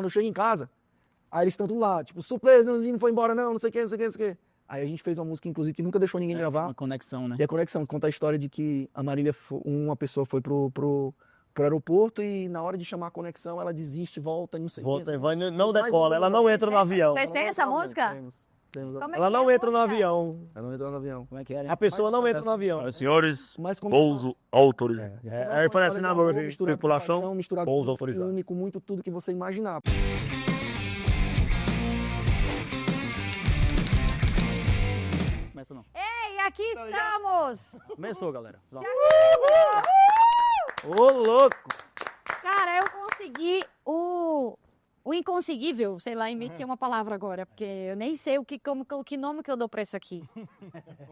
quando eu chego em casa, aí eles estão tudo lá, tipo, surpresa, o não foi embora não sei o que, não sei o que, não sei o que. Aí a gente fez uma música, inclusive, que nunca deixou ninguém gravar. Uma conexão, né? Que é a conexão, conta a história de que a Marília, uma pessoa foi pro aeroporto e na hora de chamar a conexão, ela desiste, volta, não sei o Volta, que. vai, não decola, ela não entra no avião. Vocês têm essa música? Temos. Como é Ela que é não a entra no música? avião. Ela não entrou no avião. Como é que era? A pessoa não entra no avião. Senhores, Mas como pouso autorizado. Aí parece na mão, tripulação, misturado pouso com autorizado. filme, com muito tudo que você imaginar. Começa não. Ei, aqui estamos! Começou, galera. Vamos. Ô, louco! Cara, eu consegui o inconseguível, sei lá, inventei uma palavra agora, porque eu nem sei que nome que eu dou pra isso aqui.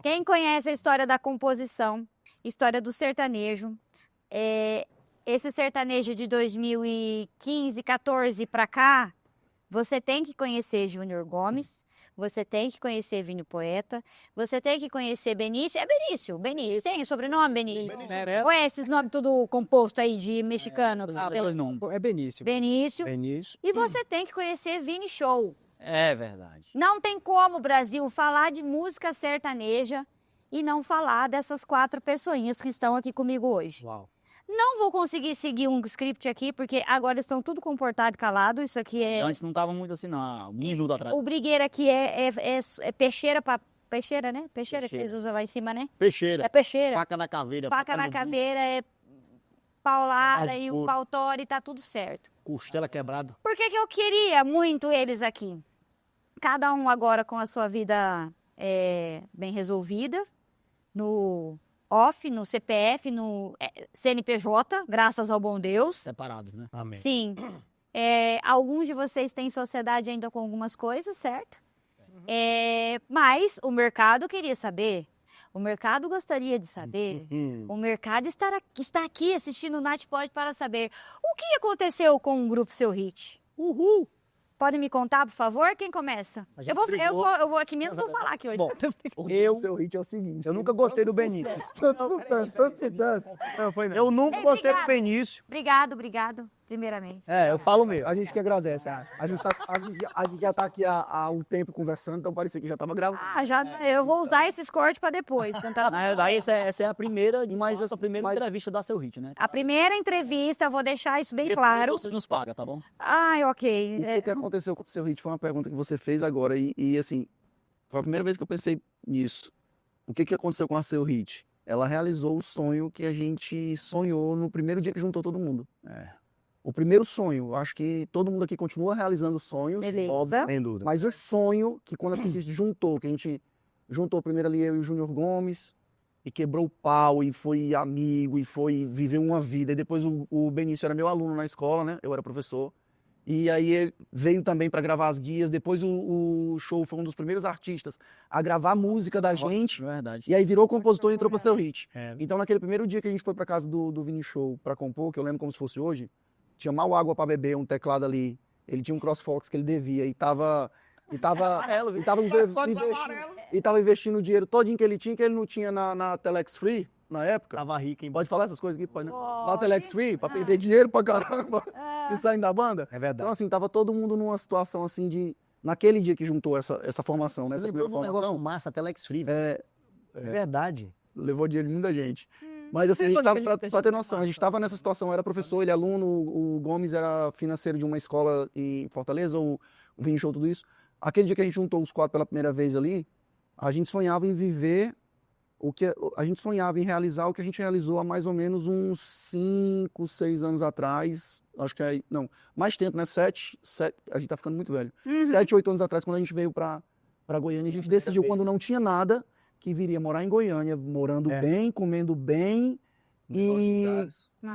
Quem conhece a história da composição, história do sertanejo, esse sertanejo de 2015, 14 pra cá, você tem que conhecer Júnior Gomes, você tem que conhecer Vinho Poeta, você tem que conhecer Benício. É Benício, tem sobrenome Benício. Conhece esse nome tudo composto aí de mexicano? Não, é Benício. Benício. Benício. E você tem que conhecer Vini Show. É verdade. Não tem como, Brasil, falar de música sertaneja e não falar dessas 4 pessoinhas que estão aqui comigo hoje. Uau. Não vou conseguir seguir um script aqui, porque agora estão tudo comportado e calado. Isso aqui é... Antes não tava muito assim, não. Um minuto atrás. O brigueiro aqui é peixeira pra... Peixeira, né? Peixeira que vocês usam lá em cima, né? Peixeira. É peixeira. Faca na caveira. Faca na no- caveira, é paulada Ai, e o pô. pau tora e tá tudo certo. Costela quebrada. Por que que eu queria muito eles aqui? Cada um agora com a sua vida bem resolvida, no off, no CPF, no CNPJ, graças ao bom Deus. Separados, né? Amém. Sim. Alguns de vocês têm sociedade ainda com algumas coisas, certo? Mas o mercado queria saber, o mercado gostaria de saber, o mercado está aqui assistindo o Nath Pode para saber o que aconteceu com o Grupo Seu Hit. Uhul. Pode me contar, por favor? Quem começa? A gente Eu vou aqui menos vou falar aqui hoje. Bom, O seu hit é o seguinte. eu nunca gostei do Benício. Tanto sucesso. Não, foi não. Eu nunca Ei, gostei do obrigado. Benício. Obrigado, primeiramente. Eu falo mesmo. A gente que agradece. A gente já tá aqui há um tempo conversando, então parecia que já tava gravando. Eu vou usar esses cortes para depois. Cantar. Na verdade, essa é a primeira, Mas nossa primeira mas- entrevista da Seu Hit, né? A primeira entrevista, eu vou deixar isso bem claro. Você nos paga, tá bom? Ai, ok. O que aconteceu com o seu hit foi uma pergunta que você fez agora e assim, foi a primeira vez que eu pensei nisso. O que aconteceu com a seu hit? Ela realizou o sonho que a gente sonhou no primeiro dia que juntou todo mundo. O primeiro sonho, eu acho que todo mundo aqui continua realizando sonhos, Beleza. óbvio, Sem dúvida. mas o sonho que quando a gente juntou, que a gente juntou primeiro ali eu e o Júnior Gomes, e quebrou o pau, e foi amigo, e foi viver uma vida, e depois o Benício era meu aluno na escola, né? Eu era professor. E aí ele veio também para gravar as guias. Depois o Show foi um dos primeiros artistas a gravar a música da gente. É verdade. E aí virou compositor e entrou para Seu Hit. É. Então naquele primeiro dia que a gente foi para casa do Vini Show para compor, que eu lembro como se fosse hoje, tinha mal água para beber, um teclado ali. Ele tinha um CrossFox que ele devia e tava investindo o dinheiro todinho que ele tinha, que ele não tinha na Telex Free na época. Tava rico, hein? Pode falar essas coisas aqui? Pode, né? Na Pode. Telex Free, para perder dinheiro pra caramba, de saindo da banda. É verdade. Então, assim, tava todo mundo numa situação assim de. Naquele dia que juntou essa formação, né? Você Essa lembrou primeira de um negócio formação, massa, Telex Free. é, Verdade. levou dinheiro de muita gente. Mas assim, a gente tava, pra ter noção, a gente tava nessa situação, eu era professor, ele é aluno, o Gomes era financeiro de uma escola em Fortaleza, o Vini Show, tudo isso. Aquele dia que a gente juntou os 4 pela primeira vez ali, a gente sonhava em viver a gente sonhava em realizar o que a gente realizou há mais ou menos uns 5, 6 anos atrás. Acho que não, mais tempo, né? 7, a gente tá ficando muito velho. 7, 8 anos atrás, quando a gente veio pra Goiânia, a gente decidiu, quando não tinha nada, que viria morar em Goiânia, morando bem, comendo bem e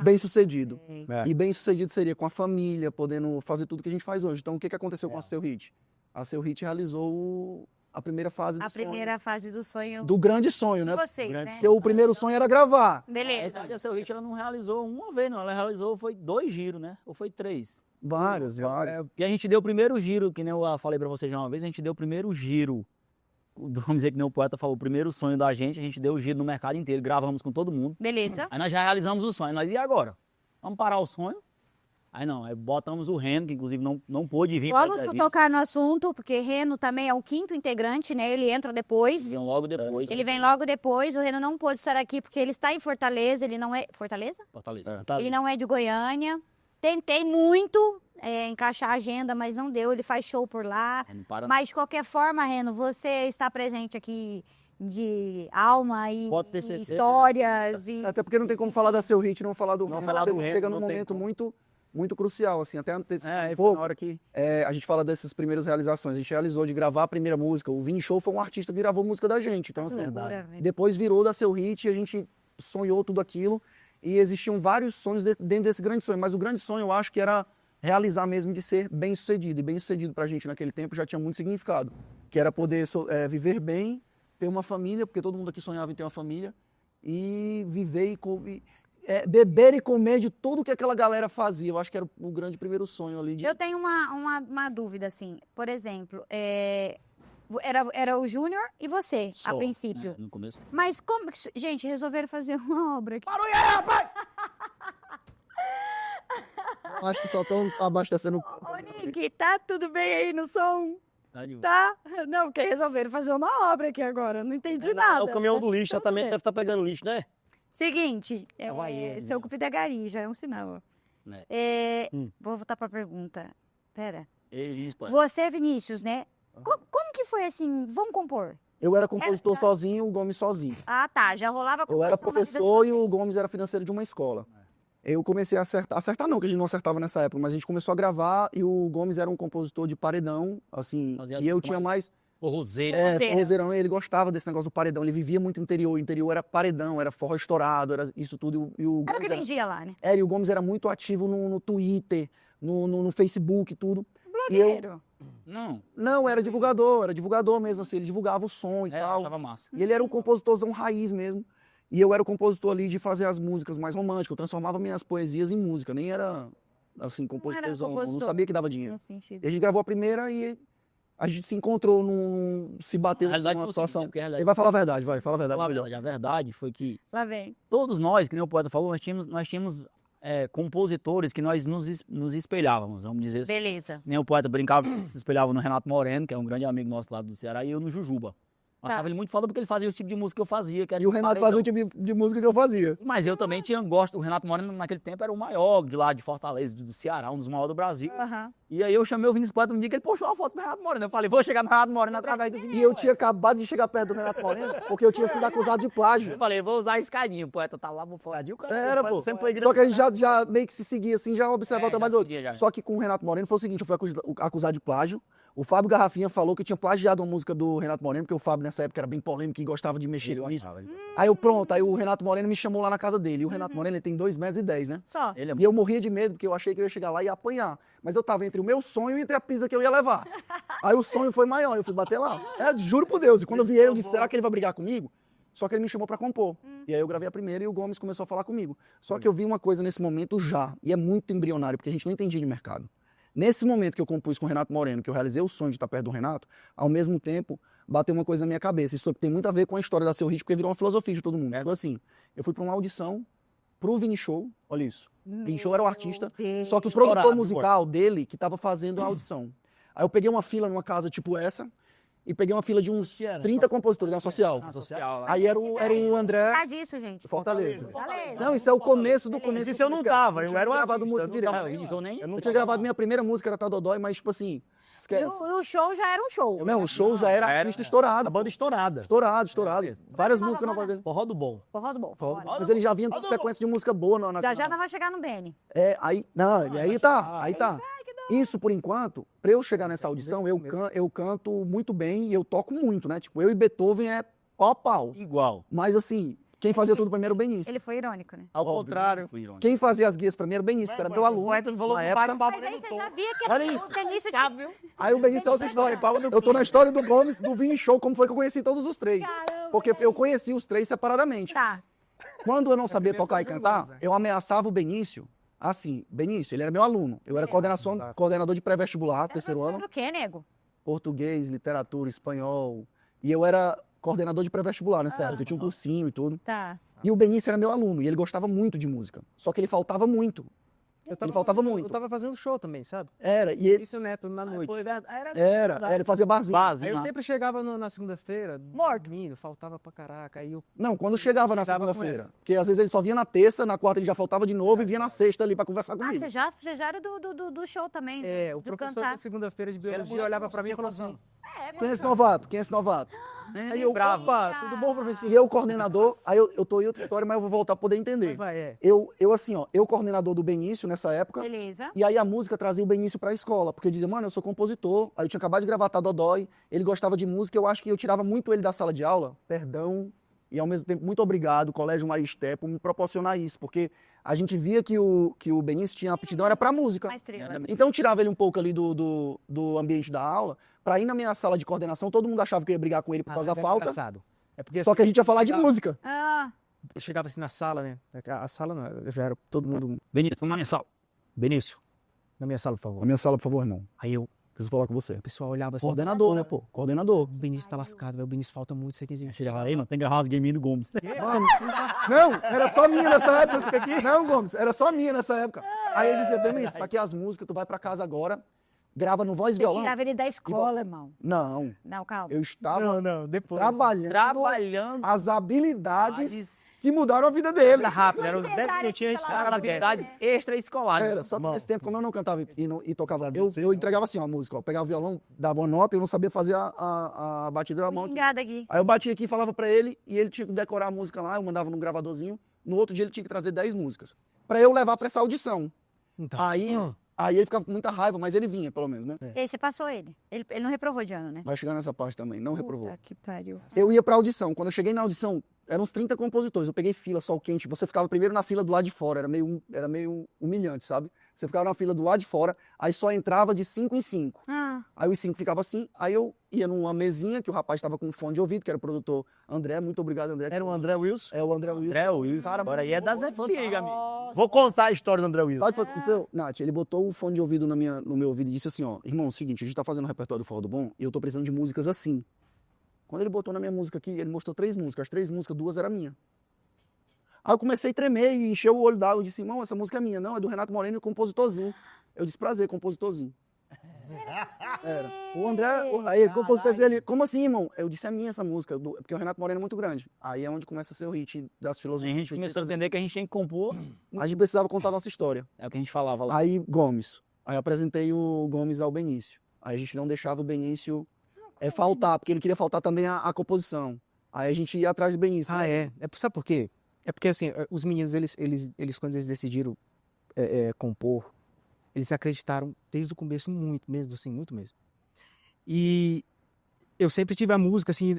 bem sucedido. É. E bem sucedido seria com a família, podendo fazer tudo que a gente faz hoje. Então, o que aconteceu com a Seu Hit? A Seu Hit realizou a primeira fase do A primeira fase do sonho do grande sonho, de né? vocês, grande né? Porque o primeiro sonho era gravar. Beleza. A Seu Hit ela não realizou uma vez, não. Ela realizou foi 2 giros, né? Ou foi 3. Vários. E a gente deu o primeiro giro, que nem eu falei pra vocês já uma vez, a gente deu o primeiro giro. Vamos dizer que nem o poeta falou, o primeiro sonho da gente, a gente deu o giro no mercado inteiro, gravamos com todo mundo. Beleza. Aí nós já realizamos o sonho. Nós, e agora? Vamos parar o sonho? Aí não, aí botamos o Reno, que inclusive não pôde vir. Vamos tocar no assunto, porque Reno também é o 5º integrante, né? Ele entra depois. Vem logo depois. Ele vem logo depois. O Reno não pôde estar aqui porque ele está em Fortaleza. Ele não é. Fortaleza? Fortaleza. Ele não é de Goiânia. Tentei muito encaixar a agenda, mas não deu. Ele faz show por lá. Não para. Mas de qualquer forma, Reno, você está presente aqui de alma e Pode ter e certeza. histórias. E... Até porque não tem como falar da Seu Hit e não falar do Não Reno. falar do Chega Reno, num não tem momento como. muito crucial, assim, até antes Aí um foi na pouco, hora que... a gente fala dessas primeiras realizações. A gente realizou de gravar a primeira música. O Vini Show foi um artista que gravou música da gente. Então, assim, Loucura, velho. depois virou da Seu Hit e a gente sonhou tudo aquilo. E existiam vários sonhos dentro desse grande sonho. Mas o grande sonho, eu acho que era realizar mesmo de ser bem-sucedido. E bem-sucedido pra gente naquele tempo já tinha muito significado. Que era poder viver bem, ter uma família, porque todo mundo aqui sonhava em ter uma família. E viver beber e comer de tudo que aquela galera fazia. Eu acho que era o grande primeiro sonho ali. Eu tenho uma dúvida, assim. Por exemplo, era o Júnior e você, a Só, princípio. né, no começo. Mas como... Gente, resolveram fazer uma obra aqui. Eu acho que só estão abastecendo. Ô, Nick, tá tudo bem aí no som? Tá de- Tá? Não, porque resolveram fazer uma obra aqui agora. Não entendi nada. O caminhão do lixo Vamos também ver. deve estar pegando lixo, né? Seguinte, Havaiana. seu cupido é gari, já é um sinal. Né. Vou voltar pra pergunta. Pera. Isso, pô. Você, Vinícius, né? Como que foi assim? Vamos compor. Eu era compositor sozinho, o Gomes sozinho. Ah, tá. Já rolava Eu era composição na vida de professor e o vocês. Gomes era financeiro de uma escola. Eu comecei a acertar não, que a gente não acertava nessa época, mas a gente começou a gravar e o Gomes era um compositor de paredão, assim, Fazia e eu tudo tinha mais... Forrozeiro. Forrozeirão, ele gostava desse negócio do paredão, ele vivia muito no interior, o interior era paredão, era forró estourado, era isso tudo, e o Era o que Gomes vendia lá, né? e o Gomes era muito ativo no Twitter, no Facebook, tudo. E Blogueiro. Não, era divulgador mesmo, assim, ele divulgava o som e tal. tava massa. E ele era um compositorzão raiz mesmo. E eu era o compositor ali de fazer as músicas mais românticas. Eu transformava minhas poesias em música. Nem era, assim, compositorzão. Eu não compositor. sabia que dava dinheiro. No sentido. E a gente gravou a primeira e a gente se encontrou, se bateu Na realidade, numa foi o seguinte, situação. porque a realidade- Ele vai falar a verdade, fala a verdade. Falar a melhor. verdade, a verdade foi que Lá vem. todos nós, que nem o poeta falou, nós tínhamos compositores que nós nos espelhávamos, vamos dizer assim. Beleza. Nem o poeta brincava, se espelhava no Renato Moreno, que é um grande amigo nosso lá do Ceará, e eu no Jujuba. Eu achava ele muito foda porque ele fazia o tipo de música que eu fazia. Que era E o Renato fazia o tipo de música que eu fazia. Mas eu também tinha gosto. O Renato Moreno, naquele tempo, era o maior de lá de Fortaleza, do Ceará, um dos maiores do Brasil. Aham. E aí eu chamei o Vinícius Poeta um dia que ele postou uma foto do Renato Moreno. Eu falei, vou chegar no Renato Moreno através do Vinícius. E eu tinha acabado de chegar perto do Renato Moreno, porque eu tinha sido acusado de plágio. Eu falei, vou usar a escadinha. O poeta tá lá, vou falar de o cara. Era, pô. Sempre foi Só que a gente já meio que se seguia assim, já observava o trabalho do outro. seguia, já. Só que com o Renato Moreno foi o seguinte, eu fui acusado de plágio. O Fábio Garrafinha falou que eu tinha plagiado uma música do Renato Moreno, porque o Fábio nessa época era bem polêmico e gostava de mexer com isso. Aí o Renato Moreno me chamou lá na casa dele. E o Renato Moreno, ele tem 2,10 m, né? Só. Ele é E eu morria de medo, porque eu achei que eu ia chegar lá e ia apanhar. Mas eu tava entre o meu sonho e entre a pizza que eu ia levar. Aí o sonho foi maior, eu fui bater lá. Juro por Deus. E quando eu vi ele, eu disse, será que ele vai brigar comigo? Só que ele me chamou pra compor. E aí eu gravei a primeira e o Gomes começou a falar comigo. Só que eu vi uma coisa nesse momento já, e é muito embrionário, porque a gente não entendia de mercado. Nesse momento que eu compus com o Renato Moreno, que eu realizei o sonho de estar perto do Renato, ao mesmo tempo, bateu uma coisa na minha cabeça. Isso tem muito a ver com a história da Seu Hit, porque virou uma filosofia de todo mundo. Foi assim, eu fui pra uma audição pro Vini Show, olha isso. Vini Show era o artista, só que o produtor musical dele que tava fazendo a audição. Aí eu peguei uma fila numa casa tipo essa, e peguei uma fila de uns 30 compositores na social. social. Aí era o André Tá disso, gente. Fortaleza. Fortaleza. Não, isso é o começo do começo. Isso eu não tava, eu era um gravado artista, música eu não direto. tava. Isso eu nem... Eu tinha gravado minha primeira música, era Tadodói, mas tipo assim, E esquece. o show já era um show. Não, o show já era artista estourado. A banda estourada. Estourado. Várias músicas não fazendo. Forró do bom. Forró do bom. Bora. Mas ele já vinha com sequência de música boa na Já nós vai chegar no Beni. aí tá. Isso, por enquanto, pra eu chegar nessa audição, eu canto muito bem e eu toco muito, né? Tipo, eu e Beethoven é pau a pau. Igual. Mas assim, quem fazia tudo pra mim era o Benício. Ele foi irônico, né? Ao contrário. Quem fazia as guias pra mim era o Benício, que era meu aluno. O poeta falou na que época. bate papo Mas aí no você tom. já via que Olha era isso. o Benício Aí o Benício é outra história. Eu tô na história do Gomes, do Vini Show, como foi que eu conheci todos os três. Caramba, Porque eu conheci os três separadamente. Tá. Quando eu não sabia tocar e cantar, eu ameaçava o Benício. Assim, Benício, ele era meu aluno. Eu era coordenador de pré-vestibular, terceiro ano. Sobre o quê, nego? Português, literatura, espanhol. E eu era coordenador de pré-vestibular nessa época. Eu tinha um cursinho e tudo. Tá. E o Benício era meu aluno, e ele gostava muito de música. Só que ele faltava muito. Ele faltava muito. Eu tava fazendo show também, sabe? Era, e ele... Isso, Neto, na noite. Foi verdade. Ele fazia barzinho. Aí eu sempre chegava na segunda-feira, Morto. dormindo, faltava pra caraca. Aí eu Não, quando chegava na Chegava com segunda-feira. essa. Porque às vezes ele só vinha na terça, na quarta ele já faltava de novo e vinha na sexta ali pra conversar Ah, comigo. você já era do show também. o de professor cantar. da segunda-feira de biologia olhava pra mim e falou assim: Quem é esse novato? Quem é esse novato? aí eu, opa, tudo bom, professor? E eu, coordenador, aí eu tô em outra história, mas eu vou voltar pra poder entender. Vai. Eu assim, ó, eu coordenador do Benício nessa época, Beleza. e aí a música trazia o Benício pra escola, porque eu dizia, mano, eu sou compositor, aí eu tinha acabado de gravar Tá Dodói, ele gostava de música, eu acho que eu tirava muito ele da sala de aula, perdão, e ao mesmo tempo, muito obrigado, Colégio Maristé, por me proporcionar isso, porque a gente via que o Benício tinha aptidão, era pra música. Uma estrela. Então eu tirava ele um pouco ali do ambiente da aula, pra ir na minha sala de coordenação, todo mundo achava que eu ia brigar com ele por causa da falta, Engraçado. É porque só que a gente ia falar de música. Ah, eu chegava assim na sala, né? A sala não, eu já era todo mundo. Benício, vamos na minha sala. Benício, na minha sala, por favor. Na minha sala, por favor, irmão. Aí Preciso falar com você. o pessoal olhava assim. Coordenador, né, pô? Coordenador. O Benício tá lascado, velho. O Benício falta muito, você quer Chegava aí, mano, tem que gravar umas gaminhas do Gomes. Mano, não, era só minha nessa época. Isso aqui. Não, Gomes, era só minha nessa época. Aí ele dizia, Benício, tá aqui as músicas, tu vai pra casa agora, grava no voz e você violão. tirava ele da escola, irmão. Não, Não, calma. eu estava não, depois. trabalhando as habilidades que mudaram a vida dele. Era rápido, era uns 10 Pesaram minutinhos esse a pela gente Habilidades extraescolares. Era, só que nesse tempo, como eu não cantava e tocava, eu entregava assim, ó, a música, ó, pegava o violão, dava uma nota e eu não sabia fazer a batida da mão. Xingada aqui. Aí eu batia aqui e falava pra ele, e ele tinha que decorar a música lá, eu mandava num gravadorzinho. No outro dia ele tinha que trazer 10 músicas, pra eu levar pra essa audição. Então, Aí ele ficava com muita raiva, mas ele vinha, pelo menos, né? E aí você passou ele. Ele não reprovou de ano, né? Vai chegar nessa parte também, não reprovou. Puta que pariu. Eu ia pra audição, quando eu cheguei na audição, eram uns 30 compositores, eu peguei fila, sol quente, você ficava primeiro na fila do lado de fora, era meio humilhante, sabe? Você ficava na fila do lado de fora, aí só entrava de 5 em 5. Ah, Aí os 5 ficavam assim, aí eu ia numa mesinha, que o rapaz estava com um fone de ouvido, que era o produtor André, muito obrigado, André. era o André Wilson. É o André Wilson. André Wilson, Cara, agora aí é da Zé Feliga, amigo. nossa. Vou contar a história do André Wilson. Sabe o que foi que aconteceu? Nath, ele botou o fone de ouvido no meu ouvido e disse assim, ó, irmão, é o seguinte, a gente tá fazendo o repertório do Forró do Bom e eu tô precisando de músicas assim. Quando ele botou na minha música aqui, ele mostrou 3 músicas, as 3 músicas, 2 eram minhas. Aí eu comecei a tremer e encheu o olho d'água, eu disse, irmão, essa música é minha, não, é do Renato Moreno, compositorzinho. Eu disse, prazer, compositorzinho. Era. O André, aí ele, compositorzinho, ele, como assim, irmão? Eu disse, é minha essa música, porque o Renato Moreno é muito grande. Aí é onde começa a ser o hit das A filosofias. gente começou a entender que a gente tinha que compor. A gente precisava contar a nossa história. É o que a gente falava lá. Aí, Gomes. Aí eu apresentei o Gomes ao Benício. Aí a gente não deixava o Benício faltar, porque ele queria faltar também a composição. Aí a gente ia atrás do Benício. Ah, é. Sabe por quê? É porque, assim, os meninos, eles quando eles decidiram compor, eles acreditaram desde o começo muito mesmo, assim, muito mesmo. E eu sempre tive a música, assim,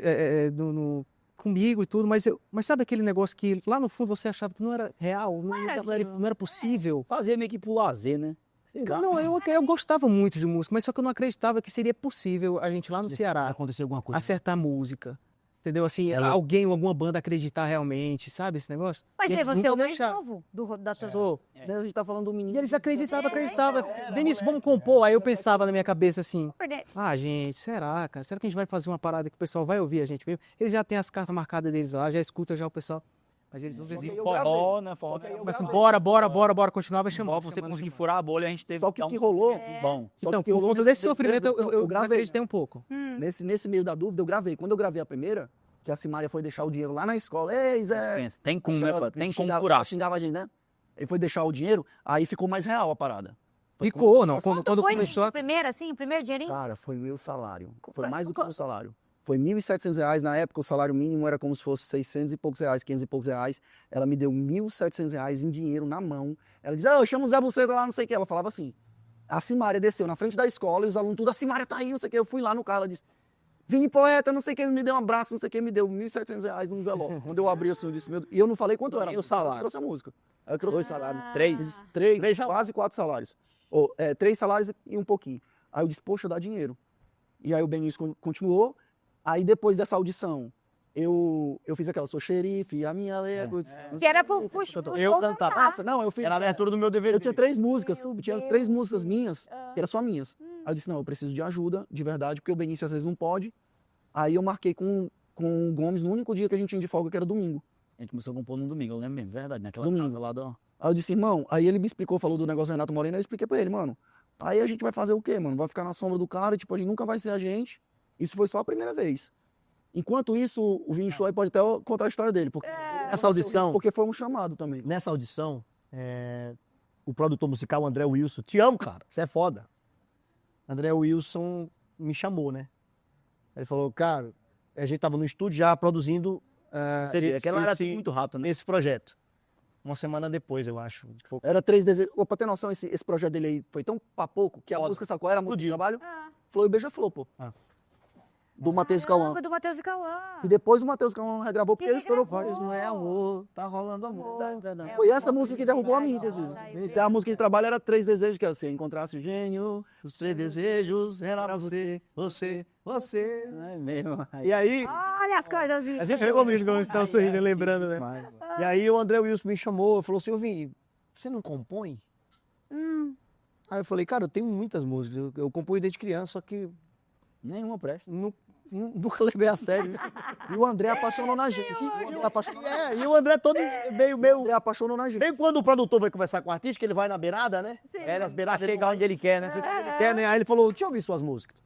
comigo e tudo, mas sabe aquele negócio que lá no fundo você achava que não era real, não era possível? Fazia meio que pro lazer, né? Sei lá. Não, eu gostava muito de música, mas só que eu não acreditava que seria possível a gente lá no Ceará Aconteceu alguma coisa. acertar música. Entendeu? Assim, alguém, alguma banda acreditar realmente, sabe esse negócio? Mas E aí eles você é o nunca mais deixaram. novo da tua... Sou. Daí a gente tá falando do menino. E eles acreditavam. Benício, vamos compor. Aí eu pensava na minha cabeça assim, Perder. gente, será, cara? Será que a gente vai fazer uma parada que o pessoal vai ouvir a gente mesmo? Eles já têm as cartas marcadas deles lá, já escuta já o pessoal. Mas eles não desistem. eu Forró, gravei. né? Forró. Começam, bora, continuava chamando. Forró, você conseguir furar a bolha, a gente teve Só que dar o que um rolou. bom. Só Então, que o que por rolou conta desse sofrimento, eu gravei. acreditei um pouco. Nesse meio da dúvida, eu gravei. Quando eu gravei a primeira, que a Simária foi deixar o dinheiro lá na escola. Ei, Zé! Pensa, tem como, né? Ela Tem como xingava- furar. ela xingava a gente, né? Ele foi deixar o dinheiro, aí ficou mais real a parada. Ficou, não. Quando Quando foi começou a... primeiro, assim, o primeiro dinheirinho? Cara, foi meu salário. Foi Foi- mais do que co- meu salário. Foi R$ 1.700. Na época, o salário mínimo era como se fosse 600 e poucos reais, 500 e poucos reais. Ela me deu R$ 1.700 em dinheiro na mão. Ela dizia, eu chamo o Zé Buceta lá, não sei o que. Ela falava assim. A Simária desceu na frente da escola e os alunos tudo, a Simária tá aí, não sei o que. Eu fui lá no carro, ela disse, Vini Poeta, não sei o que, me deu um abraço, não sei o que, me deu R$ 1.700 no envelope. Quando eu abri assim, eu disse, meu Deus. E eu não falei quanto era. E o salário? Eu trouxe a música. Aí eu trouxe 2 salários, Ah. 3. Três, quase 4 salários. Ou, 3 salários e um pouquinho. Aí eu disse, poxa, dá dinheiro. E aí o Benício continuou. Aí depois dessa audição, eu fiz aquela, sou xerife, a minha lei é... Que era pro Eu show cantava. Nossa, não, eu fiz... Era a abertura do meu DVD. Eu tinha 3 músicas, Meu eu tinha Deus. 3 músicas minhas, que eram só minhas. Aí eu disse, não, eu preciso de ajuda, de verdade, porque o Benício às vezes não pode. Aí eu marquei com o Gomes no único dia que a gente tinha de folga, que era domingo. A gente começou a compor no domingo, eu lembro mesmo, verdade, naquela Domingo. casa lá do... Aí eu disse, irmão, aí ele me explicou, falou do negócio do Renato Moreno, eu expliquei pra ele, mano, aí a gente vai fazer o quê, mano? Vai ficar na sombra do cara, e, tipo, a gente nunca vai ser a gente. Isso foi só a primeira vez. Enquanto isso, o Vini Show aí pode até contar a história dele, porque Essa audição, porque foi um chamado também. nessa audição, o produtor musical André Wilson, te amo, cara, você é foda. André Wilson me chamou, né? Ele falou, cara, a gente tava no estúdio já produzindo Aquela era muito rápido, né? esse projeto. Uma semana depois, eu acho. Um pouco. Era 3 desejos. Pra ter noção, esse projeto dele aí foi tão pra pouco que a Foda. música, sabe qual era? A música de trabalho? Ah. Flor e Beija-Flor, pô. Ah. Do Matheus Cauã. Caramba, do Matheus e Cauã. E depois o Matheus Cauã regravou porque Ele ele estourou regravou. vários. Não é amor, tá rolando amor. É Foi o essa música que derrubou a mídia, às vezes. Então, a música de trabalho era 3 desejos, que era se eu encontrasse o gênio, os 3 desejos era pra você, você. É mesmo. E aí, Olha as coisas. A gente chegou mesmo quando estão sorrindo, lembrando, né? e aí o André Wilson me chamou, falou assim, ô Vini, você não compõe? Aí eu falei, cara, eu tenho muitas músicas, eu componho desde criança, só que Nenhuma presta. nunca levei a sério. E o André apaixonou na gente. E o André todo meio... O André apaixonou na gente. Bem quando o produtor vai conversar com o artista, que ele vai na beirada, né? Sim. Nas beiradas ele Chegar onde ele quer, né? quer, né? Aí ele falou, deixa eu ouvir suas músicas.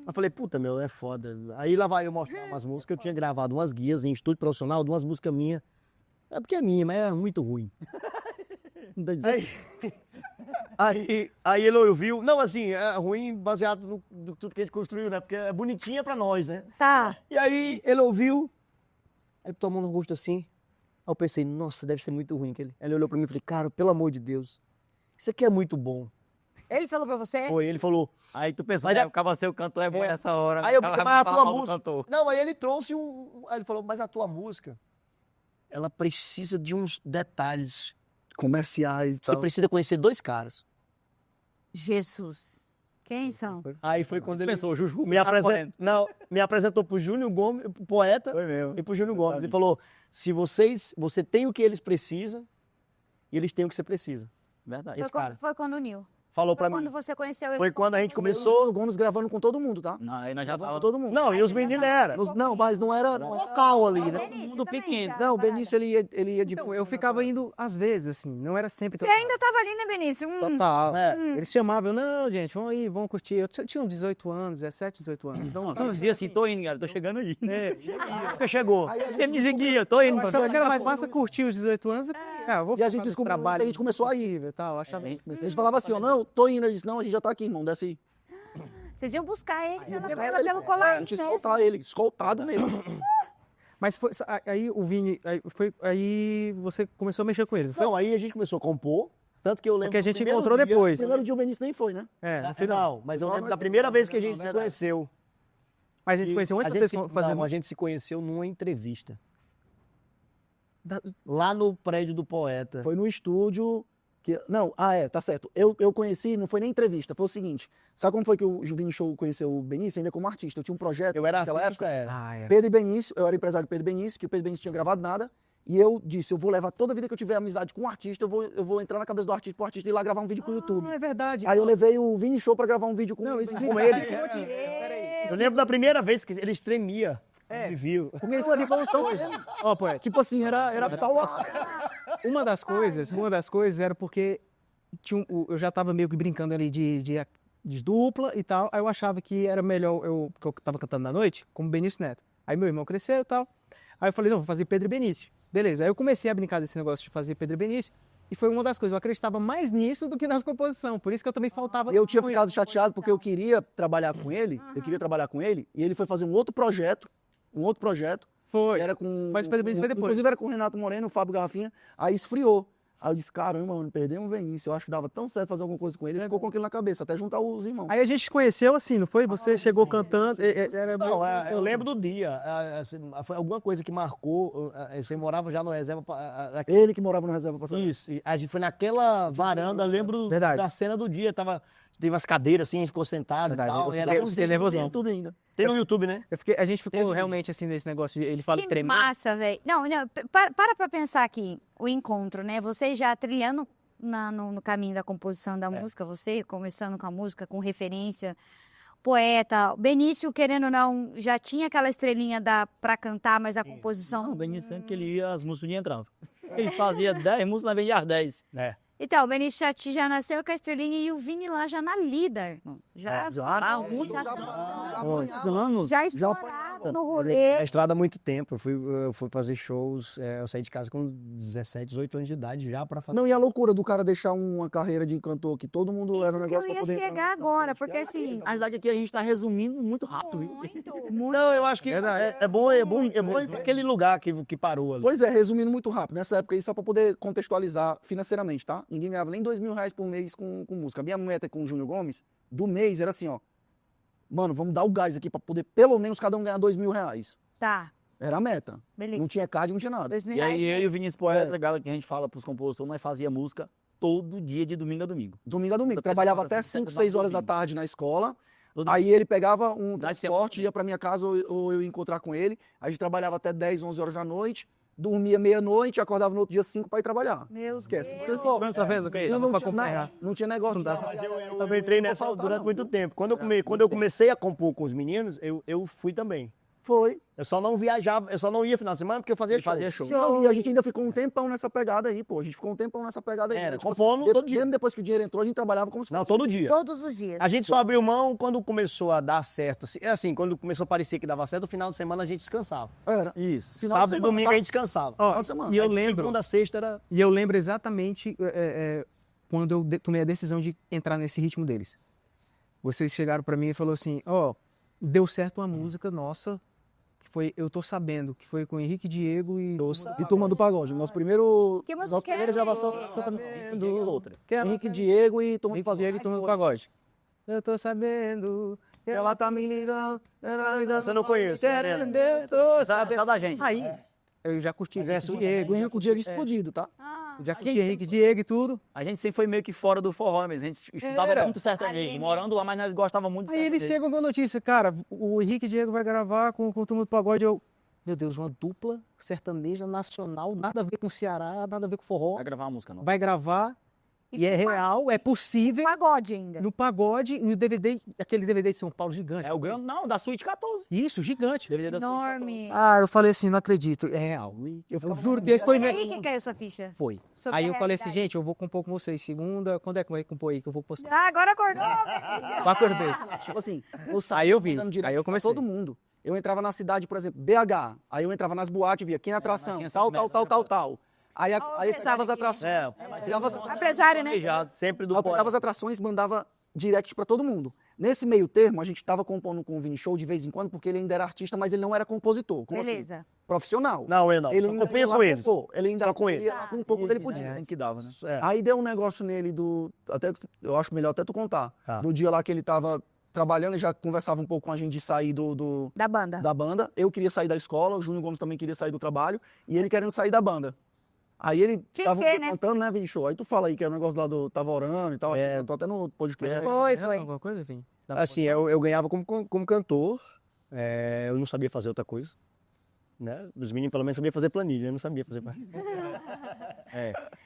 Eu falei, puta, meu, é foda. Aí lá vai eu mostrar umas músicas, eu tinha gravado umas guias em estúdio profissional, de umas músicas minhas. É porque é minha, mas é muito ruim. Aí ele ouviu, não, assim, é ruim baseado no tudo que a gente construiu, né? Porque é bonitinha pra nós, né? Tá. E aí ele ouviu, aí tomou no rosto assim. Aí eu pensei, nossa, deve ser muito ruim. Ele olhou pra mim e falei, cara, pelo amor de Deus, isso aqui é muito bom. Ele falou pra você? Foi, ele falou, Aí tu pensa, Mas o cabo seu cantor é bom nessa hora. Aí eu o cara falei, vai mas a falar tua mal do música. cantor. Não, aí ele trouxe Aí ele falou, mas a tua música, ela precisa de uns detalhes. Comerciais e Você tal. precisa conhecer 2 caras. Jesus. Quem são? Aí foi quando ele Pensou, Juju me, me apresentou pro Júnior Gomes, pro poeta, Foi mesmo. e pro Júnior Gomes. Ele falou, se você tem o que eles precisam, e eles têm o que você precisa. Verdade. Esse cara Foi quando uniu. falou Foi pra quando mim. você conheceu ele. Foi quando a gente Começou começou. o Gomes gravando com todo mundo, tá? Não, aí nós já Gravando com tava todo mundo. Não, e os meninos eram. Não, mas não era Local ali, né? Benício mundo também, pequeno. já, Não, o parada. Benício, ele ia de... Então, eu ficava indo às vezes, assim, não era sempre... Você ainda tava ali, né, Benício? Total. É. Eles chamavam, não, gente, vamos aí, vamos curtir. Eu tinha uns 18 anos, 17, 18 anos. Então, uns dias assim, tô indo, cara, tô chegando aí. Nunca chegou. Você me seguia, tô indo. eu achava que era mais massa curtir os 18 anos. Eu vou E a gente fazer descobriu, trabalho a gente começou a ir. incrível e tal. Eu achava... A gente falava assim, ó, não, tô indo. Ele disse, não, a gente já tá aqui, irmão, desce aí. Vocês iam buscar ele pelo A colar, gente né? escoltar ele, escoltado nele. Mas foi, aí o Vini, aí você começou a mexer com eles. Não, aí a gente começou a compor. Tanto que eu lembro. Porque a do gente primeiro encontrou dia- depois. Primeiro dia o Benício nem foi, né? É, No final, mas eu lembro da primeira vez que a gente se conheceu. mas a gente conheceu onde A vocês gente, se, fazendo... não, a gente se conheceu numa entrevista. Lá no prédio do poeta. Foi no estúdio. Não, tá certo. Eu conheci, não foi nem entrevista, foi o seguinte. Sabe como foi que o Vini Show conheceu o Benício? Ainda como artista. Eu tinha um projeto. Eu era naquela artista, época. era. é. Pedro e Benício, eu era empresário do Pedro e Benício, que o Pedro e Benício tinha gravado nada. E eu disse, eu vou levar toda a vida que eu tiver amizade com um artista, eu vou entrar na cabeça do artista pro artista ir lá gravar um vídeo pro YouTube. É verdade. Aí eu levei o Vini Show pra gravar um vídeo com ele. Eu lembro da primeira vez que eles tremiam. Me viu. Porque eles sabiam como estão. Ó, poeta, Tipo assim, era tal assim. uma das coisas era porque eu já tava meio que brincando ali de dupla e tal, aí eu achava que era melhor que eu tava cantando na noite, como Benício Neto. Aí meu irmão cresceu e tal, aí eu falei, não, vou fazer Pedro e Benício. Beleza, aí eu comecei a brincar desse negócio de fazer Pedro e Benício, e foi uma das coisas, eu acreditava mais nisso do que nas composições, por isso que eu também faltava... Eu tinha ficado chateado porque eu queria trabalhar com ele, e ele foi fazer um outro projeto, Foi. que era com... Mas o Pedro Benício foi depois. Inclusive era com o Renato Moreno, o Fábio Garrafinha, aí esfriou. Aí eu disse, caramba, mano, perdemos o Benício, eu acho que dava tão certo fazer alguma coisa com ele, ele ficou com aquilo na cabeça, até juntar os irmãos. Aí a gente conheceu assim, não foi? Você chegou cantando, era... Não, eu lembro do dia. Foi alguma coisa que marcou. Você morava já no reserva. Ele que morava no reserva passando. Isso. E a gente foi naquela varanda, lembro Verdade. da cena do dia. Teve umas cadeiras assim, a gente ficou sentado e Verdade. tal. Eu Era fiquei- uns fiquei nervosão. Tudo ainda. Tem no YouTube, né? A gente ficou realmente assim nesse negócio, ele fala Que tremendo. massa, velho. Não, para pra pensar aqui, o encontro, né? Você já trilhando no caminho da composição da música, você começando com a música, com referência, poeta. Benício, querendo ou não, já tinha aquela estrelinha pra cantar, mas a composição... Não, o Benício sempre que ele ia, as músicas nem entravam. Ele fazia 10 músicas, nós vendia as 10. É. Então, o Benício já nasceu com a estrelinha e o Vini lá já na líder. Já Anos. já estourado no rolê. Na estrada há muito tempo. Eu fui fazer shows. Eu saí de casa com 17, 18 anos de idade já pra fazer. Não, e a loucura do cara deixar uma carreira de cantor que todo mundo era um Isso que eu negócio pra ia poder... chegar agora, porque assim... A verdade é que a gente tá resumindo muito rápido, viu? Muito. Não, eu acho que é bom aquele lugar que parou ali. Pois é, resumindo muito rápido, nessa época aí, só pra poder contextualizar financeiramente, tá? Ninguém ganhava nem R$2.000 por mês com música. A minha meta com o Júnior Gomes, do mês, era assim, ó. Mano, vamos dar o gás aqui pra poder, pelo menos, cada um ganhar R$2.000. Tá, Era a meta. beleza. Não tinha card, não tinha nada. 2.000 E aí eu e o Vinícius Poeta, É. galera, que a gente fala pros compositores, nós fazia música todo dia, de domingo a domingo. Domingo a domingo. Toda Trabalhava terça, até quarta, 5, sexta, 6 horas da domingo. tarde na escola. Todo- Aí ele pegava um Dá de ser- transporte, ia pra minha casa ou eu ia encontrar com ele. A gente trabalhava até 10, 11 horas da noite. Dormia meia-noite, acordava no outro dia 5 pra ir trabalhar. Meu Esquece. Deus. Pessoal, Quantas vezes, ok? eu Não não pra tinha, acompanhar. não tinha negócio. Eu também entrei nessa durante muito tempo. Quando eu comecei a compor com os meninos, eu fui também. Foi. Eu só não viajava, eu só não ia final de semana porque eu fazia Ele show. fazia show. Não, e a gente ainda ficou um tempão nessa pegada aí, pô. A gente ficou um tempão nessa pegada aí. Era, Tipo compondo assim, todo dia. Mesmo depois que o dinheiro entrou, a gente trabalhava como se Não, fosse. todo dia. Todos os dias. A gente só abriu mão quando começou a dar certo. Quando começou a parecer que dava certo, no final de semana a gente descansava. Era. Isso. Final de Sábado e semana, domingo tá? a gente descansava. Ó, Final de semana. e eu Aí de lembro, Segunda a sexta era... e eu lembro exatamente quando eu tomei a decisão de entrar nesse ritmo deles. Vocês chegaram pra mim e falaram assim, ó, deu certo uma música nossa, que foi Eu Tô Sabendo, que foi com Henrique Diego e... E Turma do Pagode. Nosso primeiro. Que música Nossa que era? primeira gravação Do outra. Que era Henrique Diego e Turma do Henrique Diego e Turma do Pagode. Eu tô sabendo que ela tá me ligando. Você não conhece, Eu tô sabendo. Tá da gente. Aí, eu já curti Henrique Diego. Diego, Henrique Diego explodido, tá? Ah, já curti Henrique Diego e tudo. A gente sempre foi meio que fora do forró mesmo. A gente estudava Era. muito sertanejo. Morando lá, mas nós gostávamos muito de Aí eles sertanejo. chegam com a notícia, cara, o Henrique Diego vai gravar com o Turma do Pagode. Eu, meu Deus, uma dupla sertaneja nacional, nada a ver com Ceará, nada a ver com forró. Vai gravar uma música nova. Vai gravar e é real, é possível. pagode ainda. No pagode, no DVD, aquele DVD de São Paulo gigante. É o grande, não, da Suíte 14. Isso, gigante. DVD da Suíte Enorme. Ah, eu falei assim, não acredito, é real. Eu duro desse Foi foi aí que caiu sua ficha. Foi. Sobre Aí a eu falei assim, realidade. gente, eu vou compor com vocês segunda, quando é que vai compor aí que eu vou postar? Ah, agora acordou. Quatro vezes. Tipo assim, eu Aí eu vi, dando direto aí eu pra comecei. todo mundo. Eu entrava na cidade, por exemplo, BH. Aí eu entrava nas boates, via aqui na atração, tinha tal, essa tal, tal, tal, tal. Aí Ó, aí o pegava as empresário atrações. Pegava as- Empresário, né? planejado, sempre do Aí eu pegava poeta. as atrações e mandava direct pra todo mundo. Nesse meio termo, a gente tava compondo com o Vini Show de vez em quando, porque ele ainda era artista, mas ele não era compositor. Como assim? Beleza. Profissional. Não, eu não. Ele Só ainda acompanha ia lá com eles. compor. Ele ainda Só com ele. ia lá com um pouco dele É, podia. assim que dava, né? É. Aí deu um negócio nele do. Até eu acho melhor até tu contar. Tá. Do dia lá que ele tava trabalhando e já conversava um pouco com a gente de sair Da banda. da banda. Eu queria sair da escola, o Júnior Gomes também queria sair do trabalho, e ele querendo sair da banda. Aí ele Tinha tava que ser, né? contando, né, Vini Show? Aí tu fala aí que é o negócio lá do. Tava orando e tal. É. Eu tô até no podcast. Foi, foi. Alguma coisa, enfim. Assim, eu ganhava como cantor, eu não sabia fazer outra coisa. Né? Os meninos pelo menos sabiam fazer planilha, eu não sabia fazer mais.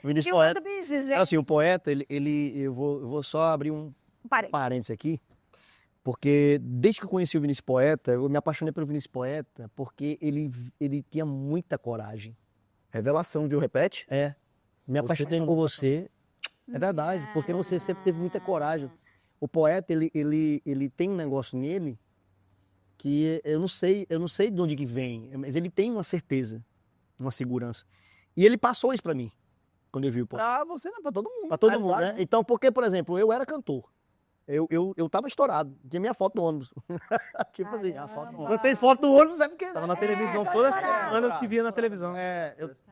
O Vinícius Tinha Poeta. outro business, né? Assim, o poeta, eu vou só abrir um Parei. parênteses aqui, porque desde que eu conheci o Vinícius Poeta, eu me apaixonei pelo Vinícius Poeta, porque ele tinha muita coragem. Revelação, viu? Repete? Me apaixonei por você. É verdade, porque você sempre teve muita coragem. O poeta, ele tem um negócio nele que eu não sei de onde que vem, mas ele tem uma certeza, uma segurança. E ele passou isso pra mim, quando eu vi o poeta. Pra você, não, pra todo mundo. Pra todo É mundo, verdade. né? Então, porque, por exemplo, eu era cantor. Eu tava estourado. Tinha minha foto no ônibus. Tipo assim, a foto no ônibus. Não tem foto no ônibus, é porque... Tava na televisão tô toda chorando. semana, eu te via na televisão.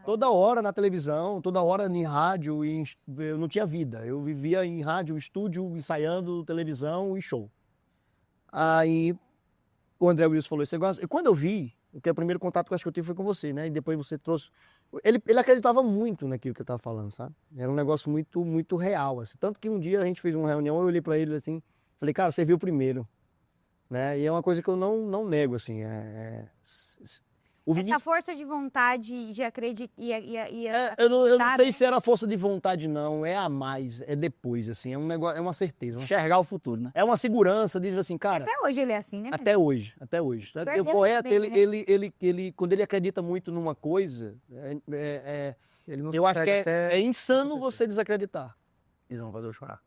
Toda hora na televisão, toda hora em rádio, eu não tinha vida. Eu vivia em rádio, estúdio, ensaiando, televisão e show. Aí o André Wilson falou esse negócio. E quando eu vi, porque o primeiro contato que eu acho que eu tive foi com você, né? E depois você trouxe... Ele acreditava muito naquilo que eu tava falando, sabe? Era um negócio muito, muito real, assim. Tanto que um dia a gente fez uma reunião, eu olhei pra ele assim, falei, cara, você viu primeiro. Né? E é uma coisa que eu não nego, assim. O Vinícius... Essa força de vontade de acreditar. Eu não Sabe? sei se era força de vontade, não. É a mais, é depois, assim. É um negócio, é uma certeza. Enxergar o futuro, né? É uma segurança, diz assim, cara, Até hoje ele é assim, né? até hoje, até hoje. Perdeu O poeta, bem, né? ele, quando ele acredita muito numa coisa, Ele não Eu acho que consegue até- é insano você desacreditar. Eles vão fazer eu chorar.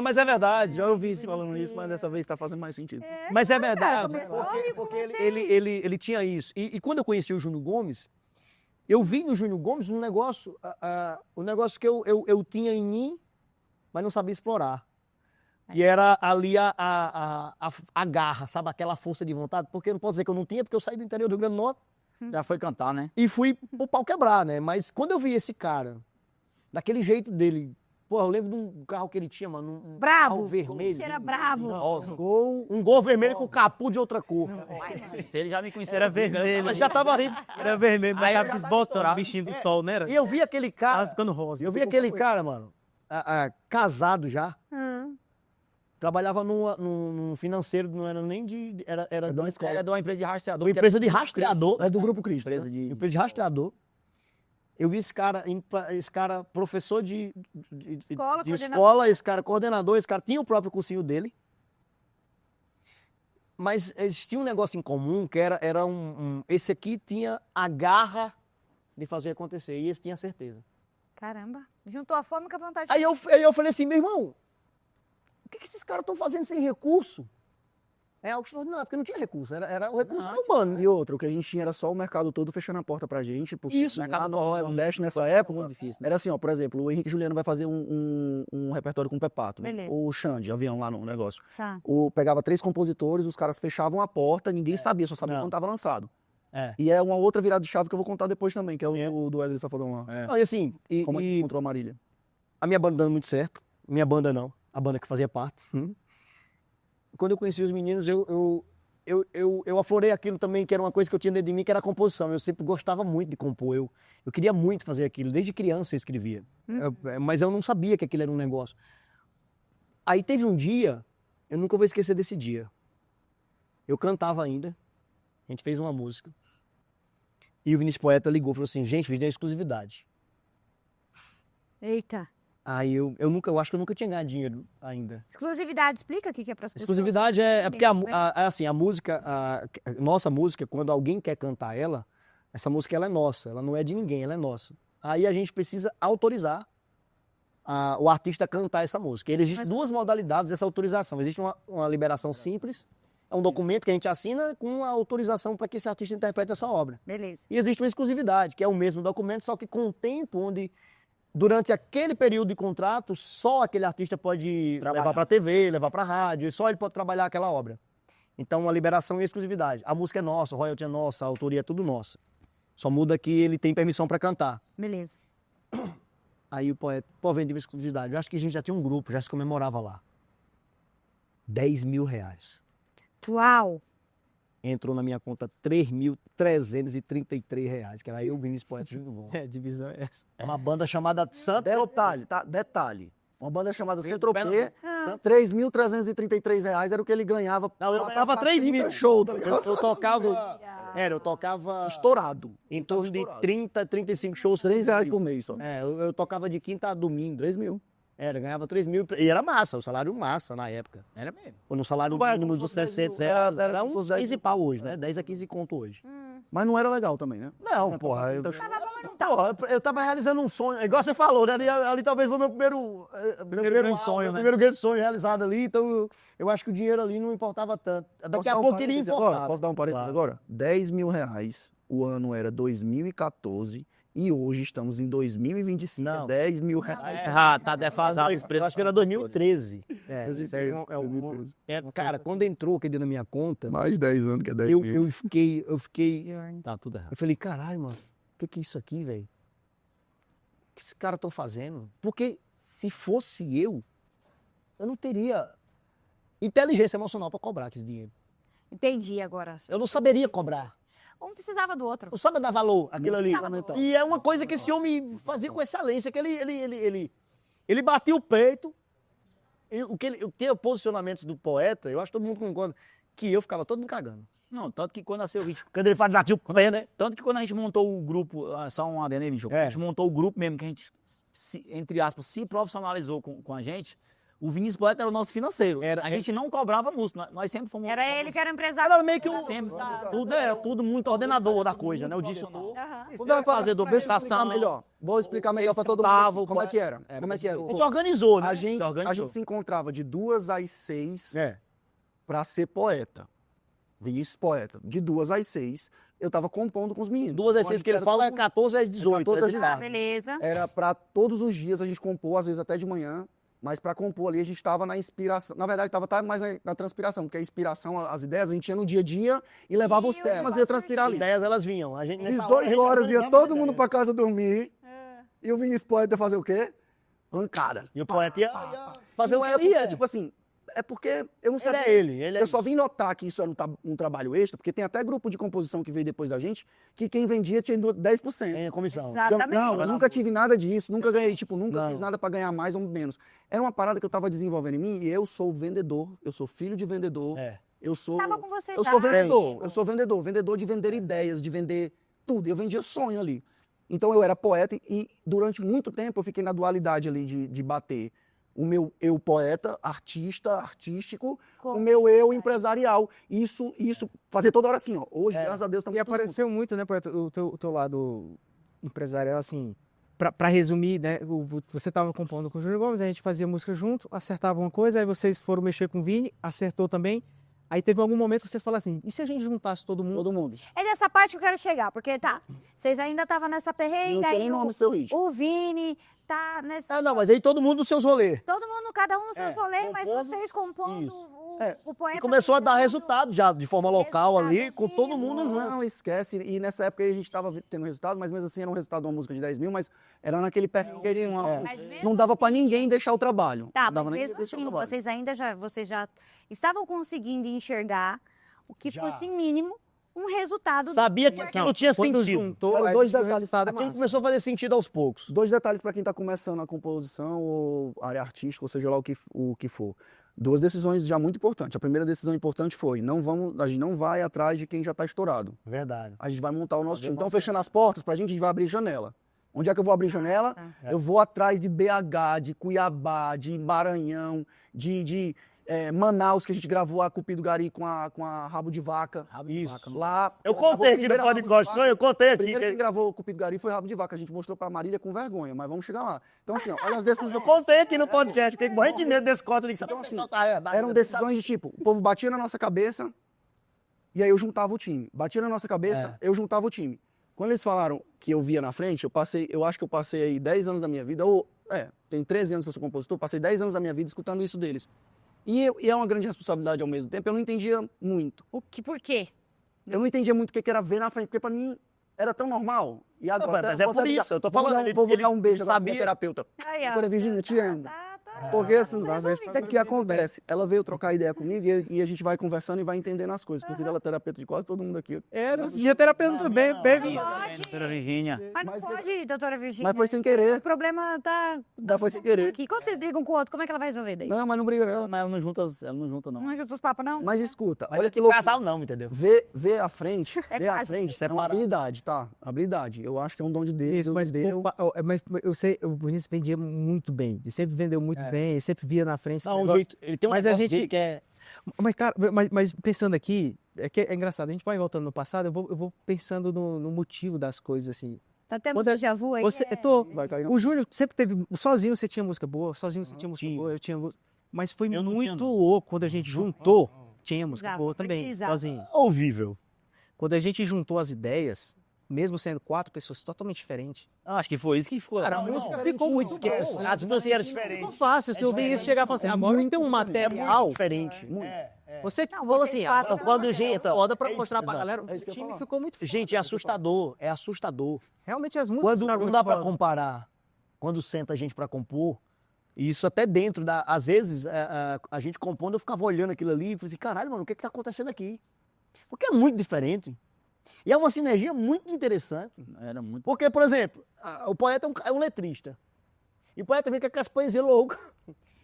Mas é verdade. Já ouvi isso falando isso, mas dessa vez tá fazendo mais sentido. Mas é verdade. começou Porque ele tinha isso. E quando eu conheci o Júnior Gomes, eu vi no Júnior Gomes um negócio, um negócio que eu tinha em mim, mas não sabia explorar. E era ali a garra, sabe? Aquela força de vontade. Porque eu não posso dizer que eu não tinha, porque eu saí do interior do Rio Grande do Norte Já foi cantar, né? e fui pro pau quebrar, né? Mas quando eu vi esse cara, daquele jeito dele, pô, eu lembro de um carro que ele tinha, mano, um Brabo. carro vermelho. Você era brabo. Rosa. Um gol vermelho com capô de outra cor. Se ele já me conhecia, Era vermelho. Mas já tava ali. Era vermelho, mas tava desbotado, bichinho do sol, né? E eu vi aquele Tava cara, ficando rosa. eu vi aquele cara, mano, casado já, trabalhava num financeiro, não era nem de, era de uma escola. Era de uma empresa de rastreador. uma empresa de rastreador, É do Grupo Cristo. Empresa de... empresa de rastreador. Eu vi esse cara professor de Escola, coordenador. escola, esse cara coordenador, esse cara tinha o próprio cursinho dele. Mas eles tinham um negócio em comum, que era esse aqui tinha a garra de fazer acontecer, e esse tinha certeza. Caramba. Juntou a fome com a vontade. Aí eu falei assim, meu irmão, o que esses caras estão fazendo sem recurso? É algo que não, porque não tinha recurso, era o recurso humano. E outra, o que a gente tinha era só o mercado todo fechando a porta pra gente. Porque Isso, lá no Nordeste, nessa época, muito difícil, né? era assim, ó, por exemplo, o Henrique Juliano vai fazer um repertório com o Pepato, né? Beleza. O Xande, avião lá no negócio. Tá. Pegava 3 compositores, os caras fechavam a porta, ninguém sabia, só sabia Não. quando tava lançado. É. E é uma outra virada de chave que eu vou contar depois também, que é o do Wesley Safadão lá. Não, e assim, Como é que encontrou a Marília? a minha banda dando muito certo. Minha banda não, a banda que fazia parte. Quando eu conheci os meninos, eu aflorei aquilo também, que era uma coisa que eu tinha dentro de mim, que era a composição. Eu sempre gostava muito de compor. Eu queria muito fazer aquilo. Desde criança eu escrevia. Mas eu não sabia que aquilo era um negócio. Aí teve um dia, eu nunca vou esquecer desse dia. Eu cantava ainda. A gente fez uma música. E o Vinícius Poeta ligou e falou assim, gente, fiz uma exclusividade. Eita. Aí eu acho que eu nunca tinha ganhado dinheiro ainda. Exclusividade, explica o que é para as pessoas. Exclusividade é porque Bem, assim, a música, nossa música, quando alguém quer cantar ela, essa música ela é nossa, ela não é de ninguém, ela é nossa. Aí a gente precisa autorizar o artista a cantar essa música. Existem duas modalidades dessa autorização. Existe uma liberação simples, é um documento que a gente assina com a autorização para que esse artista interprete essa obra. Beleza. E existe uma exclusividade, que é o mesmo documento, só que com o tempo onde, durante aquele período de contrato, só aquele artista pode levar para a TV, levar para a rádio, e só ele pode trabalhar aquela obra. Então, a liberação e a exclusividade. A música é nossa, o royalty é nossa, a autoria é tudo nossa. Só muda que ele tem permissão para cantar. Beleza. Aí o poeta, pô, vendeu exclusividade. Eu acho que a gente já tinha um grupo, já se comemorava lá. R$10 mil. Uau. Entrou na minha conta R$3.333, que era eu, Vinícius Poeta Júnior Gomes. É, divisão é essa. É uma banda chamada Santo. Detalhe, tá? Detalhe. Uma banda chamada Centropê, Ah. R$3.333 era o que ele ganhava. Não, eu pra ganhava tocar 3 mil. 30 show, tá ligado? Eu tocava. Eu tocava Estourado. em torno de 30, 35 shows. R$3 por mês só. Eu tocava de quinta a domingo. 3 mil. Ganhava 3 mil. E era massa, o salário massa na época. Era mesmo. Ou no salário mínimo dos 60 era uns 15 pau hoje, né? 10 a 15 conto hoje. Mas não era legal também, né? Não, porra. Então, Eu tava realizando um sonho, igual você falou, né? Ali talvez foi o meu primeiro grande sonho, né? primeiro grande sonho realizado ali, então eu acho que o dinheiro ali não importava tanto. Daqui a pouco iria importar. Posso dar um parênteses agora? R$10 mil, o ano era 2014 e hoje estamos em 2025, Não. R$10 mil. Tá defasado esse Eu preço. acho que era 2013. Sério, Cara, quando entrou aquele na minha conta, mais de 10 anos que é 10 eu mil. fiquei. Tá tudo errado. Eu falei, caralho, mano, o que é isso aqui, velho? O que esses caras estão fazendo? Porque se fosse eu não teria inteligência emocional para cobrar aquele dinheiro. Entendi agora. Eu não saberia cobrar. Um precisava do outro. Não sabe dar valor aquilo ali. Fundamental. E é uma coisa que esse homem fazia com excelência, que ele batia o peito. E o que tem o posicionamento do poeta, eu acho que todo mundo concorda, que eu ficava todo me cagando. Não, tanto que quando nasceu o vídeo. Quando ele fala batia o pé, né? Tanto que quando a gente montou o grupo, só um adendo aí, bicho, a gente montou o grupo mesmo, que a gente, entre aspas, se profissionalizou com a gente, O Vinícius Poeta era o nosso financeiro. Era- A gente não cobrava música, nós sempre fomos... Era ele que era empresário. Era meio que Sempre. tudo muito ordenador da coisa, né? O dicionário. Aham. Quando eu ia fazer Deixa eu explicar documentação... melhor. Vou explicar melhor para todo Tava, mundo como é que era. Como é que era. A gente organizou, né? A gente organizou. se encontrava de 2 às 6 É. para ser poeta. Vinícius Poeta. De 2 às 6, eu tava compondo com os meninos. 2 às 6 que ele fala é 14 às 18. 14 às é de 18. tarde. Beleza. Era para todos os dias a gente compor, às vezes até de manhã, mas para compor ali a gente estava na inspiração. Na verdade, estava mais na transpiração, porque a inspiração, as ideias a gente tinha no dia a dia e levava os temas e ia transpirar As ali. ideias, elas vinham. A gente, Às nessa hora, a 18 gente horas ia organizava todo as mundo ideias. para casa dormir e o Vinícius Poeta ia fazer o quê? Pancada. E o poeta ia fazer um E é tipo assim, é porque eu não Ele sabia. é ele é Eu só vim notar que isso era um trabalho extra, porque tem até grupo de composição que veio depois da gente, que quem vendia tinha 10%. Tem a comissão. Exatamente. Não, eu nunca tive nada disso, nunca ganhei, tipo, nunca Não. fiz nada pra ganhar mais ou menos. Era uma parada que eu tava desenvolvendo em mim e eu sou vendedor, eu sou filho de vendedor, É. eu sou Tava com você eu já. sou vendedor de vender ideias, de vender tudo, eu vendia sonho ali. Então eu era poeta e durante muito tempo eu fiquei na dualidade ali de bater o meu eu poeta, artista, artístico, o meu eu empresarial. Isso fazer toda hora assim, ó. Hoje, graças a Deus, estamos E apareceu muito, né, Poeta, o teu lado empresarial, assim, pra resumir, né, você tava compondo com o Júnior Gomes, a gente fazia música junto, acertava uma coisa, aí vocês foram mexer com o Vini, acertou também, aí teve algum momento que vocês falaram assim, e se a gente juntasse todo mundo? todo mundo. É dessa parte que eu quero chegar, porque tá, vocês ainda estavam nessa Não perreira, tinha aí nem nome seu ritmo. o Vini tá nessa... Ah, não, mas aí todo mundo nos seus rolês. Todo mundo, cada um no seu rolê, mas compondo, vocês compondo isso. o poeta... E começou a dar criando- resultado já, de forma local ali, Resultado com todo vivo. mundo junto. Não, esquece. E nessa época aí a gente tava tendo resultado, mas mesmo assim era um resultado de uma música de 10 mil, mas era naquele pé que ele Mas mesmo não dava pra assim, ninguém deixar o trabalho. Tá, Não dava mas nem mesmo pra deixar o assim, trabalho. vocês já estavam conseguindo enxergar o que Já. fosse mínimo um resultado. Sabia que aquilo tinha Quando sentido. juntou, Era aí dois tinha um detalhes. resultado Aquilo massa. começou a fazer sentido aos poucos. 2 detalhes para quem está começando a composição ou área artística, ou seja lá o que for. 2 decisões já muito importantes. A primeira decisão importante foi, a gente não vai atrás de quem já está estourado. Verdade. A gente vai montar o nosso time. Então, fechando as portas, pra gente, a gente vai abrir janela. Onde é que eu vou abrir janela? É. Eu vou atrás de BH, de Cuiabá, de Maranhão, de Manaus, que a gente gravou a Cupido Gari com a Rabo de Vaca. Isso. Lá. Eu gravou contei aqui no primeiro a Rabo de podcast, Vaca. eu contei aqui. Primeiro quem gravou o Cupido Gari foi Rabo de Vaca. A gente mostrou pra Marília com vergonha, mas vamos chegar lá. Então, assim, ó, olha as decisões. Eu contei aqui no podcast, fiquei morrendo de medo desse conto ali. Então, assim, eram decisões de tipo, o povo batia na nossa cabeça e aí eu juntava o time. Batia na nossa cabeça, eu juntava o time. Quando eles falaram que eu via na frente, eu acho que eu passei aí 10 anos da minha vida, tem 13 anos que eu sou compositor, passei 10 anos da minha vida escutando isso deles. E é uma grande responsabilidade ao mesmo tempo, eu não entendia muito. Por quê? Eu não entendia muito o que era ver na frente, porque pra mim era tão normal. E agora, mas é por isso, eu tô falando, Vou ele dar um beijo agora pra minha sabia. terapeuta. Aí, ó. Doutora Virgínia, te amo. Tá. Porque assim, resolvido. o que acontece? Ela veio trocar ideia comigo e a gente vai conversando e vai entendendo as coisas. Inclusive, ela é terapeuta de quase todo mundo aqui. Era, dia terapeuta também, bem. Pode. Doutora Virgínia. Mas não Mas- pode, doutora Virgínia. Mas foi sem querer. O problema tá Foi sem querer. aqui. Quando vocês brigam com o outro, como é que ela vai resolver daí? Não, mas não briga não. Mas ela não junta, não. Não ajuda os papos, não? Mas escuta, Mas olha que que louco. casal não, entendeu? Ver à frente, É ver à quase. frente é uma habilidade, tá? Habilidade. Eu acho que é um dom de Deus. Isso, mas, Deus deu. mas eu sei, o Vinícius vendia muito bem, ele sempre vendeu muito bem, ele sempre via na frente. esse Não, negócio. ele tem um Mas a negócio gente- dele que é... Mas, cara, mas pensando aqui, é engraçado, a gente vai voltando no passado, eu vou pensando no motivo das coisas, assim. Tá tendo Você- déjà vu aí? Você, tô, Vai cair. o Júnior sempre teve, sozinho você tinha música boa, sozinho você tinha música tinha. boa, eu tinha música, mas foi Eu não tinha, muito não. louco quando a gente juntou, tinha música Precisava, boa também, precisava. sozinho. ouvível. Quando a gente juntou as ideias, mesmo sendo 4 pessoas totalmente diferentes, Acho que foi isso que ficou. cara, a música ficou muito esquece. As músicas eram Ficou diferentes. fácil, se eu ouvir isso chegar e falar assim, agora tem um material, Diferente. você Não, falou vocês assim, quatro- Quando gente... foda pra mostrar pra galera, É isso que o eu ia time falar. ficou muito Gente, é assustador, é assustador. Realmente as músicas Quando ficaram não muito dá pra foda. comparar, quando senta a gente pra compor, e isso até dentro da... Às vezes, a gente compondo, eu ficava olhando aquilo ali e falei assim, caralho, mano, o que tá acontecendo aqui? Porque é muito diferente. E é uma sinergia muito interessante. Era muito. Porque, por exemplo, o poeta é um letrista. E o poeta vem com aquelas poesias loucas.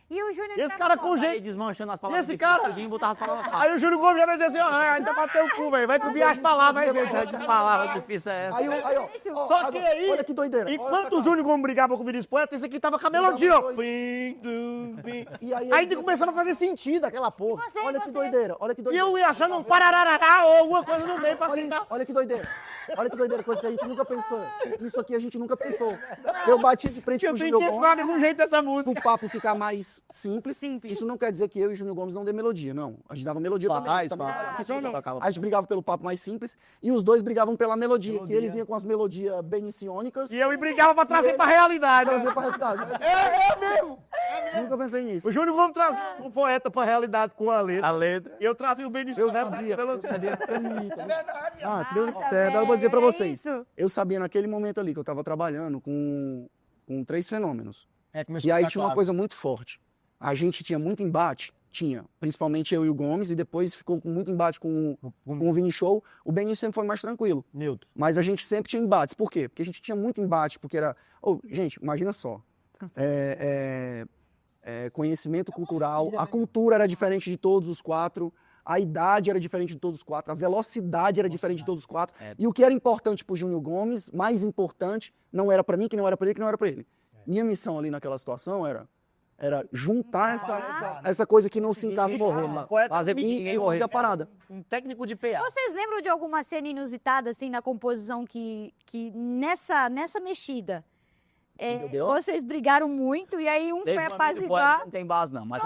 E o Júnior Esse entrava cara como? com Aí jeito. desmanchando as palavras. Esse difíceis, cara- tudinho, botava as palavras fáceis. Aí o Júnior Gomes já vai dizer assim, ó, ainda bateu o cu, velho. Vai comer as palavras aí, velho. Que palavra difícil é essa? Aí, ó, Só agora, que aí- olha que doideira. Enquanto o Júnior Gomes brigava com o Vinícius Poeta, esse aqui tava com a melodia, ó. Pim, tum, pim. E aí, Aí começando a fazer sentido aquela porra. Você, olha que você. doideira, olha que E doideira. eu ia achando um parararará ou alguma coisa no meio pra Olha, tentar. olha que doideira. Olha que doideira, coisa que a gente nunca pensou. Isso aqui a gente nunca pensou. Eu bati de frente com Eu o tenho Júnior que Gomes. entrar no jeito dessa música. O papo ficar mais simples. Isso não quer dizer que eu e o Júnior Gomes não dê melodia, não. A gente dava melodia também. Faz, também. Tocava- A gente brigava pelo papo mais simples e os dois brigavam pela melodia, que ele vinha com as melodias beniciônicas. E eu brigava pra trazer pra realidade. Trazer pra realidade. É mesmo. Nunca pensei nisso. O Júnior Gomes traz o poeta pra realidade com a letra. A letra. E eu trazia o Benício. Eu sabia. É verdade. Ah, tirou certo. Eu vou dizer pra É vocês. isso. Eu sabia naquele momento ali que eu tava trabalhando com 3 fenômenos. É, começou E a aí ficar tinha uma claro. coisa muito forte. A gente tinha muito embate, principalmente eu e o Gomes, e depois ficou com muito embate com o Vini Show. O Beninho sempre foi mais tranquilo. Neutro. Mas a gente sempre tinha embates. Por quê? Porque a gente tinha muito embate, porque era. Gente, imagina só. Conhecimento cultural, a cultura era diferente de todos os 4, a idade era diferente de todos os 4, a velocidade era diferente de todos os 4. E o que era importante pro Júnior Gomes, mais importante, não era para mim, que não era para ele, que não era para ele. Minha missão ali naquela situação era juntar essa coisa que não se encaixa em morrer, Poeta Fazer com que ninguém morresse. a parada. Um técnico de PA. Vocês lembram de alguma cena inusitada, assim, na composição que nessa mexida, Entendeu? vocês brigaram muito e aí um Teve foi um amigo apaziguar? poeta, não tem base não, mas...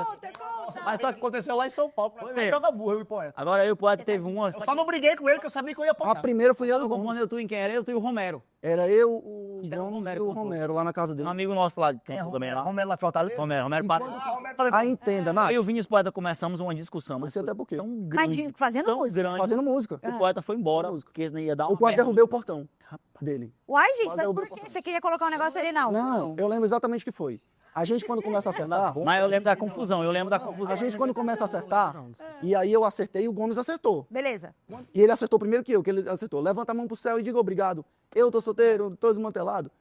Mas só que aconteceu lá em São Paulo. Foi Foi mesmo. joga burro, eu e poeta. Agora aí o poeta teve uma... Eu só não briguei com ele, que eu sabia que eu ia A apanhar. primeira foi eu e o Eu Gomes. compondo, eu tu em quem era? Eu, tu e o Romero. Era eu, o Então, Gomes Romero e o cantou. Romero lá na casa Um dele. amigo nosso lá de campo também lá. Romero lá em Fortaleza. Romero para... Aí entenda, Nath, Aí o Vinícius Poeta começamos uma discussão, não mas sei foi até por quê. tão Mas grande, fazendo tão música. grande. Fazendo música. O poeta foi embora, Música. porque ele ia dar Eu uma quase merda. derrubei o portão dele. Uai, gente, Quase sabe derrubei por o quê? portão. Você queria colocar um negócio ali, não? Não, eu lembro exatamente o que foi. A gente, quando começa a acertar, Mas eu lembro da confusão, eu lembro da confusão. a gente, quando começa a acertar, e aí eu acertei e o Gomes acertou. Beleza. E ele acertou primeiro que eu, que ele acertou. Levanta a mão pro céu e diga obrigado. Eu tô solteiro, tô desmantelado.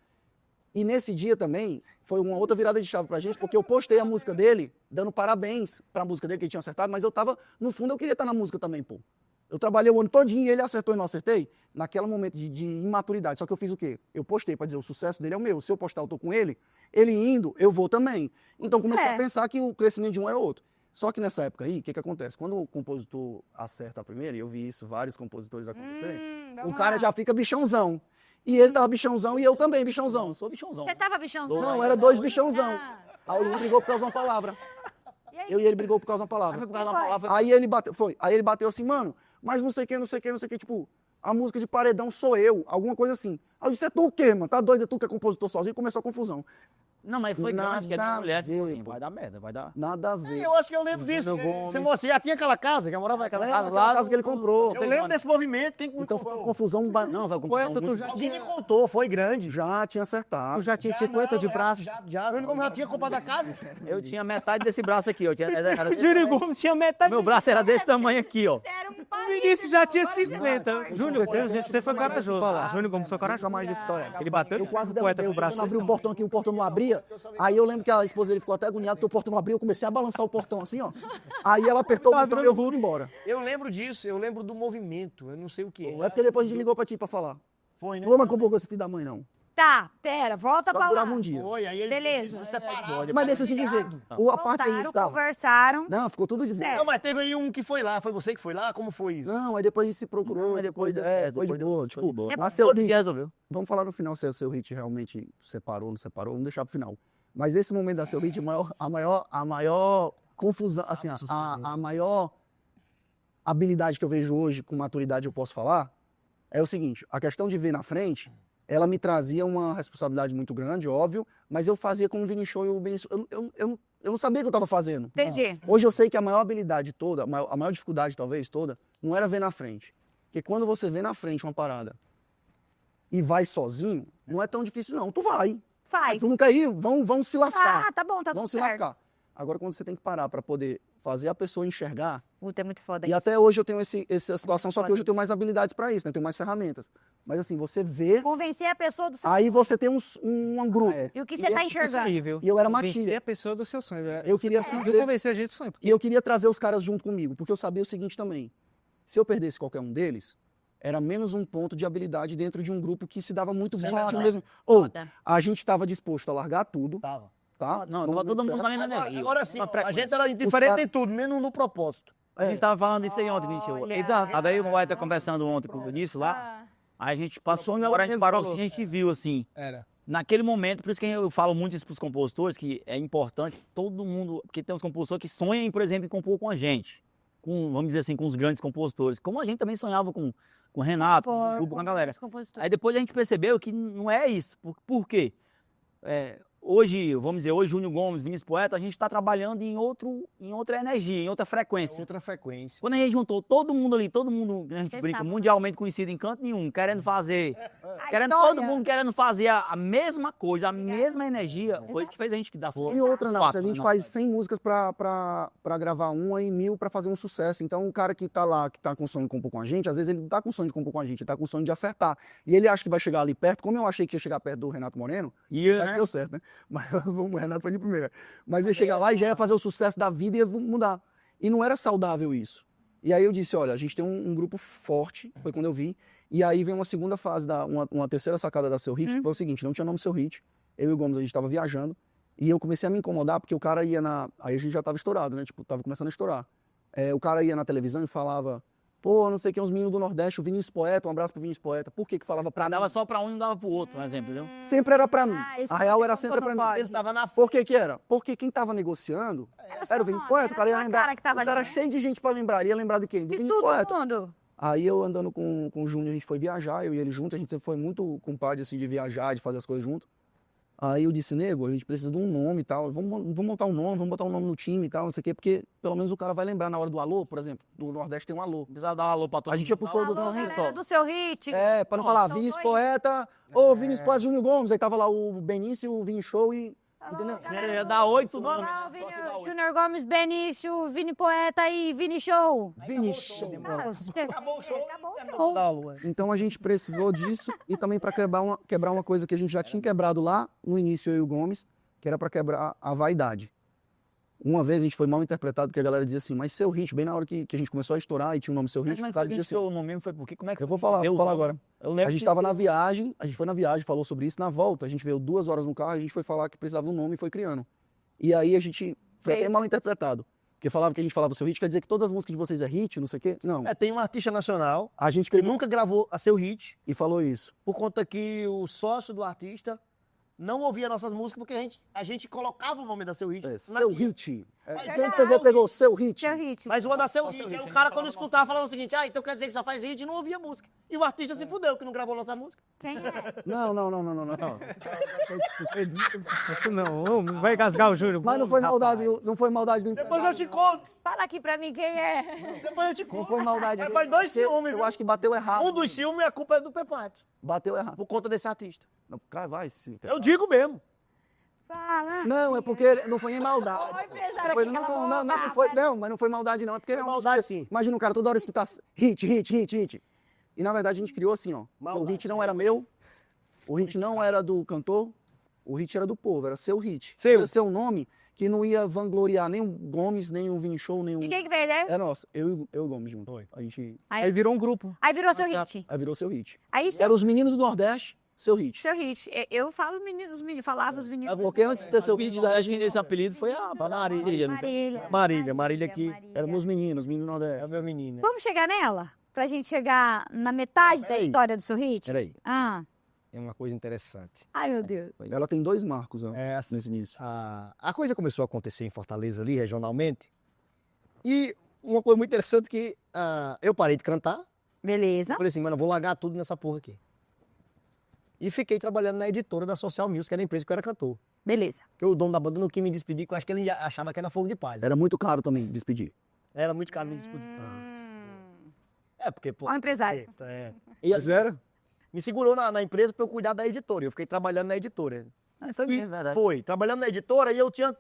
E nesse dia também, foi uma outra virada de chave pra gente, porque eu postei a música dele, dando parabéns pra música dele, que ele tinha acertado, mas eu tava, no fundo, eu queria estar na música também, pô. Eu trabalhei o ano todinho e ele acertou e não acertei, naquele momento de imaturidade. Só que eu fiz o quê? Eu postei pra dizer, o sucesso dele é o meu. Se eu postar, eu tô com ele indo, eu vou também. Então comecei a pensar que o crescimento de um era outro. Só que nessa época aí, o que acontece? Quando o compositor acerta a primeira, e eu vi isso, vários compositores acontecer, o cara já fica bichãozão. E ele tava bichãozão e eu também bichãozão. Eu sou bichãozão. Você tava bichãozão? Não, era 2 bichãozão. Ah. Aí ele brigou por causa de uma palavra. E aí? Eu e ele brigou por causa de uma palavra. Aí ele bateu, Aí ele bateu assim, mano, mas não sei o que, não sei o que, não sei o que, tipo, a música de paredão sou eu, alguma coisa assim. Aí eu disse, é tu o quê, mano? Tá doido, é tu que é compositor sozinho? Começou a confusão. Não, mas foi grande, que a minha Nada mulher a ficou ver, assim, pô. vai dar merda, vai dar... Nada a ver. Eu acho que eu lembro disso. Você já tinha aquela casa, que morava naquela Aquela casa que ele comprou. Eu lembro desse movimento. Quem Então foi uma confusão. Não, vai com Poeta, tu já Alguém me contou, foi grande. Já tinha acertado. Tu já tinha 50 de braço. Já, eu como já tinha comprado a casa. Eu tinha metade desse braço aqui, ó. O Júnior Gomes tinha metade. Meu braço era desse tamanho aqui, ó. Você era um O palito, Vinícius já tinha agora você 50. vai Júnior, cortar. você foi corajoso. Júnior Gomes foi corajoso mais desse história. Ele bateu Eu quase o poeta derrubei. com o braço. Quando abriu o portão aqui, o portão não abria. Aí eu lembro que a esposa dele ficou até agoniada, porque o portão não abriu. Eu comecei a balançar o portão assim, ó. Aí ela apertou o botão e eu vou embora. Eu lembro disso, eu lembro do movimento, eu não sei o que É porque depois a gente ligou pra ti pra falar. Foi, né? Não vamos compor com esse filho da mãe, não. Tá, pera, volta Só pra lá. durava um dia. Foi, aí ele Beleza. se separou. Mas deixa eu te dizer, a parte que a gente Voltaram, tava... conversaram. Não, ficou tudo dizendo. Não, mas teve aí um que foi lá, foi você que foi lá? Como foi isso? Não, aí depois a gente se procurou, Mas depois, deu certo, foi de depois boa, deu- tipo, foi de boa. mas seu Que hit, resolveu. vamos falar no final se a seu hit realmente separou, não separou, vamos deixar pro final. Mas nesse momento da seu hit, a maior confusão, assim, a maior habilidade que eu vejo hoje, com maturidade eu posso falar, é o seguinte, a questão de ver na frente, ela me trazia uma responsabilidade muito grande, óbvio, mas eu fazia com o Vini Show e o Ben, eu não sabia o que eu estava fazendo. Entendi. Hoje eu sei que a maior habilidade toda, a maior dificuldade talvez toda, não era ver na frente. Porque quando você vê na frente uma parada e vai sozinho, não é tão difícil não. Tu vai. Faz. Tu não quer ir, vão se lascar. Ah, tá bom, tá Vão tudo se certo. lascar. Agora quando você tem que parar para poder fazer a pessoa enxergar. Puta, é muito foda E isso. até hoje eu tenho essa situação, só que hoje eu tenho mais habilidades para isso, né? Eu tenho mais ferramentas. Mas assim, você vê, Convencer a pessoa do seu aí você tem um grupo. É. E o que você tá enxergando? Possível. E eu era Convencer matilha. a pessoa do seu sonho. Eu queria Você fazer- convencer a gente do sonho. E eu queria trazer os caras junto comigo, porque eu sabia o seguinte também. Se eu perdesse qualquer um deles, era menos um ponto de habilidade dentro de um grupo que se dava muito bem. Claro. Tinha o mesmo. Ou Foda. a gente estava disposto a largar tudo, Tava. tá? Não, No tava todo momento mundo certo. na mesma energia. Agora sim, Uma a frequência. gente era diferente cara- em tudo, menos no propósito. A gente tava falando isso aí ontem, que a gente chegou. Olha. Exato. Aí o Moé tá conversando ontem com o Vinícius lá. Ah, Aí a gente passou e agora a gente parou assim, a gente viu assim. Era. Naquele momento, por isso que eu falo muito isso pros compositores, que é importante todo mundo, porque tem uns compositores que sonham, por exemplo, em compor com a gente. Com, vamos dizer assim, com os grandes compositores. Como a gente também sonhava com o Renato, com o Juba, com a galera. os compositores. Aí depois a gente percebeu que não é isso. Por quê? Hoje, vamos dizer, hoje Júnior Gomes, Vinícius Poeta, a gente está trabalhando em outra energia, em outra frequência. Outra frequência. Quando a gente juntou todo mundo ali, todo mundo, a gente Vocês brinca, estavam- mundialmente conhecido em canto nenhum, querendo fazer, A querendo história. todo mundo querendo fazer a mesma coisa, a mesma energia, foi isso que fez a gente dar certo. E outra, não, Fato, a gente né? faz 100 músicas pra gravar uma e 1000 pra fazer um sucesso. Então, o cara que tá lá, que tá com sonho de compor com a gente, às vezes ele não tá com sonho de compor com a gente, ele tá com sonho de acertar. E ele acha que vai chegar ali perto, como eu achei que ia chegar perto do Renato Moreno, E, até que deu certo, né? Mas o Renato foi de primeira. Mas ele chegar lá e já ia fazer o sucesso da vida e ia mudar. E não era saudável isso. E aí eu disse, olha, a gente tem um grupo forte, foi quando eu vi. E aí vem uma segunda fase, uma terceira sacada da Seu Hit, que foi o seguinte, não tinha nome Seu Hit. Eu e o Gomes, a gente tava viajando. E eu comecei a me incomodar, porque o cara ia na... Aí a gente já tava estourado, né? Tipo, tava começando a estourar. O cara ia na televisão e falava... Pô, não sei quem, os meninos do Nordeste, o Vinícius Poeta, um abraço pro Vinícius Poeta. Por que que falava pra mim? dava só pra um e não dava pro outro, um exemplo, entendeu? Sempre era pra mim. Isso A real que era você sempre não pra mim. pode. Ele tava na Por que que era? Porque quem tava negociando só era o Vinícius nome, Poeta, o cara ia só a lembrar. cara que tava O cara ali, né? cheio de gente pra lembrar. Ia lembrar de quem? Do De Vinícius todo Poeta. mundo. Aí eu andando com o Júnior, a gente foi viajar, eu e ele junto, a gente sempre foi muito compadre assim de viajar, de fazer as coisas junto. Aí eu disse, nego, a gente precisa de um nome e tal, vamos montar um nome, vamos botar um nome no time e tal, não sei o quê, porque pelo menos o cara vai lembrar na hora do alô, por exemplo, do Nordeste tem um alô. Precisava dar um alô pra todo A gente ia pro todo Alô, do galera do seu hit. pra não falar São Vinícius dois. Poeta, ô Vinícius Poeta Júnior Gomes, aí tava lá o Benício, o Vini Show e... Entendeu? Ia dar 8 Olá, nomes, né? Só que dá oito. Júnior Gomes, Benício, Vini Poeta e Vini Show. Vini Show. Acabou o show. Acabou o show. Da lua. Então a gente precisou disso e também para quebrar uma coisa que a gente já tinha quebrado lá no início, eu e o Gomes, que era para quebrar a vaidade. Uma vez a gente foi mal interpretado porque a galera dizia assim, mas Seu Hit, bem na hora que a gente começou a estourar e tinha o nome Seu Mas Hit, como é o que cara foi que dizia assim, o nome mesmo foi por quê? Como é que eu vou falar deu o agora. nome? Eu lembro A gente que- estava na viagem, a gente foi na viagem, falou sobre isso, na volta a gente veio 2 horas no carro, a gente foi falar que precisava de um nome e foi criando. E aí a gente foi até Veio. mal interpretado, porque falava que a gente falava Seu Hit, quer dizer que todas as músicas de vocês é hit, não sei o quê. Não, Tem um artista nacional a gente que criou nunca gravou a Seu Hit, e falou isso. por conta que o sócio do artista não ouvia nossas músicas, porque a gente colocava o nome da Seu Hit. Seu Hit. Mas Então, quer dizer, pegou Seu Hit. Seu hit. Mas uma da Seu Seu Hit. Hit, Aí o a cara, gente quando falava escutava, falava o seguinte, então quer dizer que só faz hit e não ouvia música. E o artista se fudeu, que não gravou nossa música. Quem é? Não. Isso não vai casgar o Júnior. Mas não foi maldade, não foi maldade do Depois eu te conto. Fala aqui pra mim quem é. Depois eu te Não conto. foi maldade. Mas dele, faz 2 porque ciúmes, Eu viu? acho que bateu errado. Um dos ciúmes, a culpa é do Pepato, Bateu errado. por conta desse artista. Não, cara, vai sim. Eu digo mesmo. Fala. Não, é porque não foi nem maldade. Oi, empresário, Foi, aqui, não, cala a não, não, boca, não foi, rapaz. não, mas não foi maldade não, é porque é maldade, sim. Imagina um cara toda hora escutar hit. E na verdade a gente criou assim, ó. O hit não era meu, o hit não era do cantor, o hit era do povo, era seu hit. Seu. Era seu nome que não ia vangloriar nem o Gomes, nem o Vini Show, nem o... E quem que veio, né? É nosso, eu e o Gomes junto. A gente... Aí virou um grupo. Aí virou seu hit. Aí virou seu hit. Aí seu, Era os meninos do Nordeste, seu hit. seu hit. Eu falo os meninos, falava os meninos. Porque antes de ter seu hit, A gente esse apelido foi a Marília. Marília aqui. eram os meninos do Nordeste. É meu menino. Vamos chegar nela? Pra gente chegar na metade da Peraí. história do seu hit? Peraí, Ah, é uma coisa interessante. ai meu Deus. Ela tem 2 marcos, ó, É assim, nesse início. a coisa começou a acontecer em Fortaleza ali, regionalmente. E uma coisa muito interessante que eu parei de cantar. Beleza. Eu falei assim, mano, eu vou largar tudo nessa porra aqui. E fiquei trabalhando na editora da Social Music, que era a empresa que eu era cantor. Beleza. Porque o dono da banda não quis me despedir, que eu acho que ele achava que era fogo de palha. Era muito caro também despedir. Era muito caro me despedir. É, porque, pô. Ó, o empresário. E Mas era? me segurou na empresa pra eu cuidar da editora. Eu fiquei trabalhando na editora. Foi mesmo, verdade. Foi, trabalhando na editora e eu tinha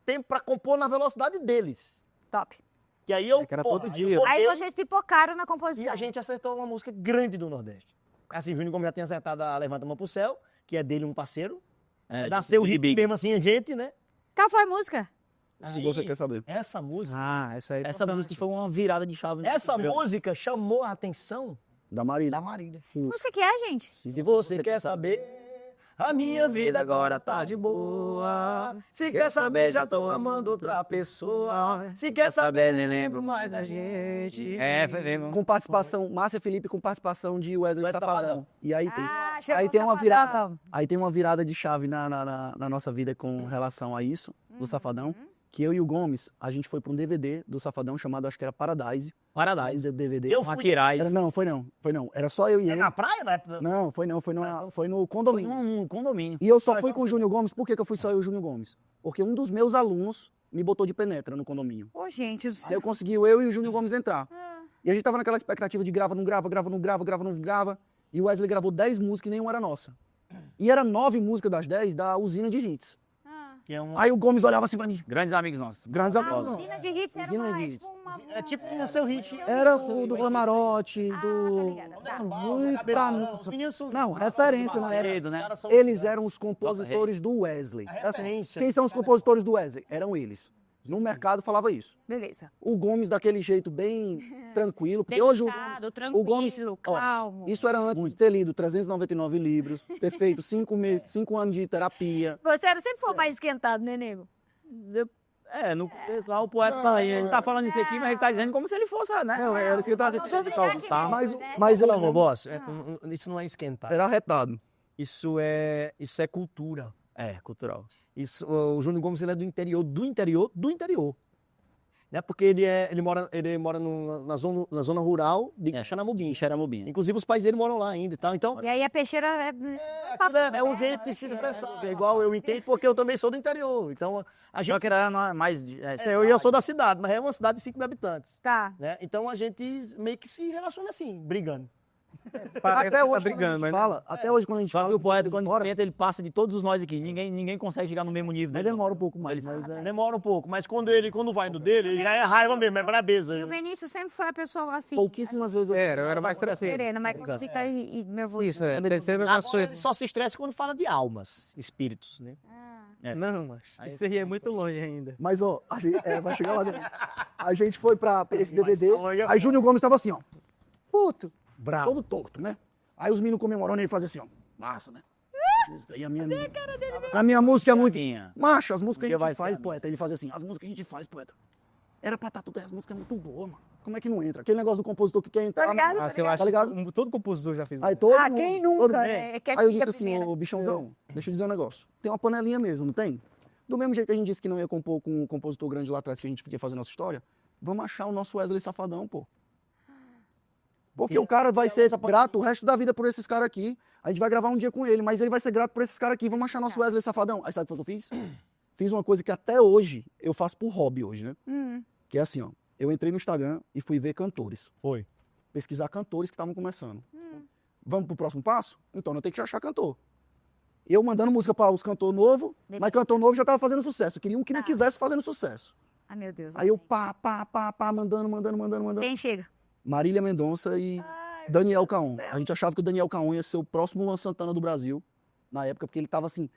tempo pra compor na velocidade deles. Top. Que aí eu, que era porra, todo eu dia. botei Aí vocês pipocaram na e composição. a gente acertou uma música grande do Nordeste. Assim, Júnior Gomes já tinha acertado a Levanta a Mão pro Céu, que é dele um parceiro. Nasceu o hit Big. mesmo assim, a gente, né? Qual foi a música? Se Aí, você quer saber. essa música, Essa aí. Essa música foi uma virada de chave. essa música chamou a atenção Da Marília. da Marília. Música que é, gente? Se você quer saber, a minha vida agora tá de boa. Se quer saber, já tô amando outra pessoa. Se quer saber, nem lembro mais da gente. Foi mesmo. Com participação, Márcia Felipe com participação de Wesley Wesley Safadão. Safadão. E aí tem, chegou aí tem o uma Safadão. virada, aí tem uma virada de chave na nossa vida com relação a isso, do Safadão, que eu e o Gomes, a gente foi para um DVD do Safadão chamado, acho que era Paradise. Paradise. DVD. Eu Um fui. Aquiraz. Não, foi não. Era só eu e É ele. na praia, né? Não, foi no Foi condomínio. num condomínio. E eu só fui com o Júnior Gomes, por que que eu fui só eu e o Júnior Gomes? Porque um dos meus alunos me botou de penetra no condomínio. Ô, gente. Aí eu consegui eu e o Júnior Gomes entrar. E a gente tava naquela expectativa de grava, não grava, grava, não grava, grava, não grava. E o Wesley gravou 10 músicas e nenhuma era nossa. E era 9 músicas das 10 da usina de hits. Que é um... Aí o Gomes olhava assim pra mim, Grandes amigos nossos. grandes A amigos. usina de hits era Usina uma, de hits. tipo uma... É tipo o seu hit. Era o do Camarote, Ah, do... tá ligada, tá. Muita nossa. Não, referência na época. Cedo, né? Eles eram os compositores do Wesley. Assim, quem são os compositores do Wesley? Eram eles. No mercado falava isso. Beleza. O Gomes daquele jeito bem tranquilo, porque hoje Delicado, tranquilo, o Gomes, ó, calmo. isso era antes de ter lido 399 livros, ter feito 5 anos de terapia. Você era sempre foi mais esquentado, né, nego? No pessoal, o poeta tá aí. Ele tá falando isso aqui, mas ele tá dizendo como se ele fosse, né? Não, era isso que eu tava dizendo. Mas Não, ele boss, isso não é esquentar. era arretado. Isso é cultura. É, cultural. Isso, o Júnior Gomes ele é do interior. Né? Porque ele mora na zona rural de Xanamobim. Xeramobim. Inclusive os pais dele moram lá ainda e tal. Então, E aí a peixeira é um jeito de se expressar. É igual eu entendo, porque eu também sou do interior. Então, a Só gente. que era mais. Eu sou da cidade, mas é uma cidade de 5 mil habitantes. Tá. Né? Então a gente meio que se relaciona assim, brigando. Até hoje, brigando, mas até hoje quando a gente Só fala, que o poeta, quando entra, ele passa de todos nós aqui. Ninguém consegue chegar no mesmo nível. ele demora um pouco mais. Demora um pouco, mas quando vai no dele, ele já é raiva mesmo, é brabeza. E o Benício sempre foi a pessoa assim. Pouquíssimas vezes eu... eu era mais tranquilo. Serena, mas quando você tá e meu avô. Isso, terceira Agora ele só se estressa quando fala de almas, espíritos, né? Não, mas isso aí é muito longe ainda. Mas, ó, vai chegar lá dentro. A gente foi pra esse DVD, aí Júnior Gomes tava assim, ó, puto, Bravo. todo torto, né? Aí os meninos comemorando, ele fazia assim, ó, massa, né? Isso daí é a minha... A minha música é muito... Macho, as músicas que a gente faz, poeta. Ele fazia assim, as músicas que a gente faz, poeta. Era pra estar tudo, as músicas é muito boa, mano. Como é que não entra? Aquele negócio do compositor que quer entrar... Tá ligado? Eu acho Tá ligado? que todo compositor já fez isso. Aí todo Ah, mundo- quem todo nunca, mundo- né? É que Aí eu aqui disse a assim, primeira. ô bichãozão, deixa eu dizer um negócio. Tem uma panelinha mesmo, não tem? Do mesmo jeito que a gente disse que não ia compor com um compositor grande lá atrás que a gente ia fazer nossa história, vamos achar o nosso Wesley Safadão, pô. Porque o cara vai ser grato o resto da vida por esses caras aqui. A gente vai gravar um dia com ele, mas ele vai ser grato por esses caras aqui. Vamos achar nosso Wesley Safadão. Aí sabe o que eu fiz? Fiz uma coisa que até hoje eu faço por hobby hoje, né? Que é assim, ó. Eu entrei no Instagram e fui ver cantores. Foi. Pesquisar cantores que estavam começando. Vamos pro próximo passo? Então, eu tenho que achar cantor. Eu mandando música para os cantores novos, mas cantor novo já tava fazendo sucesso. Eu queria um que não quisesse fazendo sucesso. Ai, meu Deus. Aí eu pá, mandando. Quem chega? Marília Mendonça e Daniel Caon. A gente achava que o Daniel Caon ia ser o próximo Luan Santana do Brasil, na época, porque ele tava assim,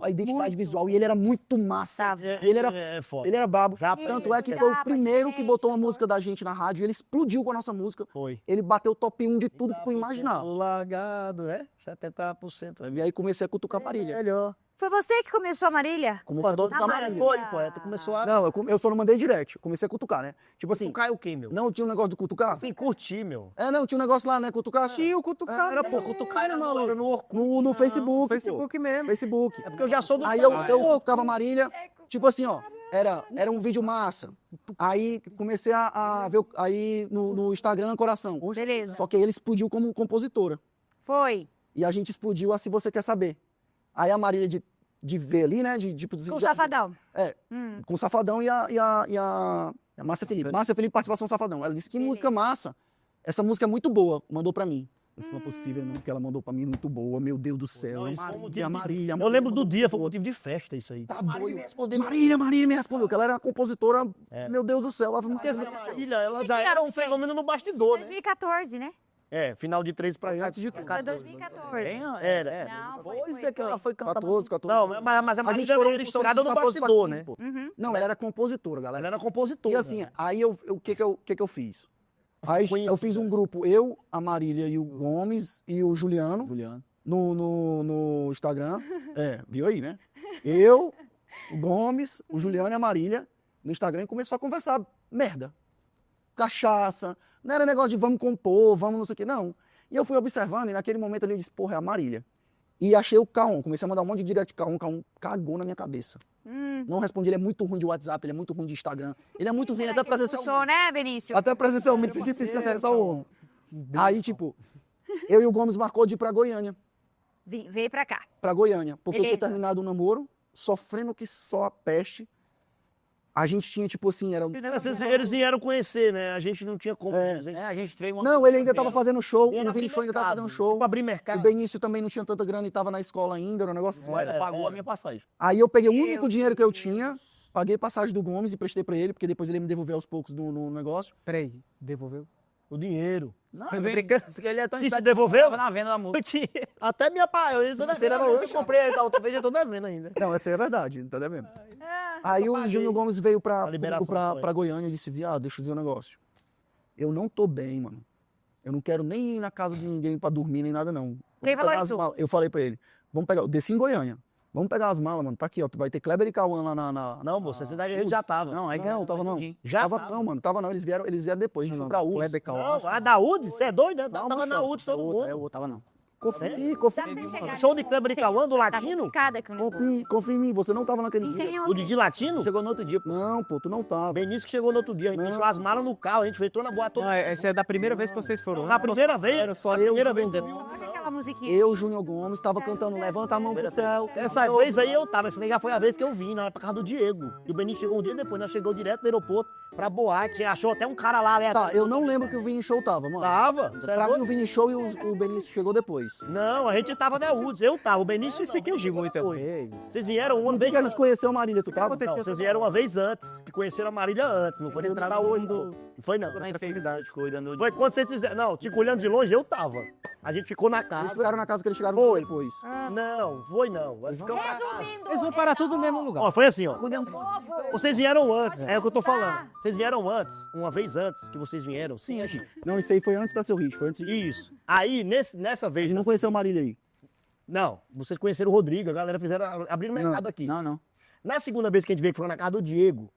a identidade visual, e ele era muito massa. Ele era foda. Ele era brabo. Já Tanto é que foi o primeiro que botou uma música da gente na rádio, ele explodiu com a nossa música. Foi. Ele bateu o top 1 de tudo que tu imaginar. Largado, né? 70%. E aí comecei a cutucar a Marília. Melhor. Foi você que começou a Marília? Começou a Na cutucar a Marília. Marília. Poeta, começou a... Não, eu só não mandei direct. Comecei a cutucar, né? Tipo assim, Tu cai o quê, meu? não tinha um negócio de cutucar? Assim, curtir, meu. Não, tinha um negócio lá, né? Cutucar. Tinha o cutucar. Era, pô, cutucar era no Facebook. Facebook mesmo. Facebook. É porque eu já sou do... Aí eu cutucava a Marília, tipo assim, ó, era um vídeo massa. Aí comecei a ver aí no Instagram Coração. Beleza. Só que aí ele explodiu como compositora. Foi. E a gente explodiu a Se Você Quer Saber. Aí a Marília de ver ali, né? Com o Safadão. Com o Safadão e a Márcia Felipe. Márcia Felipe, participação Safadão. Ela disse, que Beleza. música massa. Essa música é muito boa, mandou pra mim. Eu disse, não é possível não, porque ela mandou pra mim muito boa, meu Deus do céu. Não, isso foi um E motivo a de- Marília. Eu lembro do dia, foi um motivo de festa isso aí. Tá doido. Marília me respondeu, que ela era uma compositora, meu Deus do céu. Ela foi muito Porque a Marília, ela já era um fenômeno no bastidor, né? 2014, né? É, final de 13 pra antes de Foi 2014. Era. Não, Pois é que ela foi cantar. 14. Não, mas a Marília era estourada no bastidor, né? Não, ela era compositora, galera. Ela era compositora. E assim, aí o que que eu fiz? Aí eu fiz um grupo, eu, a Marília e o Gomes e o Juliano Juliano. no Instagram. Viu aí, né? Eu, o Gomes, o Juliano e a Marília no Instagram e começou a conversar merda. Cachaça. Não era negócio de vamos compor, vamos não sei o que, não. E eu fui observando e naquele momento ali eu disse, porra, é a Marília. E achei o K1, comecei a mandar um monte de direct K1, K1 cagou na minha cabeça. Não respondi, ele é muito ruim de WhatsApp, ele é muito ruim de Instagram. Ele é muito ruim até presencialmente. Sou, né, Benício? Até presencialmente, você precisa acessar o homem. Aí, tipo, eu e o Gomes marcou de ir pra Goiânia. Veio pra cá. Pra Goiânia. Porque eu tinha Beleza. terminado o namoro, sofrendo que só a peste. A gente tinha, tipo assim, era... Eles vieram conhecer, né? A gente não tinha como. A gente veio uma... Não, ele ainda tava fazendo show, Era o Vini Show ainda tava fazendo show. Pra abrir O mercado. Benício também não tinha tanta grana e tava na escola ainda, era um negócio... Ela pagou a minha passagem. Aí eu peguei o único dinheiro que eu tinha, paguei passagem do Gomes e prestei pra ele, porque depois ele me devolveu aos poucos no negócio. Peraí, devolveu? O dinheiro. Não, Mas eu venho... brincando. Ele é tão Se insatisfeito, devolveu? tava na venda da música. Até minha pai, eu tô devendo. Eu comprei da outra vez, eu tô devendo ainda. Não, essa é verdade, tá devendo. Ah, Aí o paguei. Júnior Gomes veio A liberação foi. pra Goiânia e disse, viado, deixa eu dizer um negócio. Eu não tô bem, mano. Eu não quero nem ir na casa de ninguém pra dormir, nem nada, não. Quem Vamos falou pegar as isso? malas. Eu falei pra ele, vamos pegar, eu desci em Goiânia. Vamos pegar as malas, mano. Tá aqui, ó. Tu vai ter Kleber e Cauã lá na... Não, moça, essa daí a gente já tava. Não, aí Não, tava não. Já Tava tava. não, mano. Tava não. Eles vieram depois. A gente foi pra URGS. Kleber Cauã. Não, a da UDS, você é doido, né? Não, Tava na bicho, UDS todo mundo. Eu tava não. Confia em mim, Dá confia pra em mim. você chegar. Show de Kleber e Cauã do Tá Latino? complicado aqui o negócio. Confia em mim. Você não tava naquele dia. Tem O Didi Latino? Chegou no outro dia. Não, pô. Tu não tava. Benício que chegou no outro dia, a gente Não. deixou as malas no carro, a gente entrou na boate toda. Não, essa é da primeira vez que vocês foram. né? Na primeira vez, Era só a eu, primeira vez. Nossa, aquela musiquinha. Eu, Júnior Gomes, tava cantando Levanta a mão pro céu. Essa vez aí eu tava, essa daí já foi a vez que eu vim, né, pra casa do Diego. E o Benício chegou um dia depois, nós chegou direto do aeroporto pra boate, achou até um cara lá, né? Tá, eu não lembro que o Vini Show tava, mano. Tava? Você é Pra mim, doido? o Vini Show e o Benício chegou depois. Não, a gente tava na UDS, eu tava, o Benício e Isso aqui muitas depois. vezes. Vocês vieram uma Quando vez que eles conheceram a Marília, tu tava? Não, vocês vieram uma vez antes, que conheceram a Marília antes, não foi entrar na UDS, não. Não foi não. Na enfermidade, cuidando. Foi quando vocês fizeram, não, te olhando de longe, eu tava. A gente ficou na Eles casa. ficaram na casa que eles chegaram Foi. depois. Não, foi não. Nós ficamos na casa. Resumindo, Eles vão parar tudo no mesmo lugar. Ó, foi assim, ó. povo. Vocês vieram antes, é o que eu tô falando. Vocês vieram antes, uma vez antes que vocês vieram. Sim, a gente. Não, isso aí foi antes da Seu Hit, foi antes de... Isso. Aí, nessa A vez. gente não conheceu a Marília aí. Não, vocês conheceram o Rodrigo, a galera fizeram, abriram mercado aqui. Não, não. Na segunda vez que a gente veio, que foi na casa do Diego,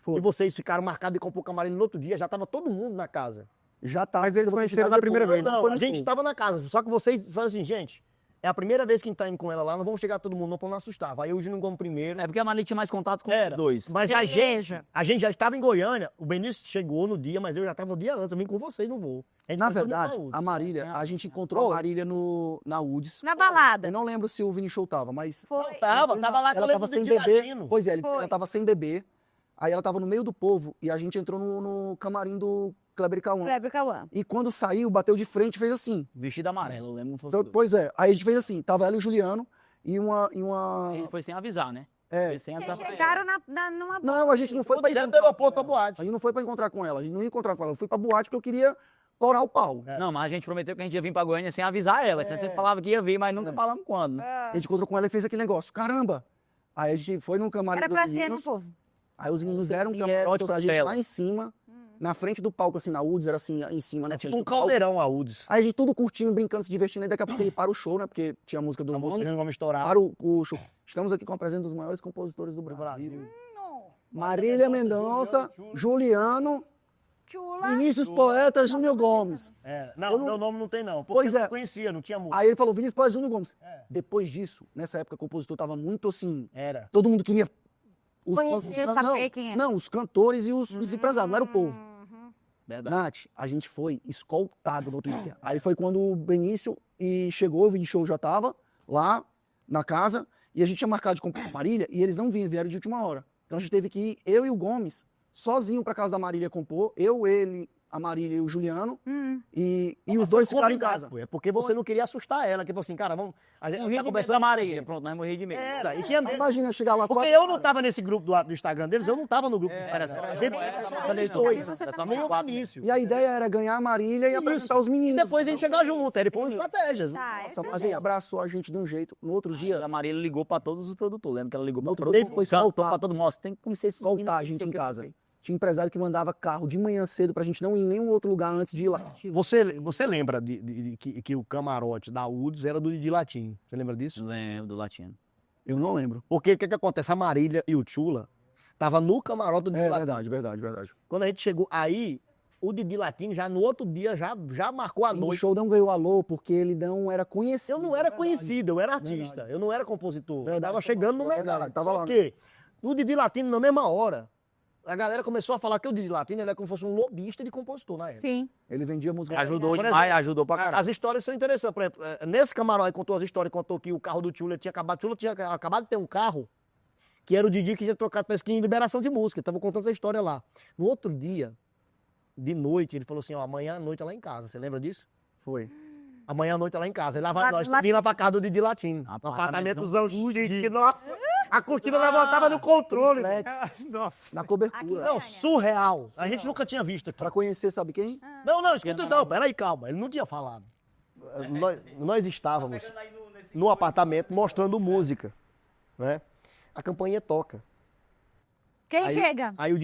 Foi. e vocês ficaram marcados e comprou camarim no outro dia, já tava todo mundo na casa. Já tá. Mas eles conheceram na primeira vez. Não, foi no a gente show. estava na casa, só que vocês falaram assim, gente, é a primeira vez que a gente tá indo com ela lá, não vamos chegar todo mundo não pra não assustar. Vai eu e o Júnior Gomes primeiro. É porque a Marília tinha mais contato com Era. os dois. Mas a gente já estava em Goiânia, o Benício chegou no dia, mas eu já estava o dia antes, eu vim com vocês no voo. A gente Na foi todo verdade, mundo pra a Marília, a gente encontrou a Marília na UDS. Na balada. Eu não lembro se o Vini Show tava, mas Foi. UDS. Tava lá ela com tava o sem Didi bebê. Latino. Pois é, Foi. ela tava sem bebê. Aí ela tava no meio do povo e a gente entrou no camarim do Kleber e Cauã. Kleber Cauã. E quando saiu, bateu de frente e fez assim. Vestido amarelo, eu lembro. Não Então, pois é, aí a gente fez assim, tava ela e o Juliano e uma... A gente foi sem avisar, né? É. Foi sem Vocês avisar. chegaram numa... Não, a gente não foi Foi pra direto do aeroporto pra boate. A gente não foi pra encontrar com ela, a gente não ia encontrar com ela. Eu fui pra boate porque eu queria torar o pau. Não, mas a gente prometeu que a gente ia vir pra Goiânia sem avisar ela. Vocês falavam que ia vir, mas nunca falamos quando, né? A gente encontrou com ela e fez aquele negócio. Caramba! Aí a gente foi no camarim Era dos pra ser no meninos. povo. Aí os meninos deram um Vocês vieram camarote pra gente costela. lá em cima, na frente do palco, assim, na UDS, era assim, em cima, né? Tipo um caldeirão a UDS. Aí a gente tudo curtindo, brincando, se divertindo, aí daqui a pouco ele para o show, né? Porque tinha a música do A música Gomes. não vamos estourar. Para o show. Estamos aqui com a presença dos maiores compositores do Brasil. Marília Mendonça, Juliano, Chula. Vinícius Poeta, Júnior Gomes. É, não, Eu não- meu nome não tem não. Porque Pois eu é. não conhecia, não tinha música. Aí ele falou, Vinícius Poeta, Júnior Gomes. É. Depois disso, nessa época, o compositor tava muito assim, Era. todo mundo queria... Conhecer, saber quem é. Não, os cantores e os empresários, não era o povo. Verdade. Nath, a gente foi escoltado no outro dia. Aí foi quando o Benício chegou, o Vini Show já tava lá na casa, e a gente tinha marcado de comprar a Marília, e eles não vieram de última hora. Então a gente teve que ir, eu e o Gomes, sozinho pra casa da Marília compor, eu, ele, a Marília e o Juliano, e os dois ficaram em casa. É porque você não queria assustar ela, que falou assim, cara, vamos... A gente Morri tá de medo conversando... da Marília. Pronto, nós morri de medo. Era, e tinha medo. Imagina chegar lá Porque eu não tava nesse grupo do Instagram deles, eu não tava no grupo do Era Instagram. só Eles dois, Era só nem o quatro, né? início. E a ideia era ganhar a Marília e apresentar os E meninos. depois a gente chegar junto, era por estratégias. Tá, Nossa, mas ele abraçou a gente de um jeito. No outro dia, A Marília ligou pra todos os produtores. Lembra que ela ligou pra outro todos dia, os depois produtores? voltar. Pra todo mundo. Tem que conhecer esse voltar a gente em casa. Tinha empresário que mandava carro de manhã cedo pra gente não ir em nenhum outro lugar antes de ir lá. Você lembra que o camarote da UDS era do Didi Latim? Você lembra disso? Lembro do latino. Eu não lembro. Porque o que acontece? A Marília e o Tchula tava no camarote do Didi É Latim. verdade. Quando a gente chegou aí, o Didi Latim já no outro dia já marcou a E o noite. show não ganhou alô porque ele não era conhecido. Eu não era conhecido, eu era artista. Eu não era compositor. Eu tava chegando no Verdade, mercado. tava Só lá. que o Didi Latino, na mesma hora, a galera começou a falar que o Didi Latino ele é como se fosse um lobista de compositor na época. Sim. Ele vendia música. Ajudou Por demais, exemplo, ajudou pra caralho. As histórias são interessantes. Por exemplo, nesse camarote contou as histórias, contou que o carro do Tchula tinha acabado de ter um carro, que era o Didi que tinha trocado para em liberação de música. Ele tava contando essa história lá. No outro dia, de noite, ele falou assim, ó, amanhã à noite é lá em casa. Você lembra disso? Foi. Amanhã à noite é lá em casa. Aí lá vai Lá- nós, lá- vindo lá pra casa do Didi Latino. Apartamentozão Apartamentozão chique, nossa. A cortina levantava no controle. Nossa. Na Aqui cobertura. Não, surreal. A gente nunca tinha visto aqui. Pra conhecer, sabe quem? Não, escuta não, peraí, calma. Ele não tinha falado. Nós estávamos no apartamento mostrando música, né? A campainha toca. Quem chega? Aí o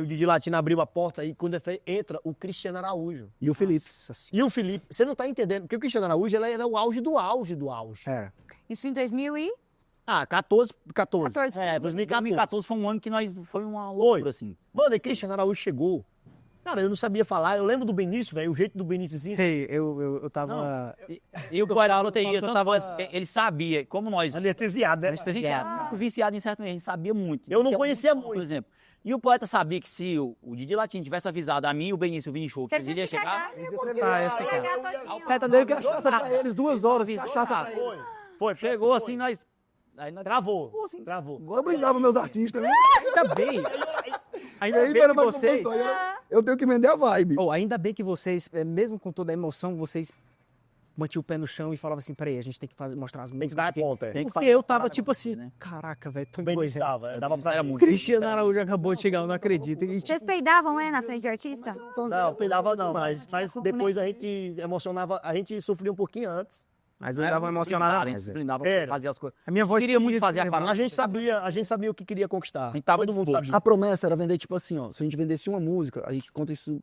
Didi Latino abriu a porta e quando entra o Cristiano Araújo. E o Felipe. E o Felipe, você não tá entendendo, porque o Cristiano Araújo ele era o auge do auge do auge. Era. Isso em 2014. Ah, 14. 2014 2014 foi um ano que nós foi uma loucura, assim. Mano, e Cristiano Araújo chegou. Cara, eu não sabia falar. Eu lembro do Benício, velho, o jeito do Benício assim. Ei, eu tava. E o Coral TI, ele sabia, como nós, Anestesiado, né? anestesiado, viciado em certo momento, a gente sabia muito. Eu não Porque é conhecia bom, Por muito. exemplo. E o poeta sabia que se o Didi Latino tivesse avisado a mim e o Benício, o Vini Show, que eles iam chegar. Ah, esse cara. Ao Teta dele cachaça pra eles 2 horas. Cachaça pra eles. Foi. Chegou assim, nós. Aí nós Travou. assim, Travou. Eu brindava meus artistas, né? Ainda bem. Ainda Aí, bem velho, que mas vocês. eu tenho que vender a vibe. Oh, ainda bem que vocês, mesmo com toda a emoção, vocês mantinham o pé no chão e falavam assim, peraí, a gente tem que mostrar as Tem músicas. que dar porque- conta, é. tem que Porque fazer eu uma tava parada tipo acontecer, assim, né? caraca, velho, tô Bem coisa. dava pra sair muito. Cristiano Araújo acabou de chegar, eu não acredito. E, tipo, Vocês peidavam, na frente de artista? Não, pedava não, mas depois a gente emocionava, a gente sofria um pouquinho antes. mas eu tava emocionado. A gente se blindava Era. pra fazer as coisas. A minha voz Queria muito fazer a parada. A gente sabia o que queria conquistar. A gente tava Todo mundo disposto. sabia. A promessa era vender, tipo assim, ó. Se a gente vendesse uma música, a gente conta isso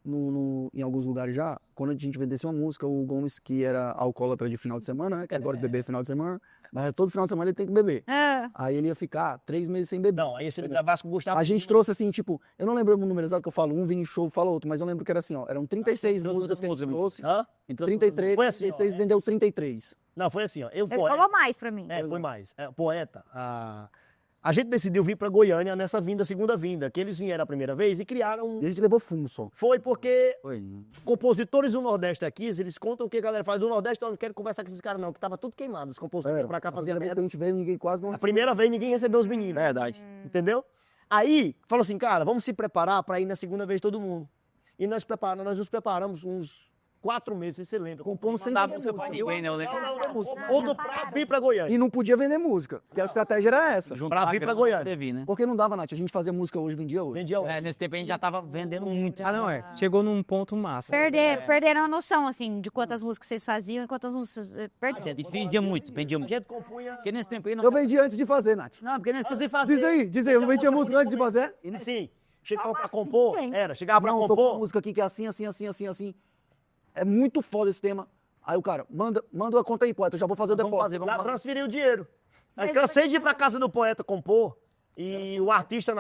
em alguns lugares já. Quando a gente vendesse uma música, o Gomes, que era alcoólatra de final de semana, né? Que agora de beber final de semana, mas todo final de semana ele tem que beber. É. Aí ele ia ficar 3 meses sem beber. Não, aí se ele gravasse com o Gustavo. A gente trouxe assim, tipo, eu não lembro o número exato que eu falo, um Vini Show fala outro, mas eu lembro que era assim, ó. Eram 36 músicas que a gente trouxe. Hã? Então, 33, Foi assim, ó, 36 vendeu 33. Não, foi assim, ó. Eu, Ele poeta, falou mais pra mim. foi mais. Poeta, a gente decidiu vir pra Goiânia nessa segunda vinda, que eles vieram a primeira vez e criaram. E a gente levou fumo só. Foi porque Foi. compositores do Nordeste aqui, eles contam que a galera fala do Nordeste, eu não quero conversar com esses caras, não, que tava tudo queimado. Os compositores Era. pra cá faziam A merda. primeira vez que a gente veio, ninguém quase não. A primeira vez ninguém recebeu os meninos. Verdade. Entendeu? Aí, falou assim, cara, vamos se preparar para ir na segunda vez todo mundo. E nós nos preparamos uns 4 meses, se você lembra. Compomos sem Mandava vender música pra música. ninguém, né? Eu lembro. Outro pra vir pra Goiânia. E não podia vender música. Porque a estratégia era essa. Juntar vir pra grana Goiânia. poder vir, né? Porque não dava, Nath. A gente fazia música hoje, vendia hoje. Vendia Nesse tempo a gente já tava vendendo muito. Ah, não, chegou num ponto massa. Perderam a noção, assim, de quantas músicas vocês faziam e quantas músicas... Perderam. E vendia muito, vendia A muito. gente compunha. Porque nesse tempo aí não. Eu vendi antes de fazer, Nath. Não, porque nesse tempo você fazia. Diz aí, eu não vendia música antes de fazer? Sim, chegava pra compor. sim. Chegava pra Não, tô com uma compor. música aqui que é assim, assim, assim, assim, assim. É muito foda esse tema. Aí o cara, manda a conta aí, poeta, eu já vou fazer o Vamos depósito. fazer, vamos Já fazer. transferi o dinheiro. Aí cansei de ir pra casa do poeta compor. E o artista,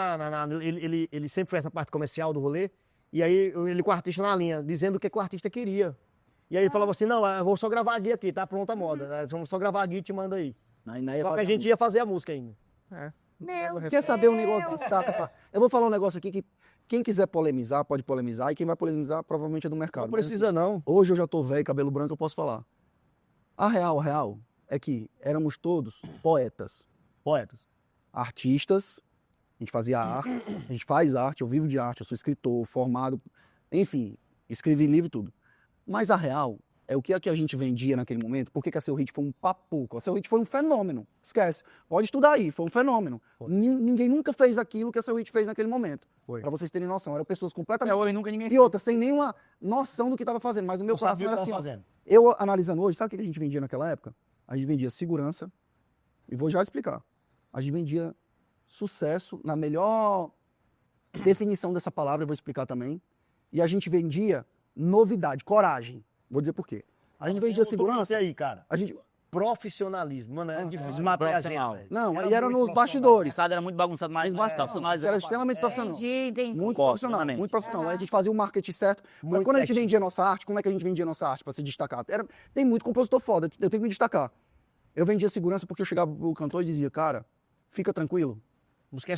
ele sempre fez essa parte comercial do rolê. E aí ele com o artista na linha, dizendo o que o artista queria. E aí ele falava assim, não, eu vou só gravar a guia aqui, tá pronta a moda. Vamos só gravar a guia e te manda aí. Só que a gente ia fazer a música ainda. Meu Quer saber um negócio de destaca, pá? Eu vou falar um negócio aqui que quem quiser polemizar, pode polemizar. E quem vai polemizar, provavelmente é do mercado. Não precisa não. Hoje eu já tô velho, cabelo branco, eu posso falar. A real é que éramos todos poetas, Poetas. artistas, a gente fazia arte, a gente faz arte, eu vivo de arte, eu sou escritor, formado, enfim, Escrevi livro e tudo. Mas a real é o que a gente vendia naquele momento. Por que a Seu Hit foi um papuco? A Seu Hit foi um fenômeno. Esquece. Pode estudar aí, foi um fenômeno. Ninguém nunca fez aquilo que a Seu Hit fez naquele momento. Pra vocês terem noção. Eram pessoas completamente... Hoje nunca ninguém E outra, sem nenhuma noção do que estava fazendo. Mas o meu coração era assim, ó. Eu analisando hoje, sabe o que a gente vendia naquela época? A gente vendia segurança. E vou já explicar. A gente vendia sucesso na melhor definição dessa palavra, eu vou explicar também. E a gente vendia novidade, coragem. Vou dizer por quê. A gente vendia segurança. aí, cara. A gente... Profissionalismo. Mano, é difícil matar matar a gente. Não, aí era muito nos bastidores. O passado era muito bagunçado, mas Isso era extremamente profissional. Entendi. Muito Concordo, profissional, plenamente. muito profissional. Aí a gente fazia o marketing certo. Mas Muito quando a gente certinho. vendia nossa arte, como é que a gente vendia nossa arte para se destacar? Tem muito compositor foda, eu tenho que me destacar. Eu vendia segurança porque eu chegava pro cantor e dizia, cara, fica tranquilo,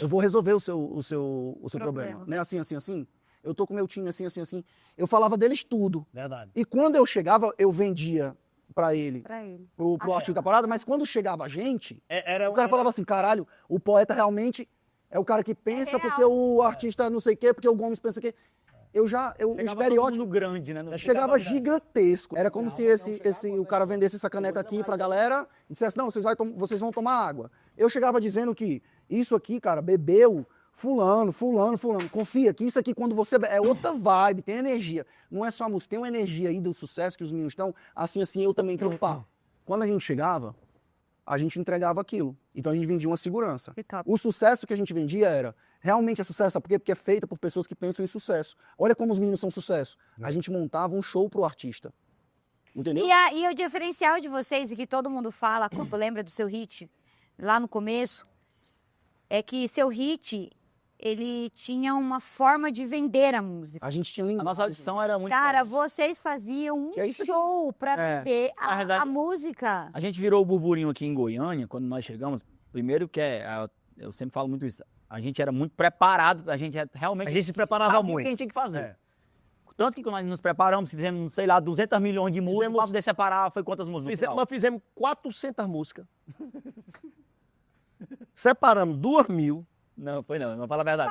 eu vou resolver o seu problema. Não é assim, assim, assim? Eu tô com meu time assim, assim, assim. Eu falava deles tudo. Verdade. E quando eu chegava, eu vendia pra ele, Pra ele. pro artista da parada, mas quando chegava a gente, Era o cara falava assim, caralho, o poeta realmente é o cara que pensa real. porque o artista não sei o quê, porque o Gomes pensa que... O estereótipo no grande, né? chegava gigantesco. Era como se o cara vendesse essa caneta aqui pra galera e dissesse, não, vocês vão tomar água. Eu chegava dizendo que isso aqui, cara, bebeu fulano. Confia que isso aqui, quando você bebe, é outra vibe, tem energia. Não é só a música, tem uma energia aí do sucesso que os meninos estão, assim, eu também tenho. Pá. Quando a gente chegava, a gente entregava aquilo. Então a gente vendia uma segurança. Que top. O sucesso que a gente vendia era, realmente é sucesso, sabe por quê? Porque é feita por pessoas que pensam em sucesso. Olha como os meninos são sucesso. A gente montava um show pro artista. Entendeu? E o diferencial de vocês, e que todo mundo fala, quando lembra do Seu Hit, lá no começo, é que Seu Hit, ele tinha uma forma de vender a música. A gente tinha A linguagem. nossa audição era muito... Cara, vocês faziam um Que é isso aqui? show pra vender Na verdade- a música. A gente virou o burburinho aqui em Goiânia, quando nós chegamos. Primeiro que eu sempre falo muito isso, a gente era muito preparado, a gente realmente A gente se preparava sabia o muito. que a gente tinha que fazer. É. Tanto que quando nós nos preparamos, fizemos, sei lá, 200 milhões de músicas, para poder separar, foi quantas músicas? no final? Nós fizemos 400 músicas. Separamos 2.000. Não, foi não fala a verdade.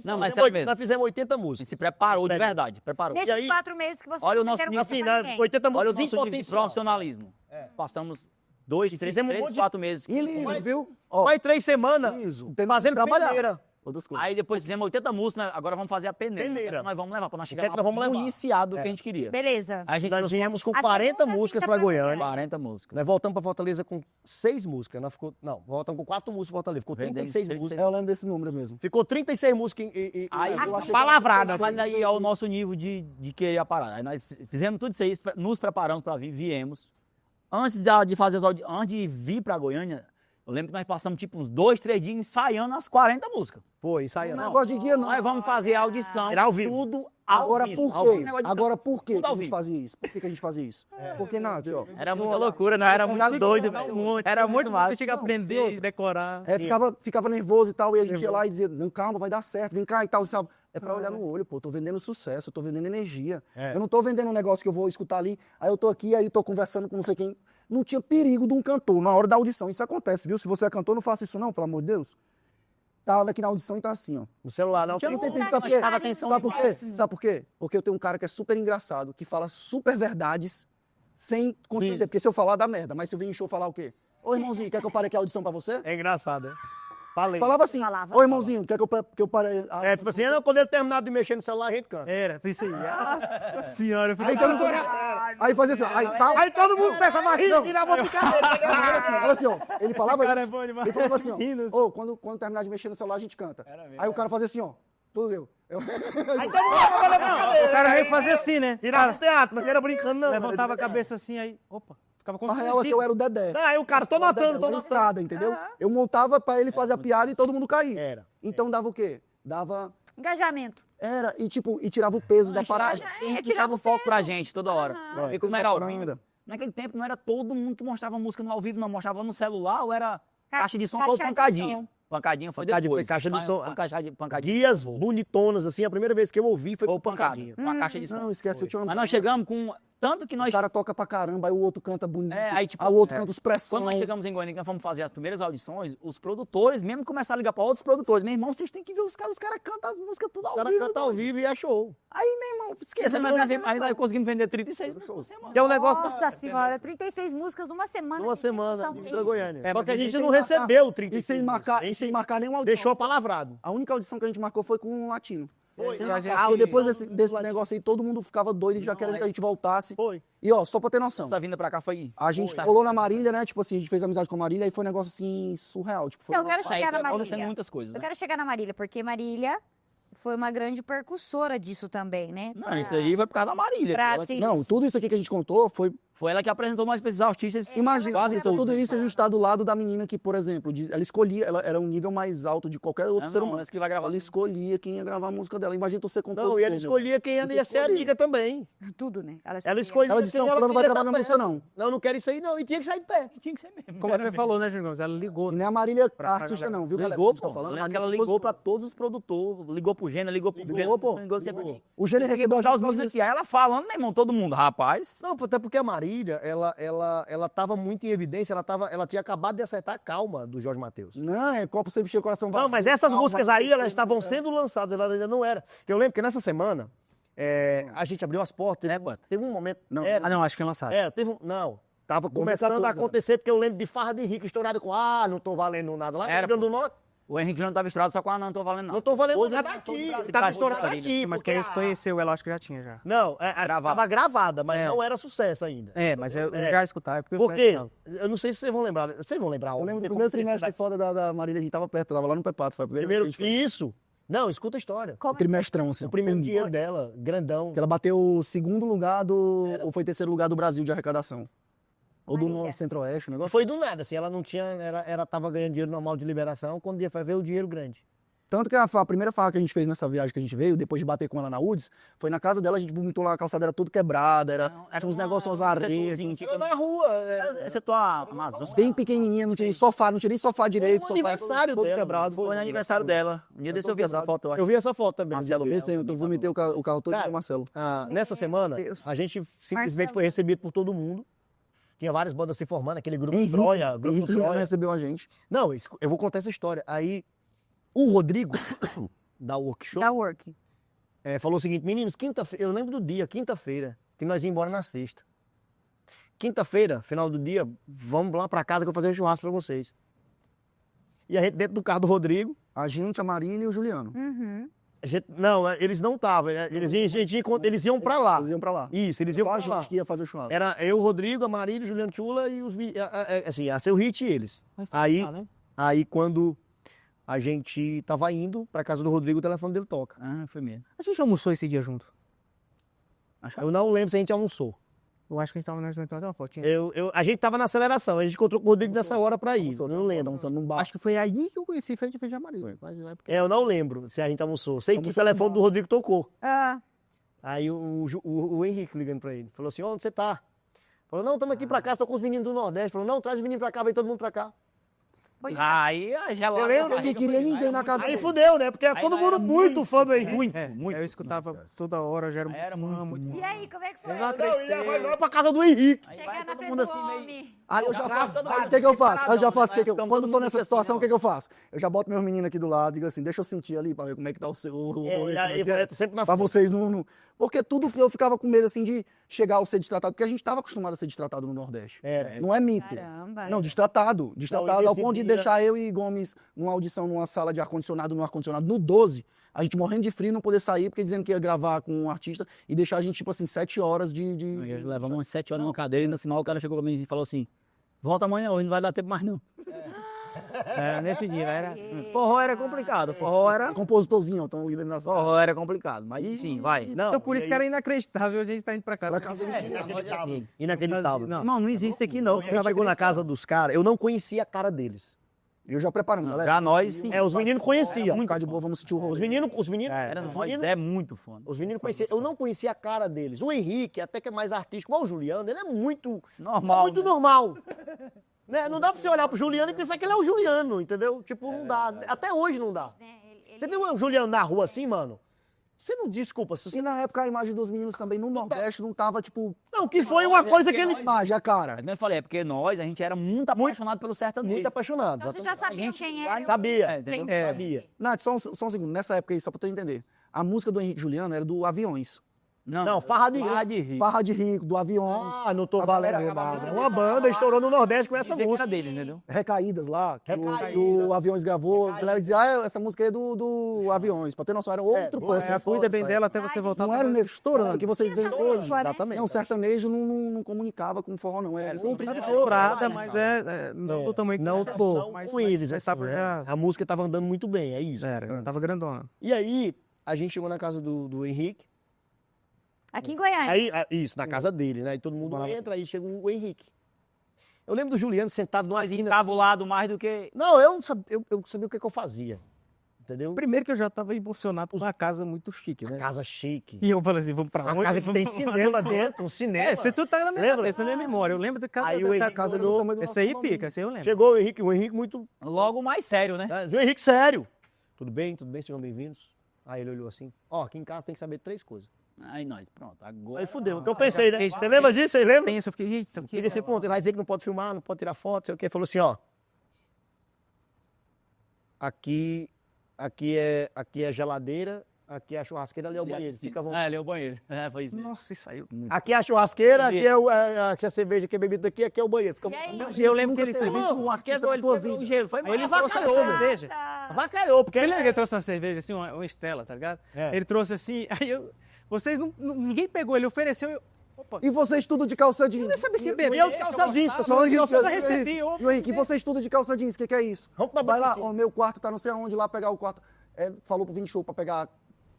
Não, mas Nós sério mesmo. Nós fizemos 80 A gente músicas. se preparou de verdade, preparou. Nesses E aí- 4 meses que vocês Olha o não nosso meteram nível, música Assim, pra né? ninguém. 80 Olha o músicas em nosso nível de potencial. profissionalismo. Passamos 2, 3, Fizemos um monte de- 4 meses. E liso, viu? Ó, Mais 3 semanas liso. fazendo trabalhar. peneira. Outras coisas. Aí depois fizemos 80 músicas, agora vamos fazer a peneira. Peneira. Nós vamos levar, para nós chegar que é que nós vamos levar? iniciado que a gente queria. Beleza. A gente Nós viemos com A 40 segunda músicas fita pra pra Goiânia. 40 músicas. Nós voltamos pra Fortaleza com 6 músicas. Nós ficou, não, voltamos com 4 músicas pra Fortaleza. Ficou Vendemos 36 36. músicas. Eu lembro desse número mesmo. Ficou 36 músicas Aí eu achei que- palavrada. Mas aí é o nosso nível de querer a parada. Aí nós fizemos tudo isso aí, nos preparamos para vir, viemos. Antes de fazer antes de vir para Goiânia, eu lembro que nós passamos tipo uns 2, 3 dias ensaiando as 40 músicas. Foi, isso aí. Não, Não. negócio de guia não. Nós vamos fazer a audição, Era ao vivo. tudo ao Agora vivo. por ao quê? vivo. Negócio de- Agora por quê Tudo que a ao gente vivo. fazia isso? Por que a gente fazia isso? Porque, Nath, ó. Era muita loucura, nós era muito doido, velho. Era muito massa. Você tinha que aprender, decorar. Ficava nervoso e tal, e a gente ia lá e dizia, não, calma, vai dar certo, vem cá e tal, sabe? É pra olhar no olho, pô, eu tô vendendo sucesso, eu tô vendendo energia. É. Eu não tô vendendo um negócio que eu vou escutar ali, aí eu tô aqui, aí eu tô conversando com não sei quem. Não tinha perigo de um cantor na hora da audição, isso acontece, viu? Se você é cantor, não faça isso não, pelo amor de Deus. Tá aqui na audição e tá assim, ó. No celular, não. Tinha Tem... muito tempo, sabe por quê? prestava atenção Sabe por quê? demais. Sabe por quê? Porque eu tenho um cara que é super engraçado, que fala super verdades, sem constranger. Porque se eu falar, dá merda. Mas se eu vir em show falar o quê? Ô, irmãozinho, quer que eu pare aqui a audição pra você? É engraçado, é? Falei. Falava assim, Falava. ô, irmãozinho, quer que eu pare... É, tipo assim, não, quando ele terminar de mexer no celular, a gente canta. Era, foi isso aí. Nossa senhora, eu fiquei... Aí, todo mundo... aí fazia assim, aí fala... Aí todo mundo começava a rir Não. e na boca de cabeça. Olha assim, ó, ele falava cara é isso, bom demais. ele falava assim, ó, Rindo. ô, quando terminar de mexer no celular, a gente canta. Aí o cara fazia assim, ó, tudo eu. Aí todo mundo olha pra cabeça. O cara veio fazer assim, né? Virava teatro, mas não era brincando, não. Levantava a cabeça assim, aí, opa, ficava A real é que eu era o Dedé. Aí o cara, tô notando, tô Era notando. estrada, entendeu? Eu montava pra ele fazer a piada e todo mundo caía. Era. Então dava o quê? Dava... Engajamento. Era, e tipo, e tirava o peso da parada. E tirava o foco pra gente toda hora. Vai, E como tem era papo ainda. naquele tempo não era todo mundo que mostrava música no ao vivo, não mostrava no celular ou era caixa de som caixa ou de pancadinha. som. Pancadinha foi Pancadinha, depois. foi caixa de som. Caixa de pancadinha. Guias bonitonas, assim, a primeira vez que eu ouvi foi Ou com pancada. pancadinha. Uma caixa de som. Não, esquece, eu tinha uma... Mas nós chegamos com Tanto que O nós... cara toca pra caramba, aí o outro canta bonito. aí, tipo, aí o outro canta os pressão. Quando nós chegamos em Goiânia, que nós fomos fazer as primeiras audições, os produtores mesmo começaram a ligar pra outros produtores. Meu irmão, vocês têm que ver os caras cantam as músicas tudo Os ao caras vivo. cantam ao vivo e é show. Irmão, esqueça, aí nós conseguimos vender 36 músicas por semana. Que é um negócio Nossa senhora, 36 músicas numa semana. numa gente, tem semana, noção. pra Goiânia. É, Só mas que a ele gente sem não marcar- recebeu E 36 sem marcar nenhuma audição. Deixou palavrado. A única audição que a gente marcou foi com um latino. Foi. Sem A marcar, gente- porque depois desse negócio aí, todo mundo ficava doido e já querendo que a gente voltasse. Foi. E ó, só pra ter noção. Essa vinda pra cá foi... A gente colou na Marília, né? Tipo assim, a gente fez amizade com a Marília e foi um negócio assim, surreal. Tipo, foi Eu quero chegar na acontecendo Marília. muitas coisas, Eu né? quero chegar na Marília, porque Marília foi uma grande percussora disso também, né? Não, isso aí foi por causa da Marília. Pra, Ela- assim, Não, tudo isso aqui que a gente contou foi. Foi ela que apresentou nós pra esses artistas. Imagina, quase isso, todos. tudo isso a gente tá do lado da menina que, por exemplo, ela escolhia, ela era um nível mais alto de qualquer outro ser humano. Que vai gravar. Ela escolhia quem ia gravar a música dela. Imagina você compondo. Não, e ela escolhia quem ia ser amiga também. tudo, né? Ela escolhia Ela disse: não, quem fulano não vai queria gravar tá minha música, perto. não. Não, não quero isso aí não. E tinha que sair de perto. Tinha que ser mesmo. Como você falou, né, João Gomes? Ela ligou. Nem a Marília, Pra a artista, galera. não, viu? galera? Ligou, A gente tá pô. falando, Eu a lembro que ela Marília ligou pra todos os produtores. Ligou pro Gênero, ligou pro Ligou, pô. Ligou sempre. O Gênero recebeu Já as os músicos aqui. Aí ela falando, meu irmão, todo mundo, rapaz. Não, até porque a Marília, ela tava muito em evidência, ela tinha acabado de acertar a Calma do Jorge Mateus. Não, é copo sempre cheio, coração Não, vazio. mas essas Calma, músicas vai- aí, elas estavam sendo lançadas, elas ainda não eram. Eu lembro que nessa semana, a gente abriu as portas, É, bota. teve um momento... Não. Era, Ah, não, acho que lançaram. não, tava Gomes começando 14, a acontecer, porque eu lembro de Farra de Rico estourado com, não tô valendo nada lá, no Era, Rio Grande do Norte, O Henrique Júnior tava estourado, só com a não tô falando, não. não tô valendo Hoje nada é aqui, Brasil, tava Brasil, estourado Brasil. aqui. Mas porque quem conheceu ela, acho que já tinha já. Não, Gravada. tava gravada, mas não era sucesso ainda. É, mas eu É. já escutava. Por quê? Eu não sei se vocês vão lembrar. Vocês vão lembrar. Eu lembro do Tem primeiro como trimestre foda da Marília, a gente tava perto, tava lá no Pepato, foi a primeira Primeiro, vez que a gente foi. isso. Não, escuta a história. Como O trimestrão, assim. O primeiro pum. dinheiro dela, grandão. Que ela bateu o segundo lugar ou foi terceiro lugar do Brasil de arrecadação. Ou do Marília. Centro-Oeste, o Não negócio. foi do nada, assim, ela não tinha, ela tava ganhando dinheiro normal de liberação, quando ia ver o dinheiro grande. Tanto que a primeira farra que a gente fez nessa viagem que a gente veio, depois de bater com ela na UDS, foi na casa dela, a gente vomitou lá, a calçada era tudo quebrada, tinha uns negócios, umas areias, Era na rua. Exceto a Amazônia. bem pequenininha, não tinha nem sofá, não tinha nem sofá direito, Foi no sofá aniversário todo dela, quebrado. Foi no aniversário dela. Um dia desse eu vi essa foto, eu acho. Eu vi essa foto também. Marcelo Esse aí, eu vomitei o carro todo Cara, com o Marcelo. Nessa semana, Deus. a gente simplesmente Marcelo. foi recebido por todo mundo. Tinha várias bandas se formando, aquele grupo Henrique, Troia, grupo Henrique Juliano Troia. recebeu a gente. Não, eu vou contar essa história. Aí, o Rodrigo, da Workshop, da Work. falou o seguinte, meninos, quinta-feira, eu lembro do dia, quinta-feira, que nós ia embora na sexta. Quinta-feira, final do dia, vamos lá pra casa que eu vou fazer um churrasco pra vocês. E a gente dentro do carro do Rodrigo, A gente, a Marília e o Juliano. Uhum. não, eles não estavam, eles iam pra lá. Eles iam pra lá. Isso, eles iam Só a pra lá. gente que ia fazer o churrasco. Era eu, o Rodrigo, a Marília, o Juliano Tchula e assim, a Seu Hit e eles. Aí, aí quando a gente tava indo pra casa do Rodrigo, o telefone dele toca. Ah, foi mesmo. A gente almoçou esse dia junto. Eu não lembro se a gente almoçou. Eu acho que a gente tava na então uma foto. A gente tava na aceleração, a gente encontrou com o Rodrigo nessa hora pra ir. Almoçou, Eu não lembro. almoçando num bar. Acho que foi aí que eu conheci frente a frente a Marília. Mas não é porque... Eu não lembro se a gente almoçou. Sei que o Almoçou telefone do Rodrigo tocou. Ah, Aí o Henrique ligando pra ele. Falou assim, onde você tá? Falou, não, estamos aqui pra cá, estou com os meninos do Nordeste. Falou, não, traz os meninos pra cá, vem todo mundo pra cá. Aí já lá. lembro, Eu não queria ninguém na casa Aí dele. fudeu, né? Porque era Aí todo lá era mundo muito fã do Henrique. Muito, É, muito. eu escutava toda hora, já Era muito. e aí, como é que foi? Não, ia pra casa do Henrique. Aí Chegar vai na todo frente mundo do assim meio... homem. Aí eu já faço. todo Aí mundo o que que eu faço? Aí eu já separadão, faço. né? Quando Todo eu tô mundo nessa assim, situação, ó. o que que eu faço? Eu já boto meus meninos aqui do lado, digo assim, deixa eu sentir ali pra ver como é que tá o seu. Sempre na Pra vocês não. Porque tudo eu ficava com medo assim de chegar ao ser destratado, porque a gente tava acostumado a ser destratado no Nordeste. Não é mito. Caramba. Não, destratado. Destratado Não, ao ponto de decidia- deixar eu e Gomes numa audição numa sala de ar-condicionado, no ar-condicionado, no 12, a gente morrendo de frio, não poder sair, porque dizendo que ia gravar com um artista e deixar a gente, tipo assim, 7 horas de. Nós levamos umas 7 horas numa cadeira e no final o cara chegou pra mim e falou assim: volta amanhã, hoje não vai dar tempo mais não. Era nesse dia, era. Forró era complicado, forró era... Compositorzinho, então indo na sala. Forró era complicado, mas enfim, vai. Não, Então por e isso aí- que era inacreditável a gente tá indo pra casa. Inacreditável. Não. Não isso aqui não. A gente chegou na casa dos caras, eu não conhecia a cara deles. Eu já preparando, galera. Pra nós, sim. Os meninos conheciam. Vamos ficar de boa, vamos sentir o rolê. Os meninos, Era, os nós meninos, é muito foda. os meninos conheciam. Eu não conhecia a cara deles. O Henrique, até que é mais artístico, mas o Juliano, ele é muito Normal. muito né? normal. Né? Não dá pra você olhar pro Juliano e pensar que ele é o Juliano, entendeu? Tipo, não dá. Até hoje não dá. Você viu o Juliano na rua assim, mano? Você não desculpa. Se você... E na época a imagem dos meninos também no Nordeste não tava, tipo, Não, que foi uma coisa que ele... imagem, a cara. Mas eu falei, é porque nós, a gente era muito apaixonado pelo sertanejo. Muito apaixonado. Então vocês já sabiam quem já era. Sabia, entendeu? sabia. Nath, só um segundo. Nessa época aí, só pra tu entender. A música do Henrique Juliano era do Aviões. Não, Farra de Rico. Farra de Rico, do Aviões. Ah, não tô A valendo. galera Mas acabava- uma banda estourou no Nordeste com essa música. dele, entendeu? Recaídas lá, que Recaídas. o Aviões gravou. A galera dizia, essa música é do Aviões. Pra ter noção, era outro boa, pulse. Cuida bem dela até você voltar. Não era um estourando, que vocês veem Essa hoje. música, né? Exatamente. Não, o sertanejo não comunicava com forró, não. Era Não precisa precisa estourada, mas não do tamanho que Não, era, pô, mas com eles, você assim, tava né? já... A música tava andando muito bem, é isso. Tava grandona. E aí, a gente chegou na casa do Henrique. Aqui em Goiânia. Aí, isso, na casa dele, né? E todo mundo entra, aí chega o Henrique. Eu lembro do Juliano sentado numa esquina. Encabulado mais do que... Não, eu sabia o que eu fazia. Entendeu? Primeiro que eu já tava emocionado com uma casa muito chique, né? Casa chique. E eu falei assim, vamos pra Uma onde? casa que tem cinema dentro, um cinema. É, você tudo tá na minha Lembra? cabeça, na minha memória. Eu lembro da casa, Aí o Henrique casa olhou, do... Esse aí pica, esse aí eu lembro. Chegou o Henrique muito... Logo mais sério, né? O Henrique sério. Tudo bem, sejam bem-vindos. Aí ele olhou assim, aqui em casa tem que saber 3 coisas. Aí nós, pronto, agora... Aí fudeu. Então eu pensei, né? Você lembra disso? Você lembra? Pensa, eu fiquei, eita, o que Ele disse, pronto, ele vai dizer que não pode filmar, não pode tirar foto, sei o quê. Ele falou assim, aqui é geladeira, aqui é a churrasqueira, ali é o banheiro. Fica à vontade. ali é o banheiro. Foi isso mesmo. Nossa, isso saiu muito. Aqui é a churrasqueira, aqui é a cerveja, aqui é a bebida daqui, aqui é o banheiro. Fica... E aí? Eu lembro que ele teve fez isso um artista da tua vida. O gelo, foi Aí ele mal. trouxe a cerveja. Avacalhou, porque Ele lembra que ele trouxe uma cerveja, assim, uma Estela, tá ligado? É. Ele trouxe assim, aí vocês ninguém pegou, ele ofereceu, opa. E vocês tudo de calça jeans. Eu nem sabia se E- beber. eu de calça jeans, pessoal. eu Eu recebi, E o Henrique, e vocês tudo de calça jeans, o que é isso? Vamos pra Vai lá, piscina. ó, meu quarto tá não sei aonde, lá pegar o quarto. Falou pro Vini Show pra pegar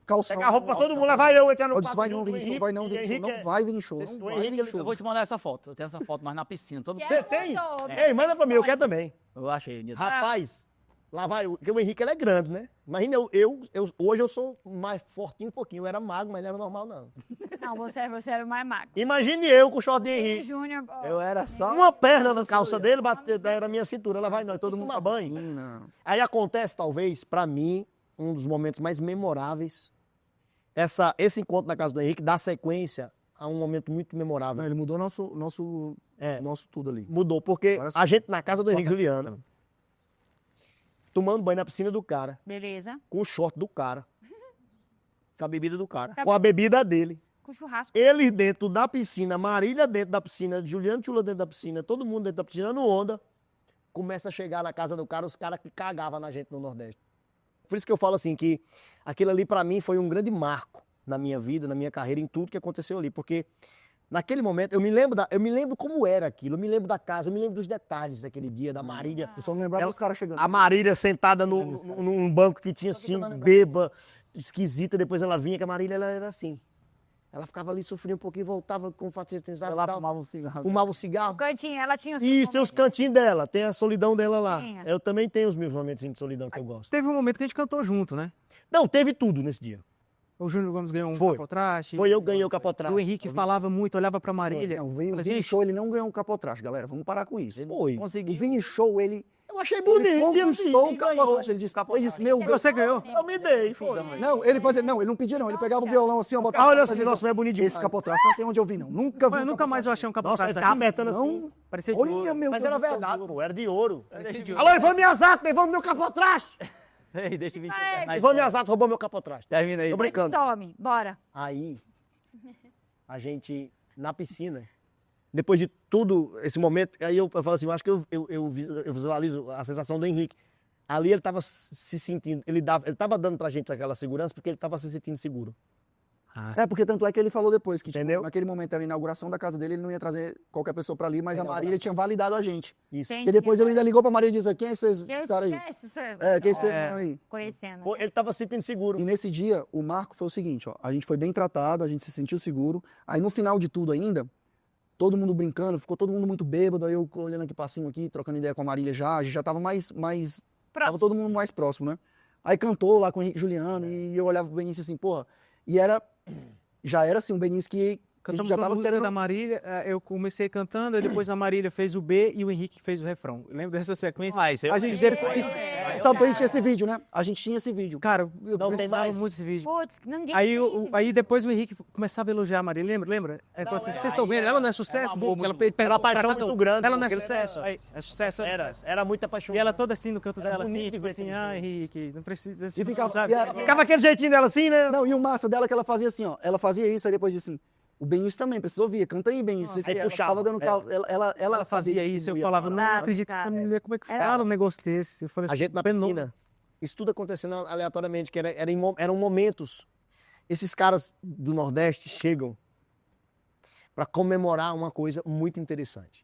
calção. Pegar a roupa pra todo mundo, lá vai eu entrar no Eu disse, quarto vai não, junto com o Vini Show, Henrique, vai não, e Vini Show, Henrique não vai, Vini Show, Esse- não o vai, Henrique, Vini ele- Show. Eu vou te mandar essa foto. Eu tenho essa foto nós na piscina. Todo... Que Você tem? mandou, Ei, manda pra mim, eu quero também. Eu achei. Nilton. Rapaz, lá vai, porque o Henrique ele é grande, né? Imagina, hoje eu sou mais fortinho um pouquinho. Eu era magro, mas não era normal, não. Não, você era o mais magro. Imagine eu com o short de E Henrique. Júnior, ó, Eu era só... Uma perna na calça dele, bateu na minha cintura. Lá vai nós, todo mundo tomar banho. Não. Aí acontece, talvez, pra mim, um dos momentos mais memoráveis. Esse encontro na casa do Henrique dá sequência a um momento muito memorável. Não, ele mudou nosso tudo ali. Mudou, porque Agora a gente na casa do Henrique Juliano, tomando banho na piscina do cara, beleza. com o short do cara, Com a bebida do cara. com a bebida dele. Com churrasco. Ele dentro da piscina, Marília dentro da piscina, Juliano Chula dentro da piscina, todo mundo dentro da piscina, no onda, começa a chegar na casa do cara os caras que cagavam na gente no Nordeste. Por isso que eu falo assim, que aquilo ali pra mim foi um grande marco na minha vida, na minha carreira, em tudo que aconteceu ali, porque naquele momento, eu me lembro como era aquilo, eu me lembro da casa, eu me lembro dos detalhes daquele dia, da Marília. Eu só não lembrava dos caras chegando. A Marília sentada num banco que tinha assim, beba, esquisita, depois ela vinha, que a Marília ela era assim. Ela ficava ali, sofria um pouquinho, voltava com facilidade, Foi lá, fumava um cigarro. fumava um cigarro. O cantinho, ela tinha os Isso, tem os cantinhos dela, tem a solidão dela lá. Tinha. Eu também tenho os meus momentos de solidão que eu gosto. Teve um momento que a gente cantou junto, né? Não, teve tudo nesse dia. O Júnior Gomes ganhou um Foi. capotraste. Foi eu que ganhei o capotraste. O Henrique falava muito, olhava pra Marília. Não, o Falei, Vini Show, ele não ganhou um capotraste, galera. Vamos parar com isso. Foi. O Consegui. Vini Show, ele Eu achei ele bonito. conquistou o ele ganhou. capotraste. Ele disse, meu Deus. Você ganhou? Eu me dei, foi. Não, ele fazia, não, ele não pedia não. Ele pegava o violão assim, ó, Ah, botava. olha assim, fazia nossa, é bonito demais. esse capotraste não tem onde eu vi, não. Nunca vi. Mas um nunca mais eu achei um Nossa, capotraste ele daqui. tava apertando assim. Não. Parecia de Olha, ouro. meu Mas Deus era do céu. verdade, pô, era de ouro. Parecia de Alô, Ivan Miyazato, devolve meu capotraste. Ei, deixa eu vir. Vai. Ivan Miyazato roubou meu capotraste. Termina aí. Tô brincando. Tome, bora. Aí, a gente, na piscina, depois de tudo, esse momento, aí eu falo assim, eu acho que eu visualizo a sensação do Henrique. Ali ele estava se sentindo, ele estava dando pra gente aquela segurança porque ele estava se sentindo seguro. É, porque tanto é que ele falou depois que, tipo, Entendeu? naquele momento, era a inauguração da casa dele, ele não ia trazer qualquer pessoa pra ali, mas a Marília tinha validado a gente. Isso. Quem E depois que- ele ainda ligou pra Marília e disse, quem é esses Quem caras aí? esquece, você- Quem vocês É. são aí? Conhecendo. Pô, ele estava se sentindo seguro. E nesse dia, o marco foi o seguinte, ó, a gente foi bem tratado, a gente se sentiu seguro. Aí no final de tudo ainda, todo mundo brincando, ficou todo mundo muito bêbado, aí eu olhando aqui pra cima aqui, trocando ideia com a Marília já, a gente já tava tava todo mundo mais próximo, né? Aí cantou lá com o Henrique Juliano e eu olhava pro Benício assim, porra, já era assim, um Benício que Cantamos já já tava música querendo- da Marília, eu comecei cantando, aí depois a Marília fez o B e o Henrique fez o refrão. Lembra dessa sequência? Ah, isso A gente sabe que a gente tinha esse vídeo, né? A gente tinha esse vídeo. Cara, eu Não tem precisava mais. muito desse vídeo. Putz, ninguém Aí, tem esse aí depois o Henrique começava a elogiar a Marília, lembra? É, assim, vocês estão vendo, ela não é sucesso, bobo, ela Era uma paixão muito grande. ela não é porque sucesso, aí, é sucesso, é Era, sucesso. era muita paixão. E ela toda assim no canto Era dela, bonito assim, de tipo ver assim, aqueles ah, Henrique, não precisa, E ficava, sabe? Ficava aquele jeitinho dela assim, né? Não, e o massa dela é que ela fazia assim, ó. Ela fazia isso, aí depois disse assim, o Benício também, precisa ouvir, canta aí, Benício. Aí Ela puxava. tava dando cal... Ela Fazia isso, eu falava, não acredito, como é que fala um negócio desse? Eu falei, A gente na penoso. piscina. Isso tudo acontecendo aleatoriamente, que eram momentos. Esses caras do Nordeste chegam para comemorar uma coisa muito interessante.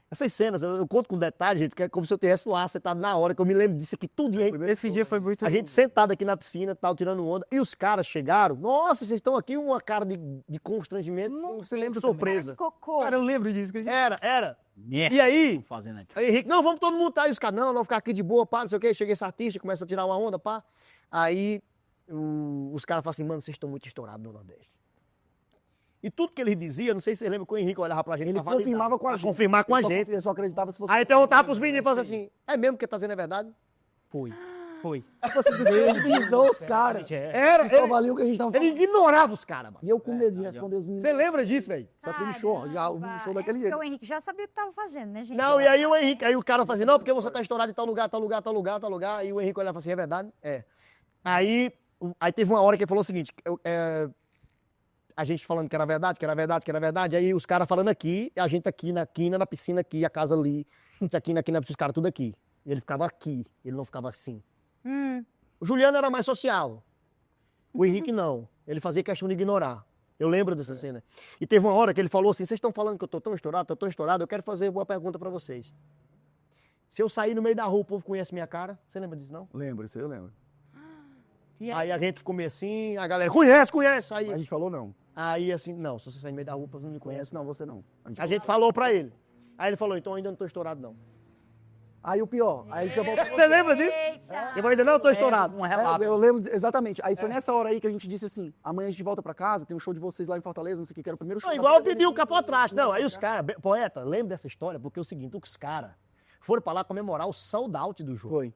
Essas cenas, eu conto com detalhes, gente, que é como se eu tivesse lá, sentado na hora, que eu me lembro disso aqui tudo. Gente. Esse dia foi muito... A gente sentado aqui na piscina, tal, tirando onda, e os caras chegaram. Nossa, vocês estão aqui, uma cara de constrangimento, Você lembra surpresa. cocô. Cara, eu lembro disso. Que a gente... Era. E E aí, fazendo aqui. Aí, Henrique, não, vamos todo mundo tá. E os caras, não, vamos ficar aqui de boa, pá, não sei o quê. Chega esse artista, começa a tirar uma onda, pá. Aí os caras falam assim, mano, vocês estão muito estourados no Nordeste. E tudo que ele dizia, não sei se você lembra que o Henrique olhava pra gente. Ele pra validar, confirmava com a pra gente. confirmar com a gente. Eu só acreditava se fosse... Aí perguntava pros meninos e falava assim, é mesmo que tá dizendo é verdade? Foi. Foi. Você dizer, ele pisou os caras. Era, Eles só valiam o que a gente tava ele falando. ignorava os caras, mano. E eu com medo de responder os meninos. Você lembra disso, velho? Só teve show, já houve um show daquele jeito. Porque o Henrique já sabia o que tava fazendo, né, gente? Não, e aí o Henrique, aí o cara fazia assim, não, porque você tá estourado em tal lugar, tal lugar, tal lugar, tal lugar. E o Henrique olhava assim, é verdade? É. Aí teve uma hora que ele falou o seguinte, a gente falando que era verdade, que era verdade, que era verdade. Aí os caras falando aqui, a gente aqui na quina, na piscina aqui, a casa ali, aqui na quina, os caras tudo aqui. E ele ficava aqui, ele não ficava assim. O Juliano era mais social. O Henrique não. Ele fazia questão de ignorar. Eu lembro dessa cena. E teve uma hora que ele falou assim, vocês estão falando que eu tô tão estourado, eu quero fazer uma pergunta pra vocês. Se eu sair no meio da rua, o povo conhece minha cara? Você lembra disso, não? Lembro, isso aí eu lembro. Aí a gente ficou meio assim, a galera, conhece. Aí, A gente falou não. aí assim, não, se você sair no meio da rua, o povo não me conhece. Conhece não, você não. A gente falou pra ele. Aí ele falou, então eu ainda não tô estourado, não. Aí o pior, aí você volta... Você lembra disso? Eu ainda não tô estourado. Um relato. Eu lembro, exatamente. Aí foi nessa hora aí que a gente disse assim, amanhã a gente volta pra casa, tem um show de vocês lá em Fortaleza, não sei o que era o primeiro show. Não, igual eu pedi o capotraste. Não, aí os caras, poeta, lembra dessa história? Porque é o seguinte, os caras foram pra lá comemorar o sold out do jogo. Foi.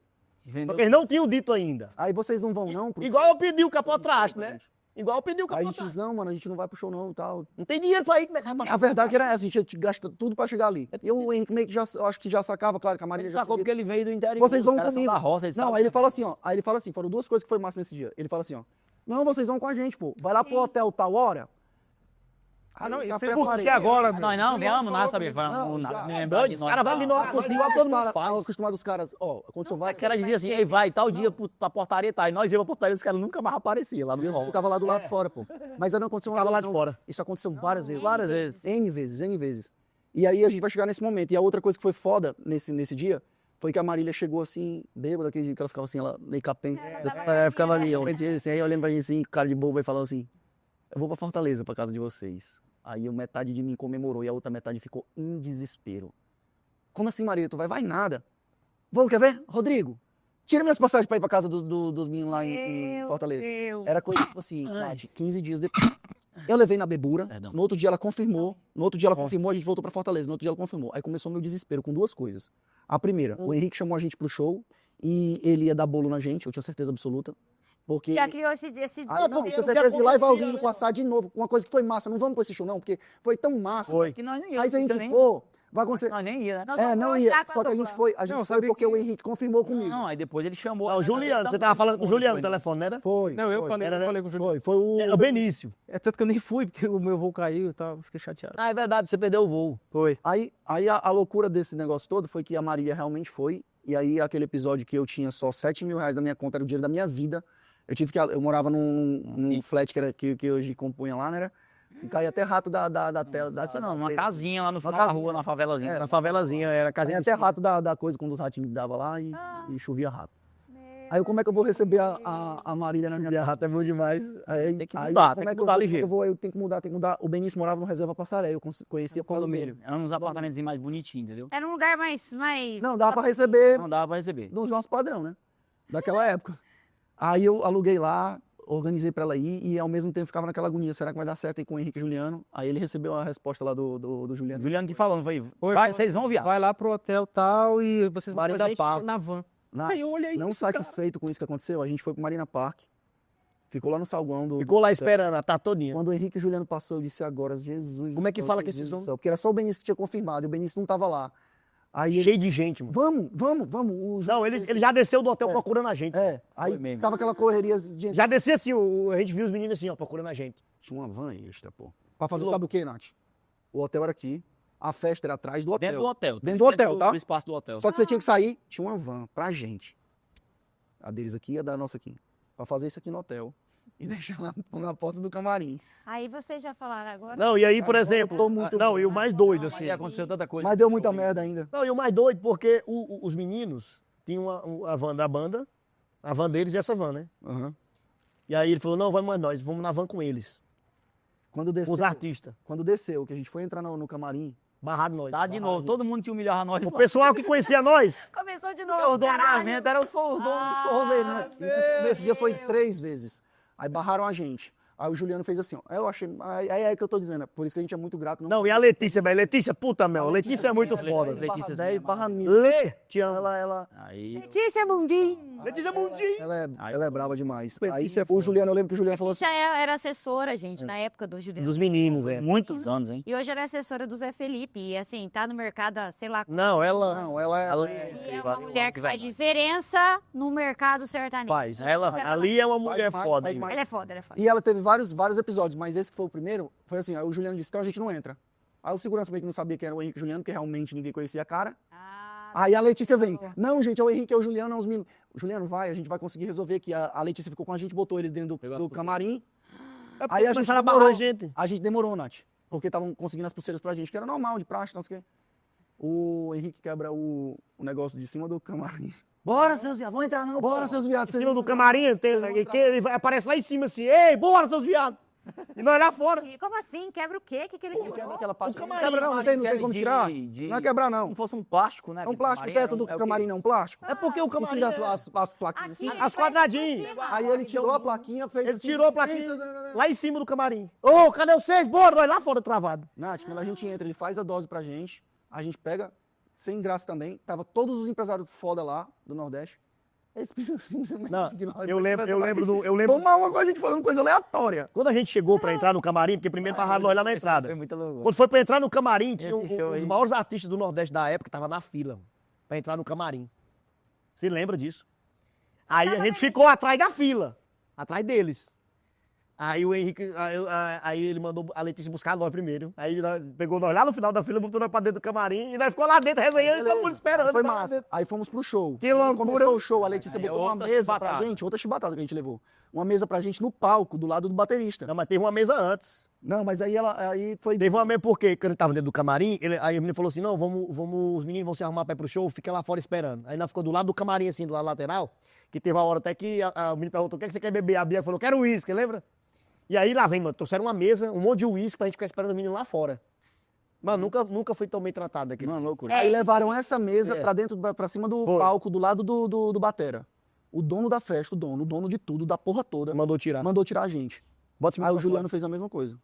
Porque eles não tinham dito ainda. Aí vocês não vão não? Igual eu pedi o capotraste, né? Igual eu pedi o Aí a gente capotraste. disse, não, mano, a gente não vai pro show não e tal. Não tem dinheiro pra ir, como é que vai marcar? A verdade era essa, a gente gasta tudo pra chegar ali. E o Henrique meio que já, eu acho que já sacava, claro, que a Marília Ele já sacou sabia. porque ele veio do interior. Vocês vão os caras são comigo. da roça, eles Não, sabem. aí ele fala assim, ó. Aí ele fala assim, foram duas coisas que foi massa nesse dia. Ele fala assim, ó. Não, vocês vão com a gente, pô. Vai lá pro hotel tal hora. não, já você preparei. Porque agora, Nós não, vamos, nós sabemos. Não, já. Lembrou de os caras vão de novo, Acostumado todo mundo, acostumado os caras, ó, aconteceu O várias cara dizia assim, ei, vai, tal dia pra portaria, tá? E nós íamos pra portaria, os caras nunca mais apareciam lá no Eu hall. tava lá do lado de fora, pô. Mas aí não aconteceu uma Tava vez, lá de não. fora. Isso aconteceu várias vezes. Várias vezes. N vezes. E aí a gente vai chegar nesse momento. E a outra coisa que foi foda nesse dia foi que a Marília chegou assim, bêbada, aquele dia que ela ficava assim, ela meio capenga. Ficava ali, ó. Assim, aí eu lembro pra gente assim, cara de bobo, e falou assim, eu vou pra Fortaleza, pra casa de vocês. Aí metade de mim comemorou e a outra metade ficou em desespero. Como assim, Marília? Tu vai? Vai nada. Vamos, quer ver? Rodrigo, tira minhas passagens pra ir pra casa dos meninos lá em Fortaleza. Era coisa tipo assim, Nath, 15 dias depois. Eu levei na bebura, Perdão. no outro dia ela confirmou, a gente voltou pra Fortaleza, no outro dia ela confirmou. Aí começou meu desespero com duas coisas. A primeira, o Henrique chamou a gente pro show e ele ia dar bolo na gente, eu tinha certeza absoluta. Porque... Já criou esse Ah, não, tinha certeza que lá e Valzinho passar de novo. Uma coisa que foi massa, não vamos pra esse show não, porque foi tão massa. Que nós nem Aí se a gente nem, for, vai acontecer... Nós nem ia, né? não ia, só que a gente foi porque o Henrique confirmou comigo. Não, aí depois ele chamou. Não, o Juliano, você tava falando com o Juliano no telefone, não era? Foi. Não, eu foi. falei, Era, né? falei com o Juliano. Foi o... É o Benício. É tanto que eu nem fui, porque o meu voo caiu e tal, fiquei chateado. Ah, é verdade, você perdeu o voo. Foi. Aí a loucura desse negócio todo foi que a Marília realmente foi, e aí aquele episódio que eu tinha só 7 mil reais da minha conta, era o dinheiro da minha vida, eu morava num flat que hoje compunha lá, né? E caía até rato da tela. Não, uma casinha lá no final Uma da rua, na favelazinha. Na favelazinha, era a Caía casinha. até rato da coisa, quando os ratinhos davam lá e chovia rato. Aí como é que eu vou receber a Marília na minha casa? Rato é bom demais. Aí, Tem que aí, mudar, como tem é que que eu mudar vou- ligeiro. Eu tenho que mudar. O Benício morava no Reserva Passaré, eu conhecia por causa dele. Era uns apartamentos mais bonitinhos, entendeu? Era um lugar mais... Não, dava pra receber Não dava pra receber. dos nossos padrão, né? Daquela época. Aí eu aluguei lá, organizei pra ela ir e ao mesmo tempo ficava naquela agonia, será que vai dar certo aí com o Henrique e Juliano? Aí ele recebeu a resposta lá do Juliano. Juliano que falou, não foi? Oi, Vai, pô, vocês vão, viado. Vai lá pro hotel tal e vocês vão Marina com a gente Park. na van. Nath, Aí eu olhei não isso, cara. satisfeito com isso que aconteceu, a gente foi pro Marina Park, ficou lá no saguão do... Ficou lá esperando, a tarde todinha. Quando o Henrique e Juliano passou, eu disse agora, Jesus. Como é que do céu, fala que Jesus esses do homens- céu, porque era só o Benício que tinha confirmado e o Benício não tava lá. Aí ele, Cheio de gente, mano. vamos. Não, ele já desceu do hotel procurando a gente. Aí Foi mesmo. tava aquela correria de gente. Já descia assim, a gente viu os meninos assim, ó, procurando a gente. Tinha uma van extra, pô. Pra fazer, sabe o que, Nath? O hotel era aqui, a festa era atrás do hotel. Dentro do hotel. Dentro do hotel, tá? Do espaço do hotel. Só que você tinha que sair, tinha uma van pra gente. A deles aqui e a da nossa aqui. Pra fazer isso aqui no hotel. E deixar lá na porta do camarim. Aí vocês já falaram agora. Não, e aí, por Agora eu exemplo. tô muito- Não, e o mais doido, assim. Mas aconteceu tanta coisa. Mas deu muita merda ainda. Não, e o mais doido, porque os meninos tinham a van da banda, a van deles e essa van, né? Aham. E aí ele falou, não, vamos nós, vamos na van com eles. Quando Com desceu, os artistas. quando desceu, que a gente foi entrar no camarim, Barrado nós. Tá de novo, todo mundo que humilhava nós. O pessoal que conhecia nós, Começou de Os novo. donos do caralho. evento eram os donos dos forros aí, né? nesse dia foi 3 vezes. Aí barraram a gente. Aí o Juliano fez assim, ó. Eu achei. Aí é que eu tô dizendo, é por isso que a gente é muito grato. não, e a Letícia, velho, Letícia, puta, meu, Letícia é muito foda. Letícia 10 barra mil. Lê, te amo. Ela Aí. Letícia Mundim. Letícia Mundinho. ela é braba demais. Aí o Juliano, eu lembro que o Juliano falou assim. Letícia era assessora, gente, na época do Juliano. Dos meninos, velho. Muitos anos, hein? E hoje ela é assessora do Zé Felipe. E assim, tá no mercado, há, sei lá. Não, ela Não, ela E é uma mulher que faz diferença no mercado sertanejo. faz. Ela Ali é uma mulher mais, foda. faz hein? mais. Ela é foda, ela é foda. E ela teve vários episódios, mas esse que foi o primeiro, foi assim, aí o Juliano disse, então a gente não entra. Aí o segurança meio que não sabia que era o Henrique e o Juliano, porque realmente ninguém conhecia a cara. Ah, Aí a Letícia vem, não, gente, é o Henrique, é o Juliano, é os meninos. Juliano, vai, a gente vai conseguir resolver aqui. A Letícia ficou com a gente, botou eles dentro do camarim. É porque Aí a gente começaram a barrar demorou. a gente. A gente demorou, Nath, porque estavam conseguindo as pulseiras pra gente, que era normal, de praxe, não sei o quê. O Henrique quebra o negócio de cima do camarim. Bora, seus viados, vão entrar não. Bora, seus viados. Em cima do camarim, ele aparece lá em cima assim, ei, bora, seus viados. E nós lá fora. como assim? Quebra o quê? O que ele Ele quebra aquela parte. Não camarim, quebra não, não tem como tirar. Não é quebrar não. Como fosse um plástico, né? É um plástico, o teto do camarim não é um plástico. É porque o E camarim... tira as plaquinhas assim. As quadradinhas. Aí ele tirou a plaquinha, fez Ele assim, tirou a plaquinha isso, lá em cima do camarim. Ô, cadê vocês? Bora, nós lá fora travado. Nath, quando a gente entra, ele faz a dose pra gente, a gente pega, sem graça também, tava todos os empresários foda lá, do Nordeste. Eles pensam assim, Não, eu lembro. Tomar uma coisa, a gente falando coisa aleatória. Quando a gente chegou pra entrar no camarim, porque primeiro barraram nós lá na entrada. Foi muita loucura. Quando foi pra entrar no camarim, tinha Esse show os aí. maiores artistas do Nordeste da época, tava na fila pra entrar no camarim. Você lembra disso? Aí a gente ficou atrás da fila, atrás deles. Aí o Henrique, aí ele mandou a Letícia buscar nós primeiro. Aí pegou nós lá no final da fila, botou nós pra dentro do camarim e nós ficou lá dentro resenhando e todo mundo esperando. Aí foi nós lá massa. dentro. Aí fomos pro show. Que loucura. Começou o show, a Letícia Aí botou uma outra mesa pra chibatada. gente, outra chibatada que a gente levou. Uma mesa pra gente no palco, do lado do baterista. Não, mas teve uma mesa antes. Não, mas aí foi... Teve uma mesa porque, quando ele tava dentro do camarim, aí o menino falou assim, não, os meninos vão se arrumar pra ir pro show, fica lá fora esperando. Aí nós ficou do lado do camarim, assim, do lado lateral, que teve uma hora até que o menino perguntou, o que é que você quer beber? A Bia falou, quero uísque, lembra? E aí lá vem, mano, trouxeram uma mesa, um monte de uísque pra gente ficar esperando o menino lá fora. Mano, nunca foi tão bem tratado aqui. Uma loucura. Aí levaram essa mesa É. pra dentro, pra cima do Foi. palco, do lado do batera. O dono da festa, o dono de tudo, da porra toda, Mandou tirar. mandou tirar a gente. Bota esse Aí o microfone. Juliano fez a mesma coisa.